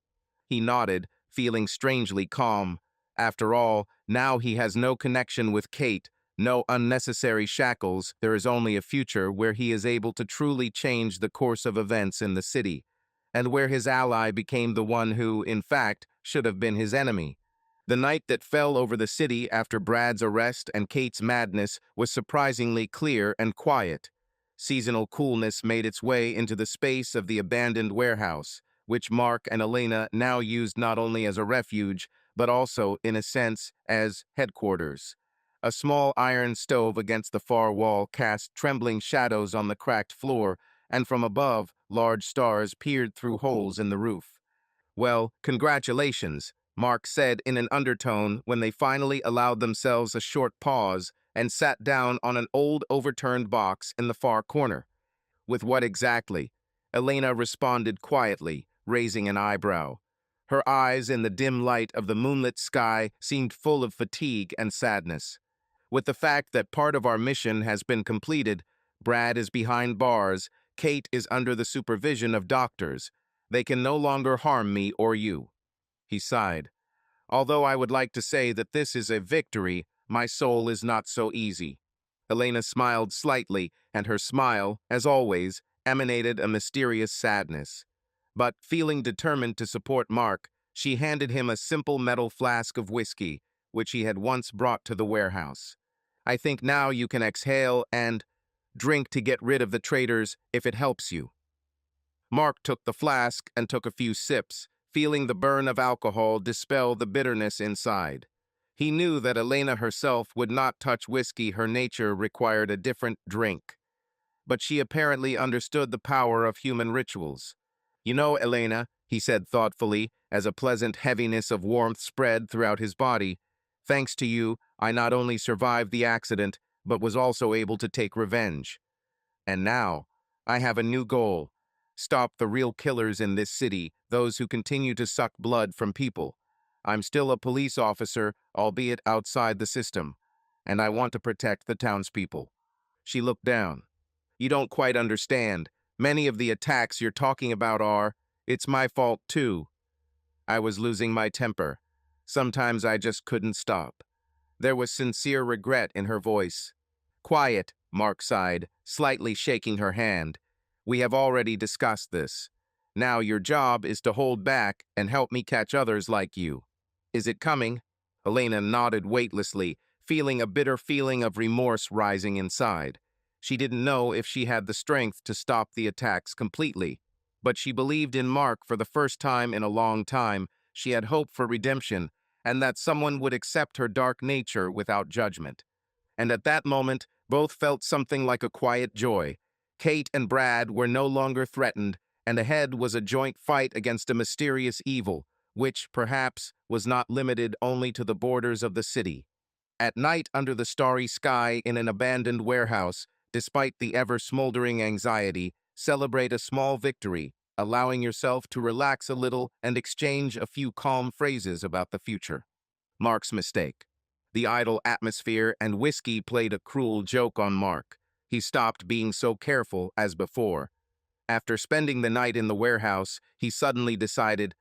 He nodded, feeling strangely calm. After all, now he has no connection with Kate, no unnecessary shackles. There is only a future where he is able to truly change the course of events in the city, and where his ally became the one who, in fact, should have been his enemy. The night that fell over the city after Brad's arrest and Kate's madness was surprisingly clear and quiet. Seasonal coolness made its way into the space of the abandoned warehouse, which Mark and Elena now used not only as a refuge, but also, in a sense, as headquarters. A small iron stove against the far wall cast trembling shadows on the cracked floor, and from above, large stars peered through holes in the roof. "Well, congratulations," Mark said in an undertone when they finally allowed themselves a short pause and sat down on an old overturned box in the far corner. "With what exactly?" Elena responded quietly, raising an eyebrow. Her eyes in the dim light of the moonlit sky seemed full of fatigue and sadness. "With the fact that part of our mission has been completed. Brad is behind bars, Kate is under the supervision of doctors. They can no longer harm me or you." He sighed. "Although I would like to say that this is a victory, my soul is not so easy." Elena smiled slightly, and her smile, as always, emanated a mysterious sadness. But, feeling determined to support Mark, she handed him a simple metal flask of whiskey, which he had once brought to the warehouse. "I think now you can exhale and drink to get rid of the traitors if it helps you." Mark took the flask and took a few sips, feeling the burn of alcohol dispel the bitterness inside. He knew that Elena herself would not touch whiskey. Her nature required a different drink. But she apparently understood the power of human rituals. "You know, Elena," he said thoughtfully, as a pleasant heaviness of warmth spread throughout his body, "thanks to you, I not only survived the accident, but was also able to take revenge. And now, I have a new goal. Stop the real killers in this city, those who continue to suck blood from people. I'm still a police officer, albeit outside the system, and I want to protect the townspeople." She looked down. "You don't quite understand. Many of the attacks you're talking about it's my fault too. I was losing my temper. Sometimes I just couldn't stop." There was sincere regret in her voice. "Quiet," Mark sighed, slightly shaking her hand. "We have already discussed this. Now your job is to hold back and help me catch others like you. Is it coming?" Elena nodded weightlessly, feeling a bitter feeling of remorse rising inside. She didn't know if she had the strength to stop the attacks completely, but she believed in Mark. For the first time in a long time. She had hope for redemption, and that someone would accept her dark nature without judgment. And at that moment, both felt something like a quiet joy. Kate and Brad were no longer threatened, and ahead was a joint fight against a mysterious evil, which, perhaps, was not limited only to the borders of the city. At night, under the starry sky in an abandoned warehouse, despite the ever-smoldering anxiety, celebrate a small victory, allowing yourself to relax a little and exchange a few calm phrases about the future. Mark's mistake. The idle atmosphere and whiskey played a cruel joke on Mark. He stopped being so careful as before. After spending the night in the warehouse, he suddenly decided,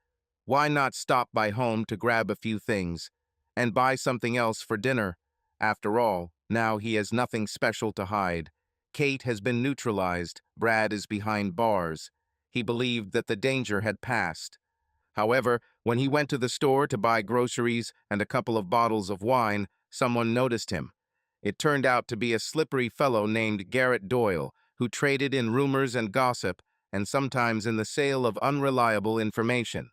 why not stop by home to grab a few things and buy something else for dinner? After all, now he has nothing special to hide. Kate has been neutralized. Brad is behind bars. He believed that the danger had passed. However, when he went to the store to buy groceries and a couple of bottles of wine, someone noticed him. It turned out to be a slippery fellow named Garrett Doyle, who traded in rumors and gossip, and sometimes in the sale of unreliable information.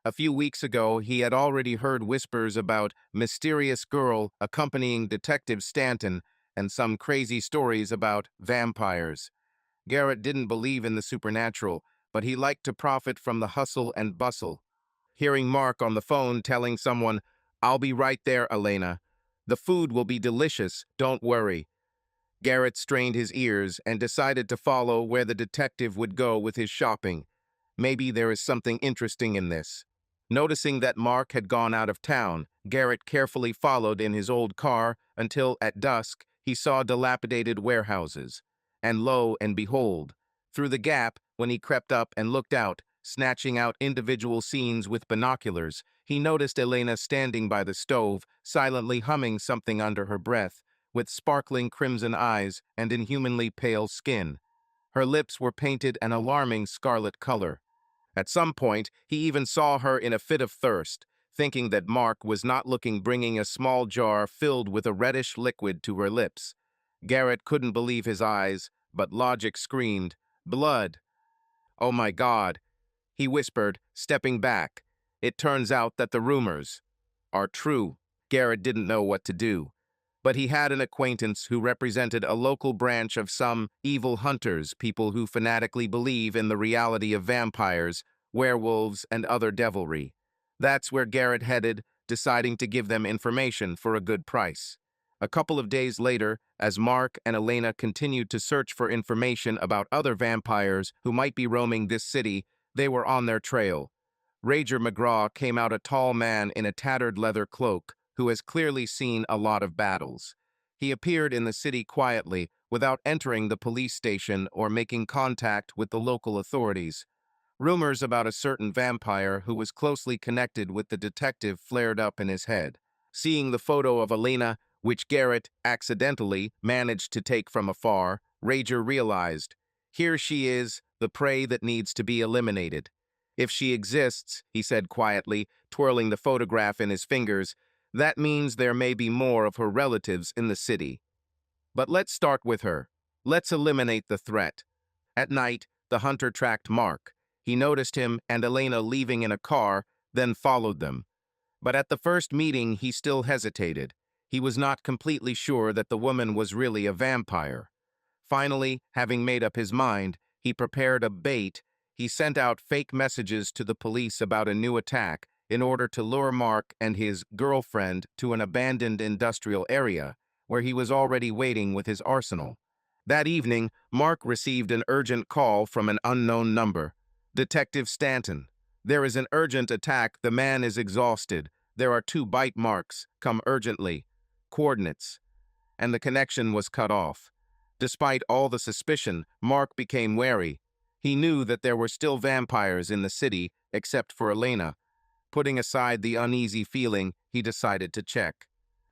A few weeks ago, he had already heard whispers about mysterious girl accompanying Detective Stanton and some crazy stories about vampires. Garrett didn't believe in the supernatural, but he liked to profit from the hustle and bustle. Hearing Mark on the phone telling someone, "I'll be right there, Elena. The food will be delicious, don't worry." Garrett strained his ears and decided to follow where the detective would go with his shopping. Maybe there is something interesting in this. Noticing that Mark had gone out of town, Garrett carefully followed in his old car until, at dusk, he saw dilapidated warehouses. And lo and behold, through the gap, when he crept up and looked out, snatching out individual scenes with binoculars, he noticed Elena standing by the stove, silently humming something under her breath, with sparkling crimson eyes and inhumanly pale skin. Her lips were painted an alarming scarlet color. At some point, he even saw her in a fit of thirst, thinking that Mark was not looking, bringing a small jar filled with a reddish liquid to her lips. Garrett couldn't believe his eyes, but logic screamed, "Blood!" "Oh my God," he whispered, stepping back. It turns out that the rumors are true. Garrett didn't know what to do. But he had an acquaintance who represented a local branch of some evil hunters, people who fanatically believe in the reality of vampires, werewolves, and other devilry. That's where Garrett headed, deciding to give them information for a good price. A couple of days later, as Mark and Elena continued to search for information about other vampires who might be roaming this city, they were on their trail. Rager McGraw came out, a tall man in a tattered leather cloak, who has clearly seen a lot of battles. He appeared in the city quietly, without entering the police station or making contact with the local authorities. Rumors about a certain vampire who was closely connected with the detective flared up in his head. Seeing the photo of Elena, which Garrett accidentally managed to take from afar, Rager realized, here she is, the prey that needs to be eliminated. If she exists, he said quietly, twirling the photograph in his fingers, that means there may be more of her relatives in the city. But let's start with her. Let's eliminate the threat. At night, the hunter tracked Mark. He noticed him and Elena leaving in a car, then followed them. But at the first meeting, he still hesitated. He was not completely sure that the woman was really a vampire. Finally, having made up his mind, he prepared a bait. He sent out fake messages to the police about a new attack in order to lure Mark and his girlfriend to an abandoned industrial area where he was already waiting with his arsenal. That evening, Mark received an urgent call from an unknown number. "Detective Stanton, there is an urgent attack. The man is exhausted. There are 2 bite marks. Come urgently. Coordinates." And the connection was cut off. Despite all the suspicion, Mark became wary. He knew that there were still vampires in the city, except for Elena. Putting aside the uneasy feeling, he decided to check.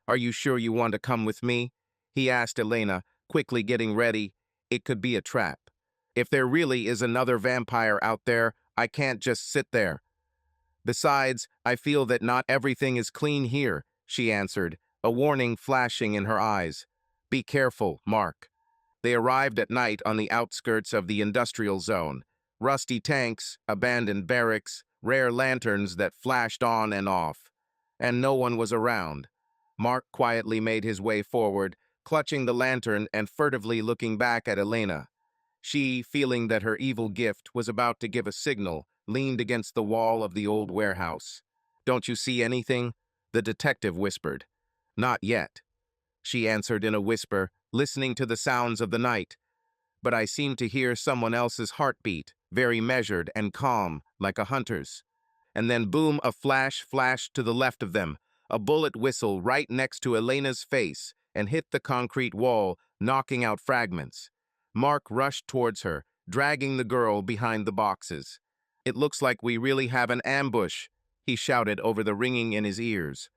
"Are you sure you want to come with me?" he asked Elena, quickly getting ready. It could be a trap. "If there really is another vampire out there, I can't just sit there. Besides, I feel that not everything is clean here," she answered, a warning flashing in her eyes. "Be careful, Mark." They arrived at night on the outskirts of the industrial zone. Rusty tanks, abandoned barracks, rare lanterns that flashed on and off. And no one was around. Mark quietly made his way forward, clutching the lantern and furtively looking back at Elena. She, feeling that her evil gift was about to give a signal, leaned against the wall of the old warehouse. "Don't you see anything?" the detective whispered. "Not yet," she answered in a whisper, listening to the sounds of the night. "But I seem to hear someone else's heartbeat, very measured and calm, like a hunter's." And then boom, a flash flashed to the left of them. A bullet whistled right next to Elena's face and hit the concrete wall, knocking out fragments. Mark rushed towards her, dragging the girl behind the boxes. "It looks like we really have an ambush," he shouted over the ringing in his ears.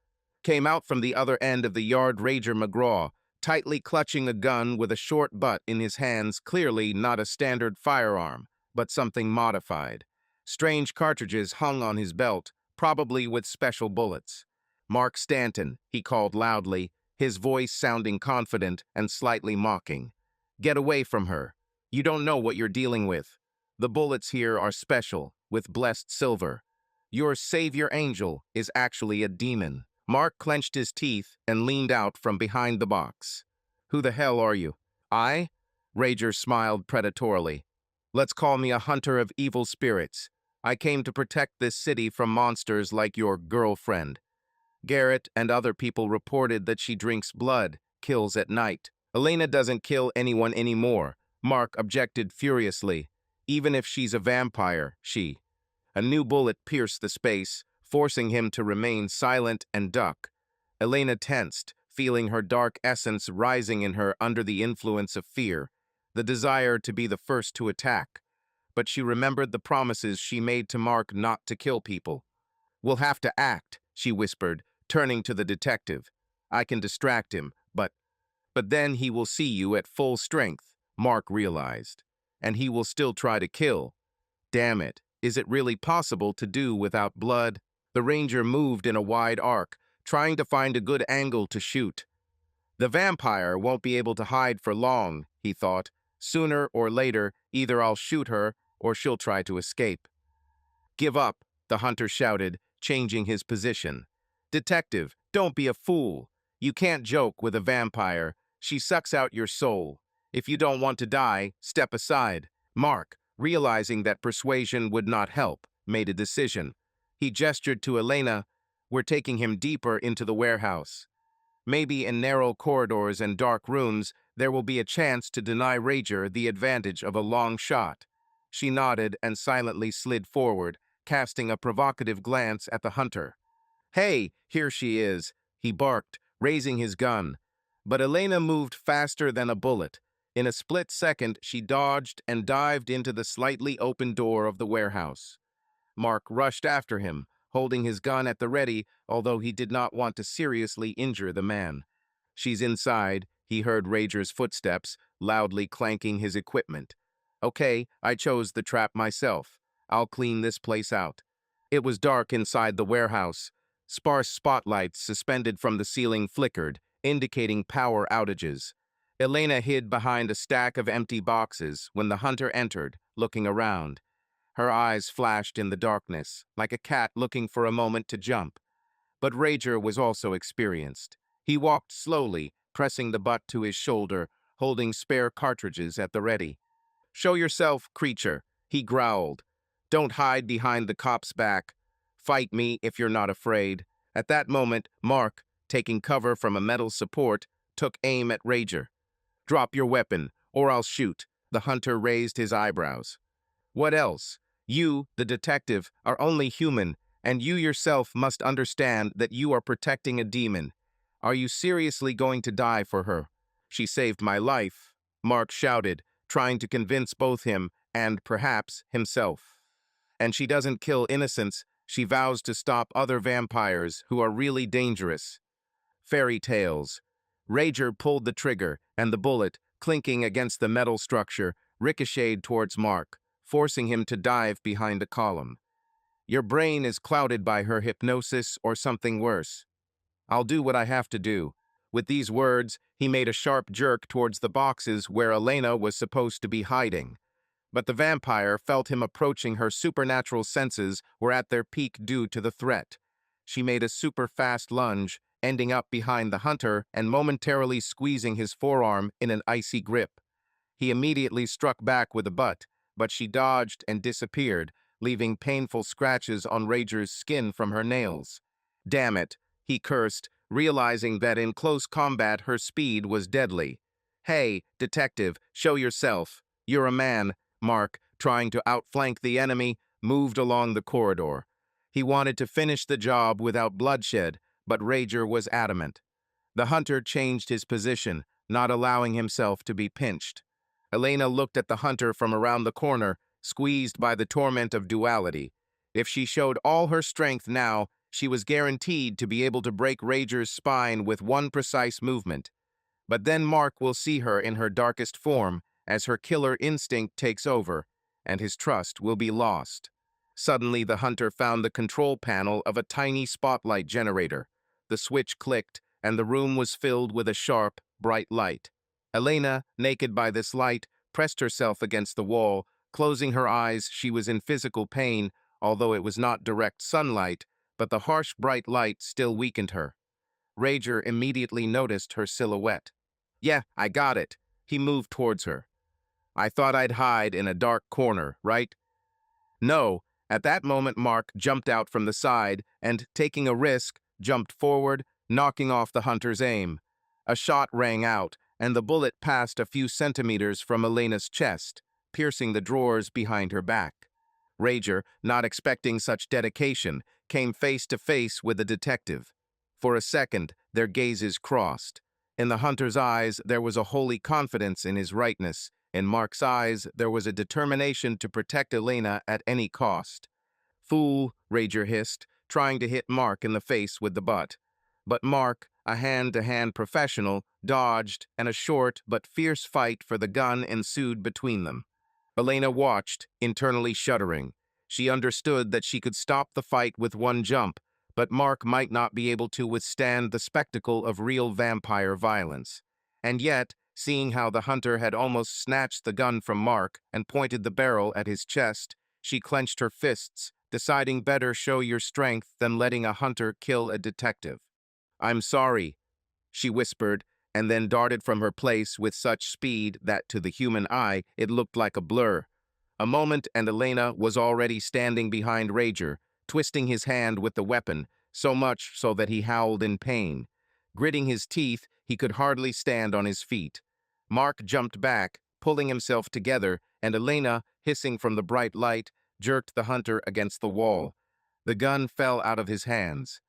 Came out from the other end of the yard Rager McGraw, tightly clutching a gun with a short butt in his hands, clearly not a standard firearm, but something modified. Strange cartridges hung on his belt, probably with special bullets. "Mark Stanton," he called loudly, his voice sounding confident and slightly mocking. "Get away from her. You don't know what you're dealing with. The bullets here are special, with blessed silver. Your savior angel is actually a demon." Mark clenched his teeth and leaned out from behind the box. "Who the hell are you?" "I?" Rager smiled predatorily. "Let's call me a hunter of evil spirits. I came to protect this city from monsters like your girlfriend. Garrett and other people reported that she drinks blood, kills at night." "Elena doesn't kill anyone anymore," Mark objected furiously. "Even if she's a vampire, she..." A new bullet pierced the space, forcing him to remain silent and duck. Elena tensed, feeling her dark essence rising in her under the influence of fear, the desire to be the first to attack. But she remembered the promises she made to Mark not to kill people. "We'll have to act," she whispered, turning to the detective. "I can distract him, but then he will see you at full strength," Mark realized. "And he will still try to kill. Damn it, is it really possible to do without blood?" The ranger moved in a wide arc, trying to find a good angle to shoot. "The vampire won't be able to hide for long," he thought. "Sooner or later, either I'll shoot her or she'll try to escape." "Give up," the hunter shouted, changing his position. "Detective, don't be a fool. You can't joke with a vampire. She sucks out your soul. If you don't want to die, step aside." Mark, realizing that persuasion would not help, made a decision. He gestured to Elena. "We're taking him deeper into the warehouse. Maybe in narrow corridors and dark rooms, there will be a chance to deny Rager the advantage of a long shot." She nodded and silently slid forward, casting a provocative glance at the hunter. "Hey, here she is," he barked, raising his gun. But Elena moved faster than a bullet. In a split second, she dodged and dived into the slightly open door of the warehouse. Mark rushed after him, holding his gun at the ready, although he did not want to seriously injure the man. "She's inside," he heard Rager's footsteps, loudly clanking his equipment. "Okay, I chose the trap myself. I'll clean this place out." It was dark inside the warehouse. Sparse spotlights suspended from the ceiling flickered, indicating power outages. Elena hid behind a stack of empty boxes when the hunter entered, looking around. Her eyes flashed in the darkness, like a cat looking for a moment to jump. But Rager was also experienced. He walked slowly, pressing the butt to his shoulder, holding spare cartridges at the ready. "Show yourself, creature," he growled. "Don't hide behind the cop's back. Fight me if you're not afraid." At that moment, Mark, taking cover from a metal support, took aim at Rager. "Drop your weapon, or I'll shoot." The hunter raised his eyebrows. "What else? You, the detective, are only human, and you yourself must understand that you are protecting a demon. Are you seriously going to die for her?" "She saved my life," Mark shouted, trying to convince both him and, perhaps, himself. "And she doesn't kill innocents. She vows to stop other vampires who are really dangerous." Fairy tales. Rager pulled the trigger, and the bullet, clinking against the metal structure, ricocheted towards Mark, forcing him to dive behind a column. "Your brain is clouded by her hypnosis or something worse. I'll do what I have to do." With these words, he made a sharp jerk towards the boxes where Elena was supposed to be hiding. But the vampire felt him approaching. Her supernatural senses were at their peak due to the threat. She made a super-fast lunge, ending up behind the hunter and momentarily squeezing his forearm in an icy grip. He immediately struck back with a butt, but she dodged and disappeared, leaving painful scratches on Rager's skin from her nails. "Damn it," he cursed, realizing that in close combat her speed was deadly. "Hey, detective, show yourself. You're a man." Mark, trying to outflank the enemy, moved along the corridor. He wanted to finish the job without bloodshed, but Rager was adamant. The hunter changed his position, not allowing himself to be pinched. Elena looked at the hunter from around the corner, squeezed by the torment of duality. If she showed all her strength now, she was guaranteed to be able to break Rager's spine with one precise movement. But then Mark will see her in her darkest form as her killer instinct takes over, and his trust will be lost. Suddenly, the hunter found the control panel of a tiny spotlight generator. The switch clicked, and the room was filled with a sharp, bright light. Elena, naked by this light, pressed herself against the wall. Closing her eyes, she was in physical pain, although it was not direct sunlight, but the harsh, bright light still weakened her. Rager immediately noticed her silhouette. "Yeah, I got it." He moved towards her. "I thought I'd hide in a dark corner, right?" "No." At that moment, Mark jumped out from the side and, taking a risk, jumped forward, knocking off the hunter's aim. A shot rang out, and the bullet passed a few centimeters from Elena's chest, piercing the drawers behind her back. Rager, not expecting such dedication, came face to face with the detective. For a second, their gazes crossed. In the hunter's eyes, there was a holy confidence in his rightness. In Mark's eyes, there was a determination to protect Elena at any cost. "Fool," Rager hissed, trying to hit Mark in the face with the butt. But Mark, a hand-to-hand professional, dodged, and a short but fierce fight for the gun ensued between them. Elena watched, internally shuddering. She understood that she could stop the fight with one jump, but Mark might not be able to withstand the spectacle of real vampire violence. And yet, seeing how the hunter had almost snatched the gun from Mark and pointed the barrel at his chest, she clenched her fists, deciding better show your strength than letting a hunter kill a detective. "I'm sorry," she whispered, and then darted from her place with such speed that to the human eye it looked like a blur. A moment and Elena was already standing behind Rager, twisting his hand with the weapon, so much so that he howled in pain. Gritting his teeth, he could hardly stand on his feet. Mark jumped back, pulling himself together, and Elena, hissing from the bright light, jerked the hunter against the wall. The gun fell out of his hands.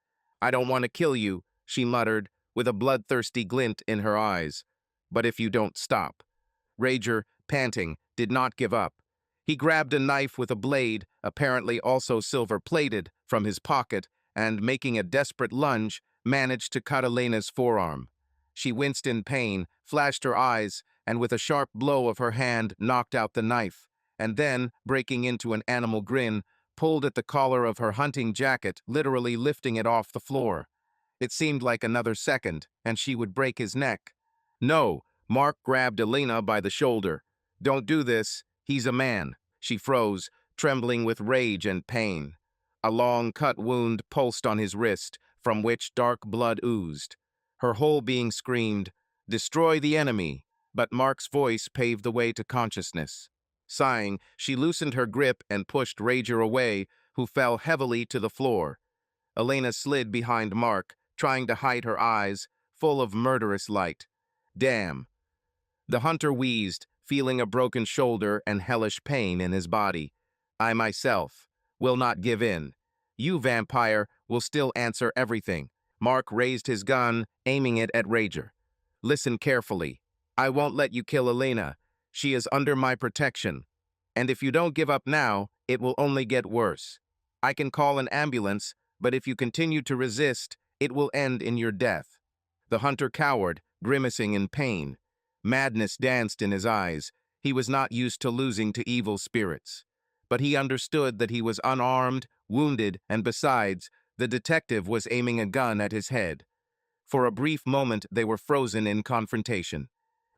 "I don't want to kill you," she muttered, with a bloodthirsty glint in her eyes. "But if you don't stop." Rager, panting, did not give up. He grabbed a knife with a blade, apparently also silver-plated, from his pocket, and, making a desperate lunge, managed to cut Elena's forearm. She winced in pain, flashed her eyes, and with a sharp blow of her hand knocked out the knife, and then, breaking into an animal grin, pulled at the collar of her hunting jacket, literally lifting it off the floor. It seemed like another second, and she would break his neck. "No," Mark grabbed Elena by the shoulder. "Don't do this. He's a man." She froze, trembling with rage and pain. A long cut wound pulsed on his wrist, from which dark blood oozed. Her whole being screamed, "Destroy the enemy!" But Mark's voice paved the way to consciousness. Sighing, she loosened her grip and pushed Rager away, who fell heavily to the floor. Elena slid behind Mark, trying to hide her eyes, full of murderous light. "Damn." The hunter wheezed, feeling a broken shoulder and hellish pain in his body. "I myself will not give in. You, vampire, will still answer everything." Mark raised his gun, aiming it at Rager. "Listen carefully. I won't let you kill Elena. She is under my protection. And if you don't give up now, it will only get worse. I can call an ambulance, but if you continue to resist, it will end in your death." The hunter cowered, grimacing in pain. Madness danced in his eyes. He was not used to losing to evil spirits. But he understood that he was unarmed, wounded, and besides, the detective was aiming a gun at his head. For a brief moment, they were frozen in confrontation.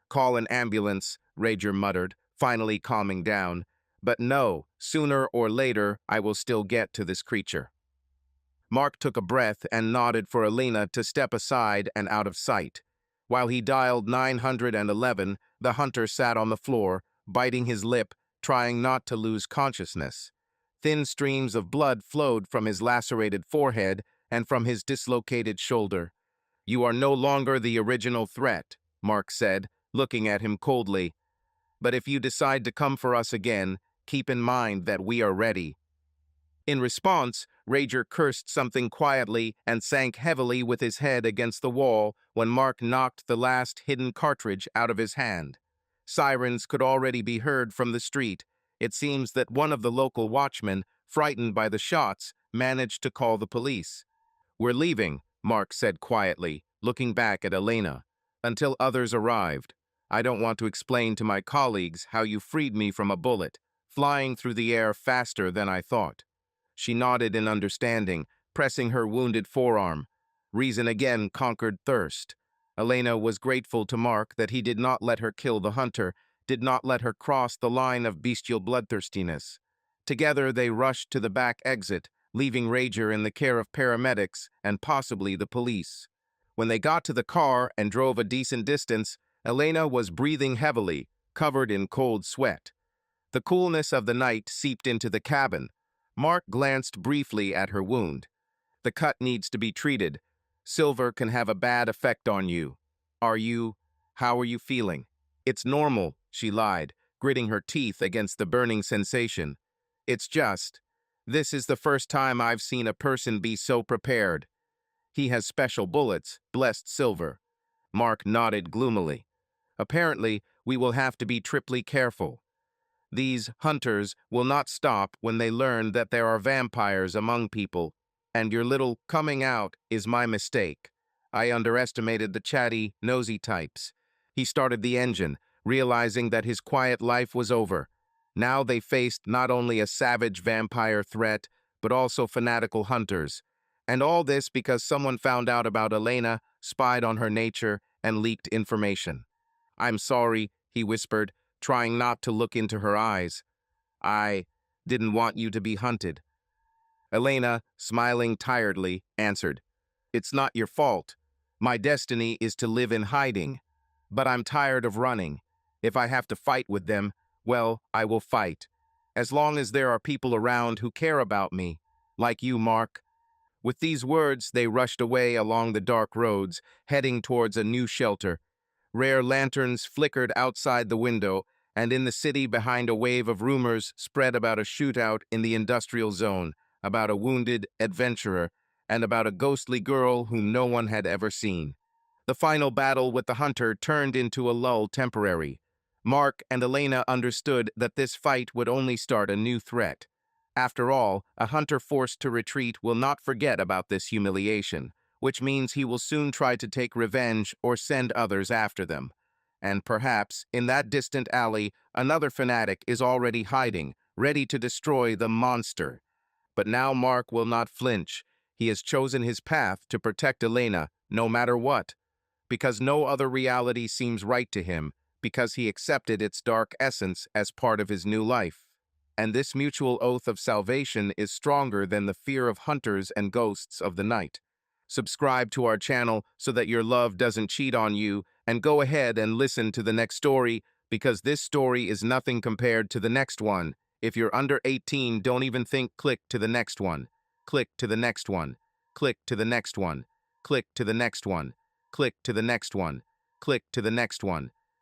"Call an ambulance," Rager muttered, finally calming down. "But no, sooner or later, I will still get to this creature." Mark took a breath and nodded for Elena to step aside and out of sight. While he dialed 911, the hunter sat on the floor, biting his lip, trying not to lose consciousness. Thin streams of blood flowed from his lacerated forehead and from his dislocated shoulder. "You are no longer the original threat," Mark said, looking at him coldly. "But if you decide to come for us again, keep in mind that we are ready." In response, Rager cursed something quietly and sank heavily with his head against the wall when Mark knocked the last hidden cartridge out of his hand. Sirens could already be heard from the street. It seems that one of the local watchmen, frightened by the shots, managed to call the police. "We're leaving," Mark said quietly, looking back at Elena, "until others arrived. I don't want to explain to my colleagues how you freed me from a bullet, flying through the air faster than I thought." She nodded in understanding, pressing her wounded forearm. Reason again conquered thirst. Elena was grateful to Mark that he did not let her kill the hunter, did not let her cross the line of bestial bloodthirstiness. Together they rushed to the back exit, leaving Rager in the care of paramedics and possibly the police. When they got to the car and drove a decent distance, Elena was breathing heavily, covered in cold sweat. The coolness of the night seeped into the cabin. Mark glanced briefly at her wound. "The cut needs to be treated. Silver can have a bad effect on you. How are you feeling?" "It's normal," she lied, gritting her teeth against the burning sensation. "It's just, this is the first time I've seen a person be so prepared. He has special bullets, blessed Silver." Mark nodded gloomily. "Apparently, we will have to be triply careful. These hunters will not stop when they learn that there are vampires among people, and your little coming out is my mistake. I underestimated the chatty, nosy types." He started the engine, realizing that his quiet life was over. Now they faced not only a savage vampire threat, but also fanatical hunters. And all this because someone found out about Elena, spied on her nature, and leaked information. "I'm sorry," he whispered, trying not to look into her eyes. "I didn't want you to be hunted." Elena, smiling tiredly, answered, "It's not your fault. My destiny is to live in hiding. But I'm tired of running. If I have to fight with them, well, I will fight. As long as there are people around who care about me, like you, Mark." With these words, they rushed away along the dark roads, heading towards a new shelter. Rare lanterns flickered outside the window, and in the city behind a wave of rumors spread about a shootout in the industrial zone, about a wounded adventurer, and about a ghostly girl whom no one had ever seen. The final battle with the hunter turned into a lull temporary. Mark and Elena understood that this fight would only start a new threat. After all, a hunter forced to retreat will not forget about this humiliation, which means he will soon try to take revenge or send others after them. And perhaps, in that distant alley, another fanatic is already hiding, ready to destroy the monster. But now Mark will not flinch. He has chosen his path to protect Elena, no matter what. Because no other reality seems right to him, because he accepted its dark essence as part of his new life. And this mutual oath of salvation is stronger than the fear of hunters and ghosts of the night. Subscribe to our channel so that your love doesn't cheat on you, and go ahead and listen to the next story, because this story is nothing compared to the next one. If you're under 18, don't even think. Click to the next one. Click to the next one. Click to the next one. Click to the next one. Click to the next one. Click to the next one.